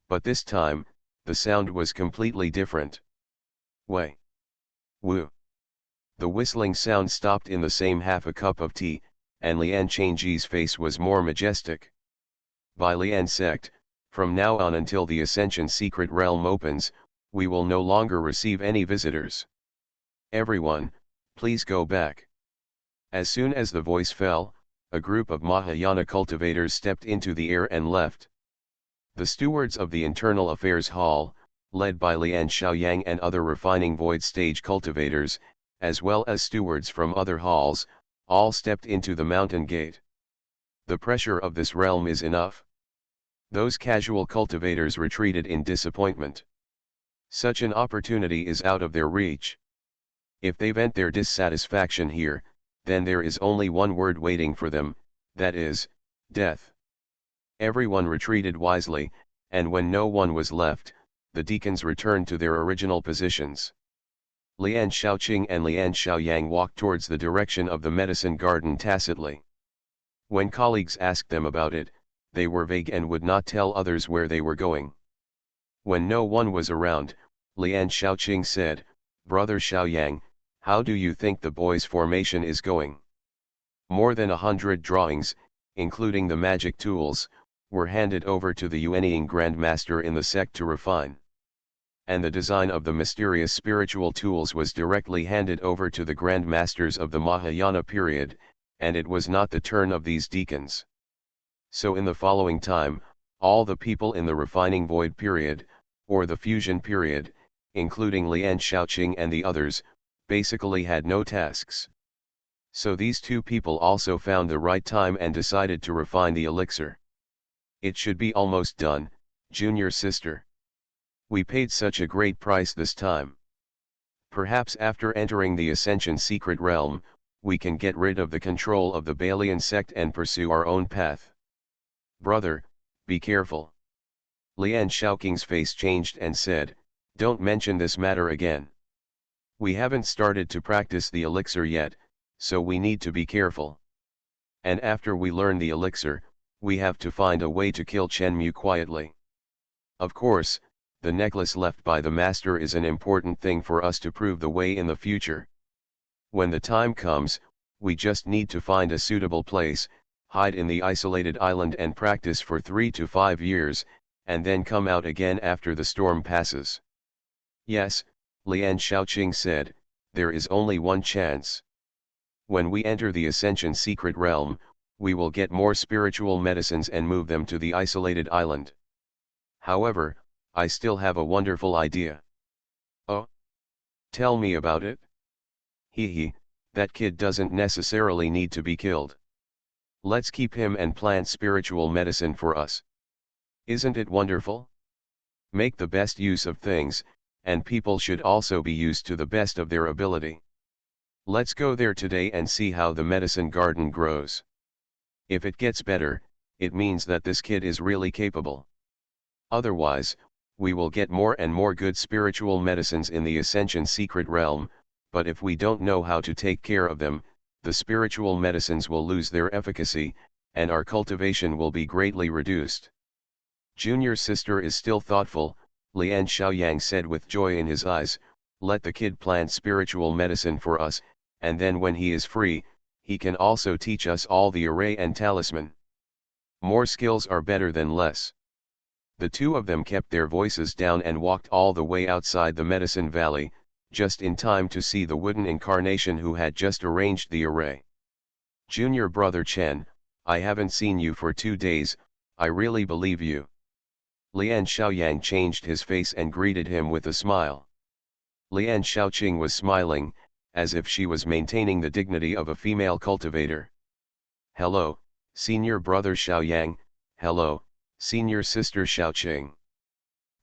Speaker 1: But this time, the sound was completely different. Wei. Wu. The whistling sound stopped in the same half a cup of tea, and Xianxia's face was more majestic. By Lian sect, from now on until the Ascension secret realm opens, we will no longer receive any visitors. Everyone, please go back. As soon as the voice fell, a group of Mahayana cultivators stepped into the air and left. The stewards of the Internal Affairs Hall, led by Lian Xiaoyang and other refining void stage cultivators, as well as stewards from other halls, all stepped into the mountain gate. The pressure of this realm is enough. Those casual cultivators retreated in disappointment. Such an opportunity is out of their reach. If they vent their dissatisfaction here, then there is only one word waiting for them, that is, death. Everyone retreated wisely, and when no one was left, the deacons returned to their original positions. Lian Xiaoqing and Lian Xiaoyang walked towards the direction of the medicine garden tacitly. When colleagues asked them about it, they were vague and would not tell others where they were going. When no one was around, Lian Xiaoqing said, "Brother Xiaoyang, how do you think the boys' formation is going?" More than 100 drawings, including the magic tools, were handed over to the Yuanying Grand Master in the sect to refine. And the design of the mysterious spiritual tools was directly handed over to the Grand Masters of the Mahayana period, and it was not the turn of these deacons. So in the following time, all the people in the refining void period, or the fusion period, including Lian Xiaoqing and the others, basically had no tasks. So these two people also found the right time and decided to refine the elixir. It should be almost done, junior sister. We paid such a great price this time. Perhaps after entering the Ascension secret realm, we can get rid of the control of the Balian sect and pursue our own path. Brother, be careful. Lian Shaoqing's face changed and said, don't mention this matter again. We haven't started to practice the elixir yet, so we need to be careful. And after we learn the elixir, we have to find a way to kill Chen Mu quietly. Of course, the necklace left by the master is an important thing for us to prove the way in the future. When the time comes, we just need to find a suitable place, hide in the isolated island and practice for 3 to 5 years, and then come out again after the storm passes. Yes, Lian Shaoqing said, there is only one chance. When we enter the Ascension secret realm, we will get more spiritual medicines and move them to the isolated island. However, I still have a wonderful idea. Oh? Tell me about it? Hee, that kid doesn't necessarily need to be killed. Let's keep him and plant spiritual medicine for us. Isn't it wonderful? Make the best use of things, and people should also be used to the best of their ability. Let's go there today and see how the medicine garden grows. If it gets better, it means that this kid is really capable. Otherwise, we will get more and more good spiritual medicines in the Ascension secret realm, but if we don't know how to take care of them, the spiritual medicines will lose their efficacy, and our cultivation will be greatly reduced. Junior sister is still thoughtful, Lian Xiaoyang said with joy in his eyes, let the kid plant spiritual medicine for us, and then when he is free, he can also teach us all the array and talisman. More skills are better than less. The two of them kept their voices down and walked all the way outside the medicine valley, just in time to see the wooden incarnation who had just arranged the array. Junior brother Chen, I haven't seen you for 2 days, I really believe you. Lian Xiaoyang changed his face and greeted him with a smile. Lian Shaoqing was smiling, as if she was maintaining the dignity of a female cultivator. Hello, senior brother Xiaoyang, hello, senior sister Shaoqing.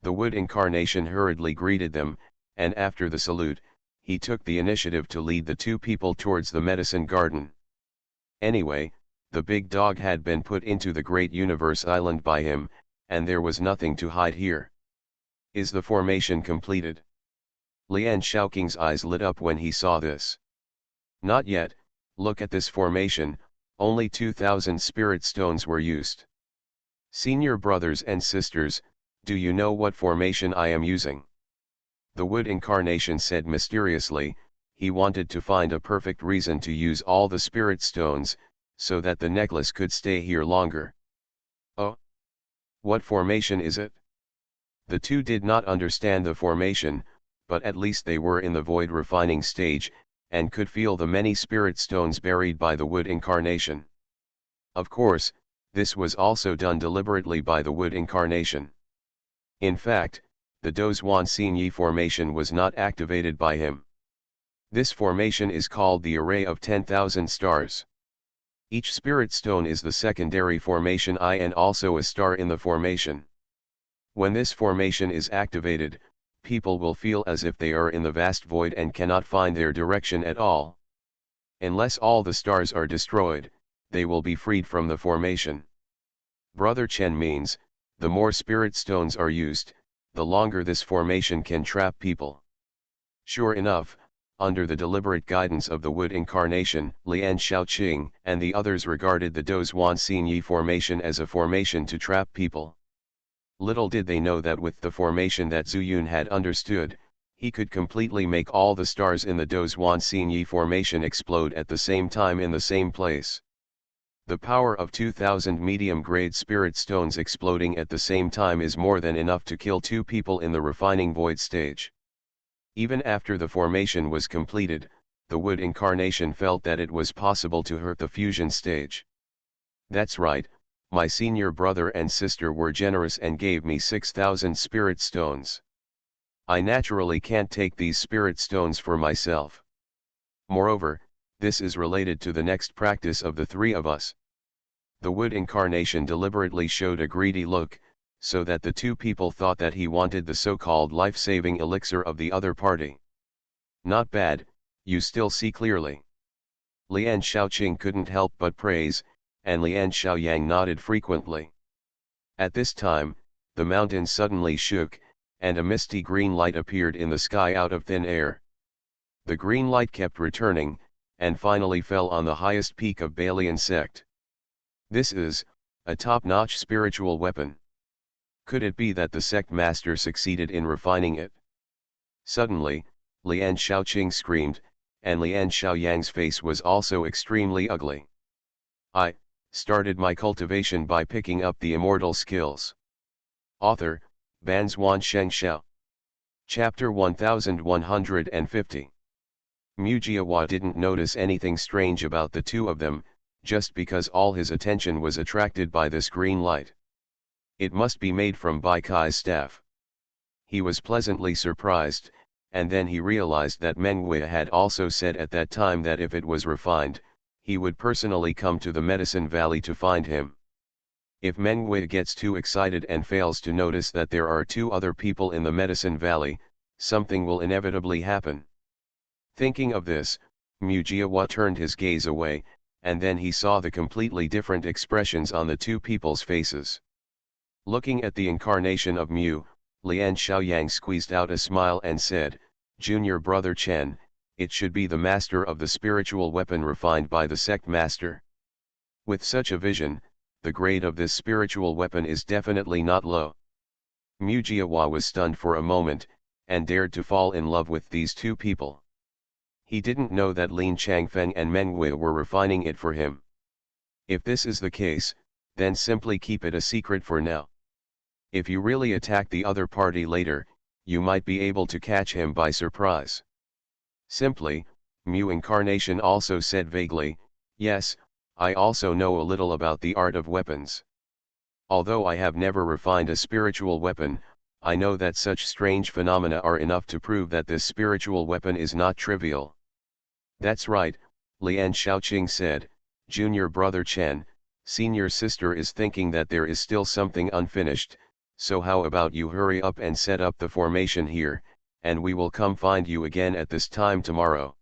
Speaker 1: The wood incarnation hurriedly greeted them, and after the salute, he took the initiative to lead the two people towards the medicine garden. Anyway, the big dog had been put into the Great Universe Island by him, and there was nothing to hide here. Is the formation completed? Lian Shaoqing's eyes lit up when he saw this. Not yet, look at this formation, only 2,000 spirit stones were used. Senior brothers and sisters, do you know what formation I am using? The wood incarnation said mysteriously, he wanted to find a perfect reason to use all the spirit stones, so that the necklace could stay here longer. Oh? What formation is it? The two did not understand the formation, but at least they were in the void refining stage, and could feel the many spirit stones buried by the wood incarnation. Of course, this was also done deliberately by the wood incarnation. In fact, the Dozhuan Xinyi formation was not activated by him. This formation is called the Array of 10,000 Stars. Each spirit stone is the secondary formation I and also a star in the formation. When this formation is activated, people will feel as if they are in the vast void and cannot find their direction at all. Unless all the stars are destroyed, they will be freed from the formation. Brother Chen means, the more spirit stones are used, the longer this formation can trap people. Sure enough, under the deliberate guidance of the wood incarnation, Lian Shaoqing and the others regarded the Dozhuan Xinyi formation as a formation to trap people. Little did they know that with the formation that Zhu Yun had understood, he could completely make all the stars in the Dozhuan Xinyi formation explode at the same time in the same place. The power of 2,000 medium-grade spirit stones exploding at the same time is more than enough to kill 2 people in the refining void stage. Even after the formation was completed, the wood incarnation felt that it was possible to hurt the fusion stage. That's right, my senior brother and sister were generous and gave me 6,000 spirit stones. I naturally can't take these spirit stones for myself. Moreover, this is related to the next practice of the 3 of us. The wood incarnation deliberately showed a greedy look, so that the two people thought that he wanted the so-called life-saving elixir of the other party. Not bad, you still see clearly. Lian Shaoqing couldn't help but praise, and Lian Xiaoyang nodded frequently. At this time, the mountain suddenly shook, and a misty green light appeared in the sky out of thin air. The green light kept returning, and finally fell on the highest peak of Balian sect. This is a top-notch spiritual weapon. Could it be that the sect master succeeded in refining it? Suddenly, Lian Shaoqing screamed, and Lian Xiaoyang's face was also extremely ugly. I started my cultivation by picking up the immortal skills. Author, Banzuan Xianxia. Chapter 1150. Mujiawa didn't notice anything strange about the two of them, just because all his attention was attracted by this green light. It must be made from Bai Kai's staff. He was pleasantly surprised, and then he realized that Meng Wei had also said at that time that if it was refined, he would personally come to the Medicine Valley to find him. If Meng Wei gets too excited and fails to notice that there are two other people in the Medicine Valley, something will inevitably happen. Thinking of this, Mujiawa turned his gaze away, and then he saw the completely different expressions on the two people's faces. Looking at the incarnation of Mu, Lian Xiaoyang squeezed out a smile and said, "Junior brother Chen, it should be the master of the spiritual weapon refined by the sect master. With such a vision, the grade of this spiritual weapon is definitely not low." Mujiawa was stunned for a moment, and dared to fall in love with these two people. He didn't know that Lin Changfeng and Meng Wei were refining it for him. If this is the case, then simply keep it a secret for now. If you really attack the other party later, you might be able to catch him by surprise. Simply, Mu Incarnation also said vaguely, "Yes, I also know a little about the art of weapons. Although I have never refined a spiritual weapon, I know that such strange phenomena are enough to prove that this spiritual weapon is not trivial." "That's right," Lian Shaoqing said, "Junior brother Chen, senior sister is thinking that there is still something unfinished, so how about you hurry up and set up the formation here, and we will come find you again at this time tomorrow.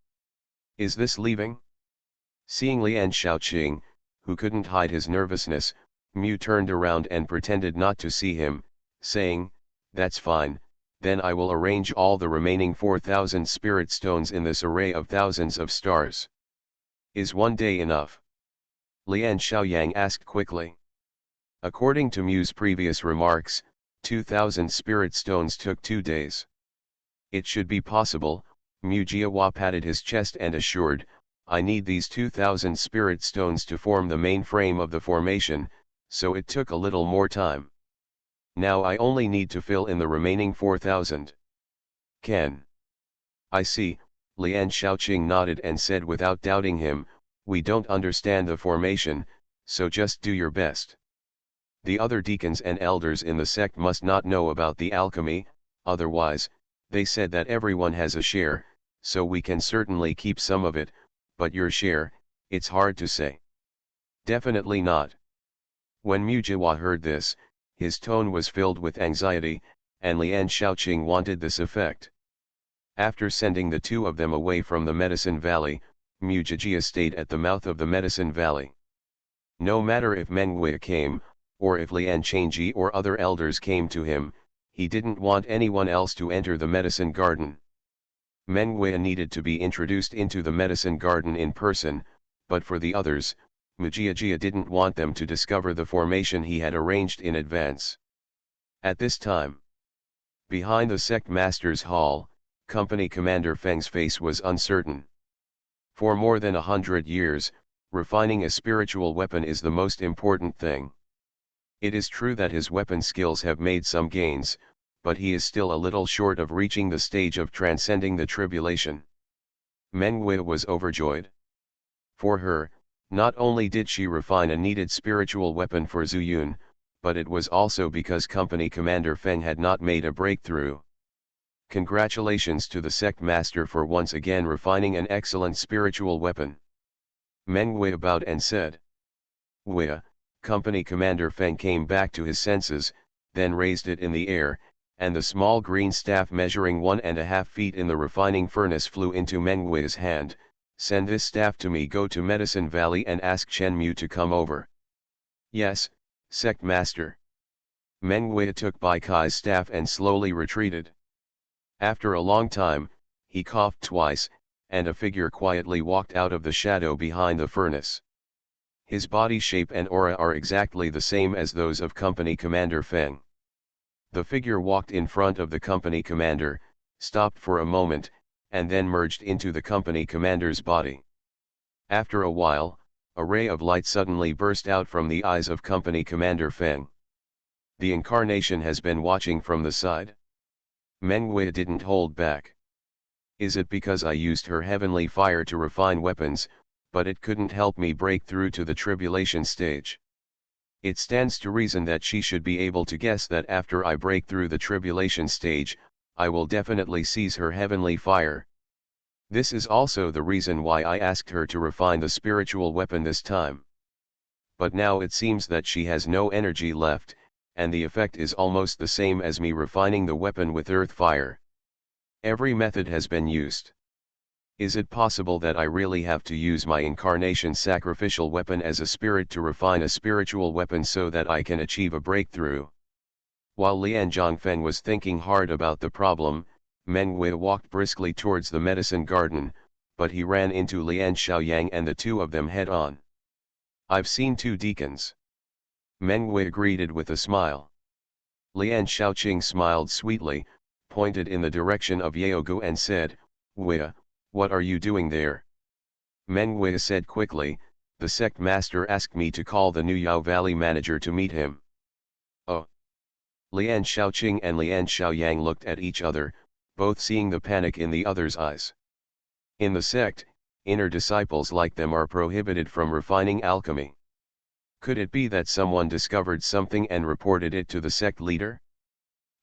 Speaker 1: Is this leaving?" Seeing Lian Shaoqing, who couldn't hide his nervousness, Mu turned around and pretended not to see him, saying, "That's fine, then I will arrange all the remaining 4,000 spirit stones in this array of thousands of stars." "Is one day enough?" Lian Xiaoyang asked quickly. According to Mu's previous remarks, 2,000 spirit stones took 2 days. "It should be possible," Mujiawa patted his chest and assured, "I need these 2,000 spirit stones to form the main frame of the formation, so it took a little more time. Now I only need to fill in the remaining 4,000. Can." "I see," Lian Shaoqing nodded and said without doubting him, "We don't understand the formation, so just do your best. The other deacons and elders in the sect must not know about the alchemy, otherwise, they said that everyone has a share, so we can certainly keep some of it, but your share, it's hard to say." "Definitely not." When Mujiawa heard this, his tone was filled with anxiety, and Lian Shaoqing wanted this effect. After sending the two of them away from the Medicine Valley, Mujiawa stayed at the mouth of the Medicine Valley. No matter if Meng Wei came, or if Lian Changji or other elders came to him, he didn't want anyone else to enter the medicine garden. Meng Wei needed to be introduced into the medicine garden in person, but for the others, Mujiawa didn't want them to discover the formation he had arranged in advance. At this time, behind the sect master's hall, Company Commander Feng's face was uncertain. For more than 100 years, refining a spiritual weapon is the most important thing. It is true that his weapon skills have made some gains, but he is still a little short of reaching the stage of transcending the tribulation. Meng Wei was overjoyed. For her, not only did she refine a needed spiritual weapon for Zhu Yun, but it was also because Company Commander Feng had not made a breakthrough. Congratulations to the sect master for once again refining an excellent spiritual weapon. Meng Wei bowed and said, "Wei, Company Commander Feng came back to his senses, then raised it in the air, and the small green staff measuring 1.5 feet in the refining furnace flew into Meng Hui's hand. "Send this staff to me. Go to Medicine Valley and ask Chen Mu to come over." "Yes, Sect Master." Meng Hui took Bai Kai's staff and slowly retreated. After a long time, he coughed twice, and a figure quietly walked out of the shadow behind the furnace. His body shape and aura are exactly the same as those of Company Commander Feng. The figure walked in front of the company commander, stopped for a moment, and then merged into the company commander's body. After a while, a ray of light suddenly burst out from the eyes of Company Commander Feng. "The incarnation has been watching from the side?" Meng Hui didn't hold back. "Is it because I used her heavenly fire to refine weapons, but it couldn't help me break through to the tribulation stage? It stands to reason that she should be able to guess that after I break through the tribulation stage, I will definitely seize her heavenly fire. This is also the reason why I asked her to refine the spiritual weapon this time. But now it seems that she has no energy left, and the effect is almost the same as me refining the weapon with earth fire. Every method has been used. Is it possible that I really have to use my incarnation sacrificial weapon as a spirit to refine a spiritual weapon so that I can achieve a breakthrough?" While Lian Zhongfeng was thinking hard about the problem, Meng Hui walked briskly towards the medicine garden, but he ran into Lian Xiaoyang and the two of them head-on. "I've seen two deacons." Meng Hui greeted with a smile. Lian Xiaoqing smiled sweetly, pointed in the direction of Yaogu and said, "Hui, what are you doing there?" Meng Hui said quickly, "The sect master asked me to call the new Yao Valley manager to meet him." "Oh." Lian Xiaoqing and Lian Xiaoyang looked at each other, both seeing the panic in the other's eyes. In the sect, inner disciples like them are prohibited from refining alchemy. Could it be that someone discovered something and reported it to the sect leader?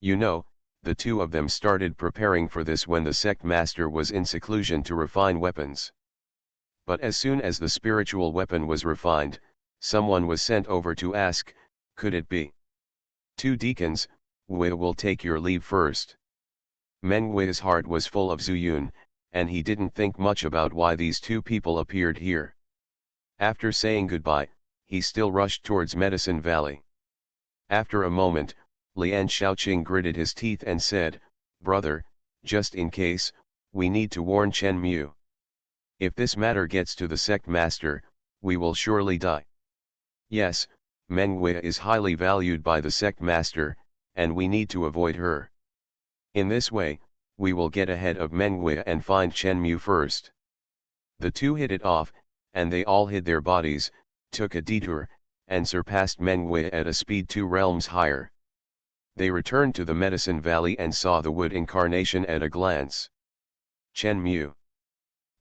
Speaker 1: You know, the two of them started preparing for this when the sect master was in seclusion to refine weapons. But as soon as the spiritual weapon was refined, someone was sent over to ask, could it be? Two deacons, Hui will take your leave first. Meng Hui's heart was full of Zuyun, and he didn't think much about why these two people appeared here. After saying goodbye, he still rushed towards Medicine Valley. After a moment, Lian Xiaoqing gritted his teeth and said, "Brother, just in case, we need to warn Chen Mu. If this matter gets to the sect master, we will surely die." "Yes, Meng Hui is highly valued by the sect master, and we need to avoid her. In this way, we will get ahead of Meng Hui and find Chen Mu first." The two hit it off, and they all hid their bodies, took a detour, and surpassed Meng Hui at a speed 2 realms higher. They returned to the Medicine Valley and saw the wood incarnation at a glance. "Chen Mu."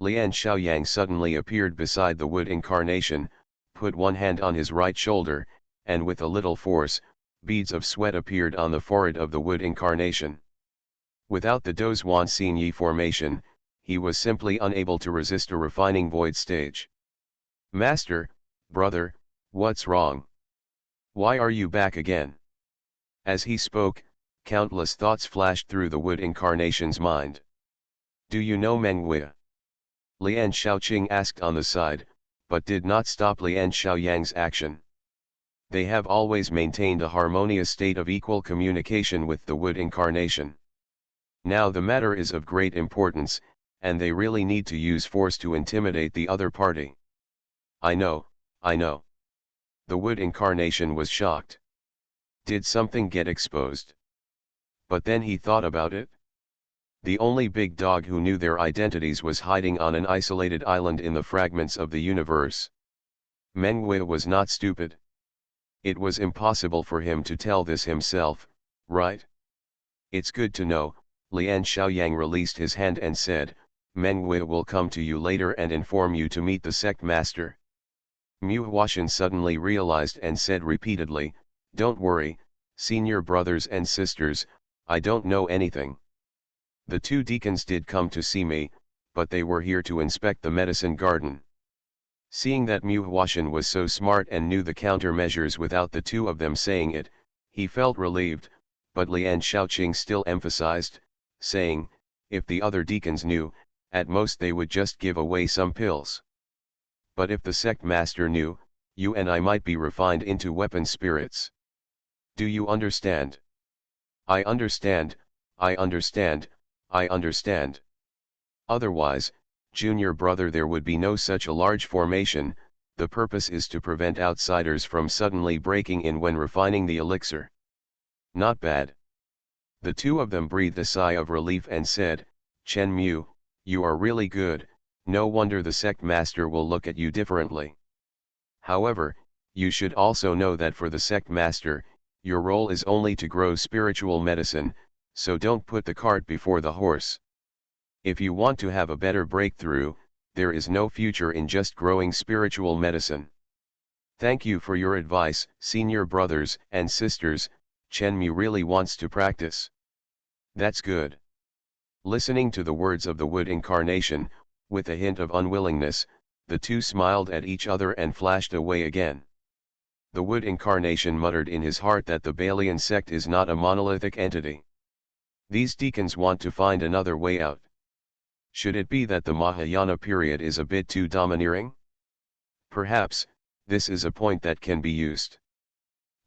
Speaker 1: Lian Xiaoyang suddenly appeared beside the wood incarnation, put one hand on his right shoulder, and with a little force, beads of sweat appeared on the forehead of the wood incarnation. Without the Dozhuan Xinyi formation, he was simply unable to resist a refining void stage. "Master, brother, what's wrong? Why are you back again?" As he spoke, countless thoughts flashed through the wood incarnation's mind. "Do you know Meng Hui?" Lian Xiaoqing asked on the side, but did not stop Lian Xiaoyang's action. They have always maintained a harmonious state of equal communication with the wood incarnation. Now the matter is of great importance, and they really need to use force to intimidate the other party. I know. The wood incarnation was shocked. Did something get exposed? But then he thought about it. The only big dog who knew their identities was hiding on an isolated island in the fragments of the universe. Meng Hui was not stupid. It was impossible for him to tell this himself, right? "It's good to know." Lian Xiaoyang released his hand and said, "Meng Hui will come to you later and inform you to meet the sect master." Mu Huashan suddenly realized and said repeatedly, "Don't worry, senior brothers and sisters, I don't know anything. The two deacons did come to see me, but they were here to inspect the medicine garden." Seeing that Mu Huashan was so smart and knew the countermeasures without the two of them saying it, he felt relieved, but Lian Shaoqing still emphasized, saying, if the other deacons knew, at most they would just give away some pills. But if the sect master knew, you and I might be refined into weapon spirits. Do you understand? I understand, I understand, I understand. Otherwise, junior brother, there would be no such a large formation. The purpose is to prevent outsiders from suddenly breaking in when refining the elixir. Not bad. The two of them breathed a sigh of relief and said, Chen Mu, you are really good, no wonder the sect master will look at you differently. However, you should also know that for the sect master, your role is only to grow spiritual medicine, so don't put the cart before the horse. If you want to have a better breakthrough, there is no future in just growing spiritual medicine. Thank you for your advice, senior brothers and sisters. Chen Mu really wants to practice. That's good. Listening to the words of the wood incarnation, with a hint of unwillingness, the two smiled at each other and flashed away again. The wood incarnation muttered in his heart that the Balian sect is not a monolithic entity. These deacons want to find another way out. Should it be that the Mahayana period is a bit too domineering? Perhaps, this is a point that can be used.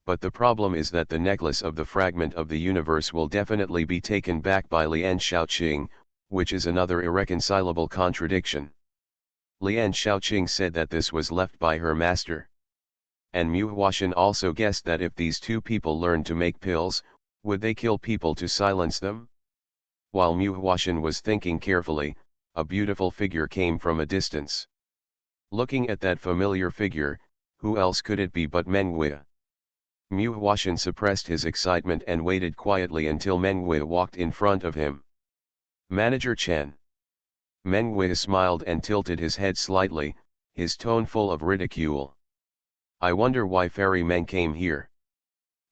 Speaker 1: But the problem is that the necklace of the fragment of the universe will definitely be taken back by Lian Shaoqing, which is another irreconcilable contradiction. Lian Shaoqing said that this was left by her master. And Mu Huashan also guessed that if these two people learned to make pills, would they kill people to silence them? While Mu Huashan was thinking carefully, a beautiful figure came from a distance. Looking at that familiar figure, who else could it be but Mengwei? Mu Huashan suppressed his excitement and waited quietly until Mengwei walked in front of him. Manager Chen. Mengwei smiled and tilted his head slightly, his tone full of ridicule. I wonder why Fairy Men came here.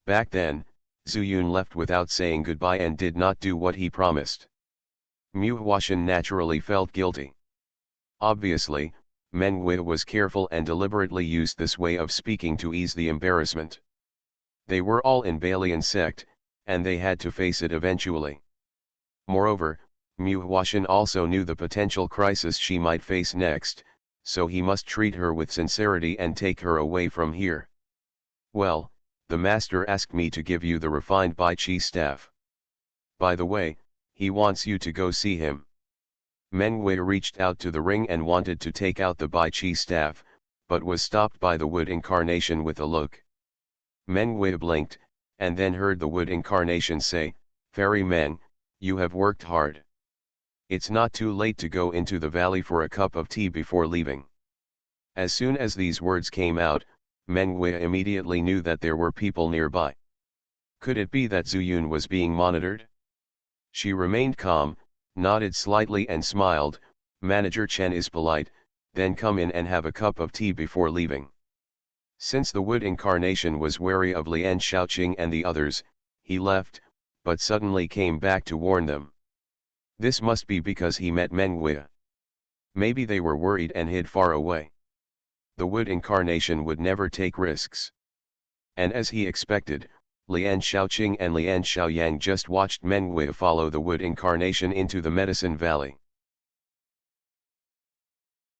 Speaker 1: Back then, Zuyun left without saying goodbye and did not do what he promised. Mu Huashan naturally felt guilty. Obviously, Mengwei was careful and deliberately used this way of speaking to ease the embarrassment. They were all in Balian sect, and they had to face it eventually. Moreover, Mu Huashan also knew the potential crisis she might face next, so he must treat her with sincerity and take her away from here. Well, the master asked me to give you the refined Bai Chi staff. By the way, he wants you to go see him. Mengwei reached out to the ring and wanted to take out the Bai Chi staff, but was stopped by the wood incarnation with a look. Mengwei blinked, and then heard the wood incarnation say, Fairy Men, you have worked hard. It's not too late to go into the valley for a cup of tea before leaving. As soon as these words came out, Mengwei immediately knew that there were people nearby. Could it be that Zuyun was being monitored? She remained calm, nodded slightly and smiled. Manager Chen is polite, then come in and have a cup of tea before leaving. Since the wood incarnation was wary of Lian Shaoqing and the others, he left, but suddenly came back to warn them. This must be because he met Mengwei. Maybe they were worried and hid far away. The wood incarnation would never take risks. And as he expected, Lian Shaoqing and Lian Xiaoyang just watched Mengwei follow the wood incarnation into the medicine valley.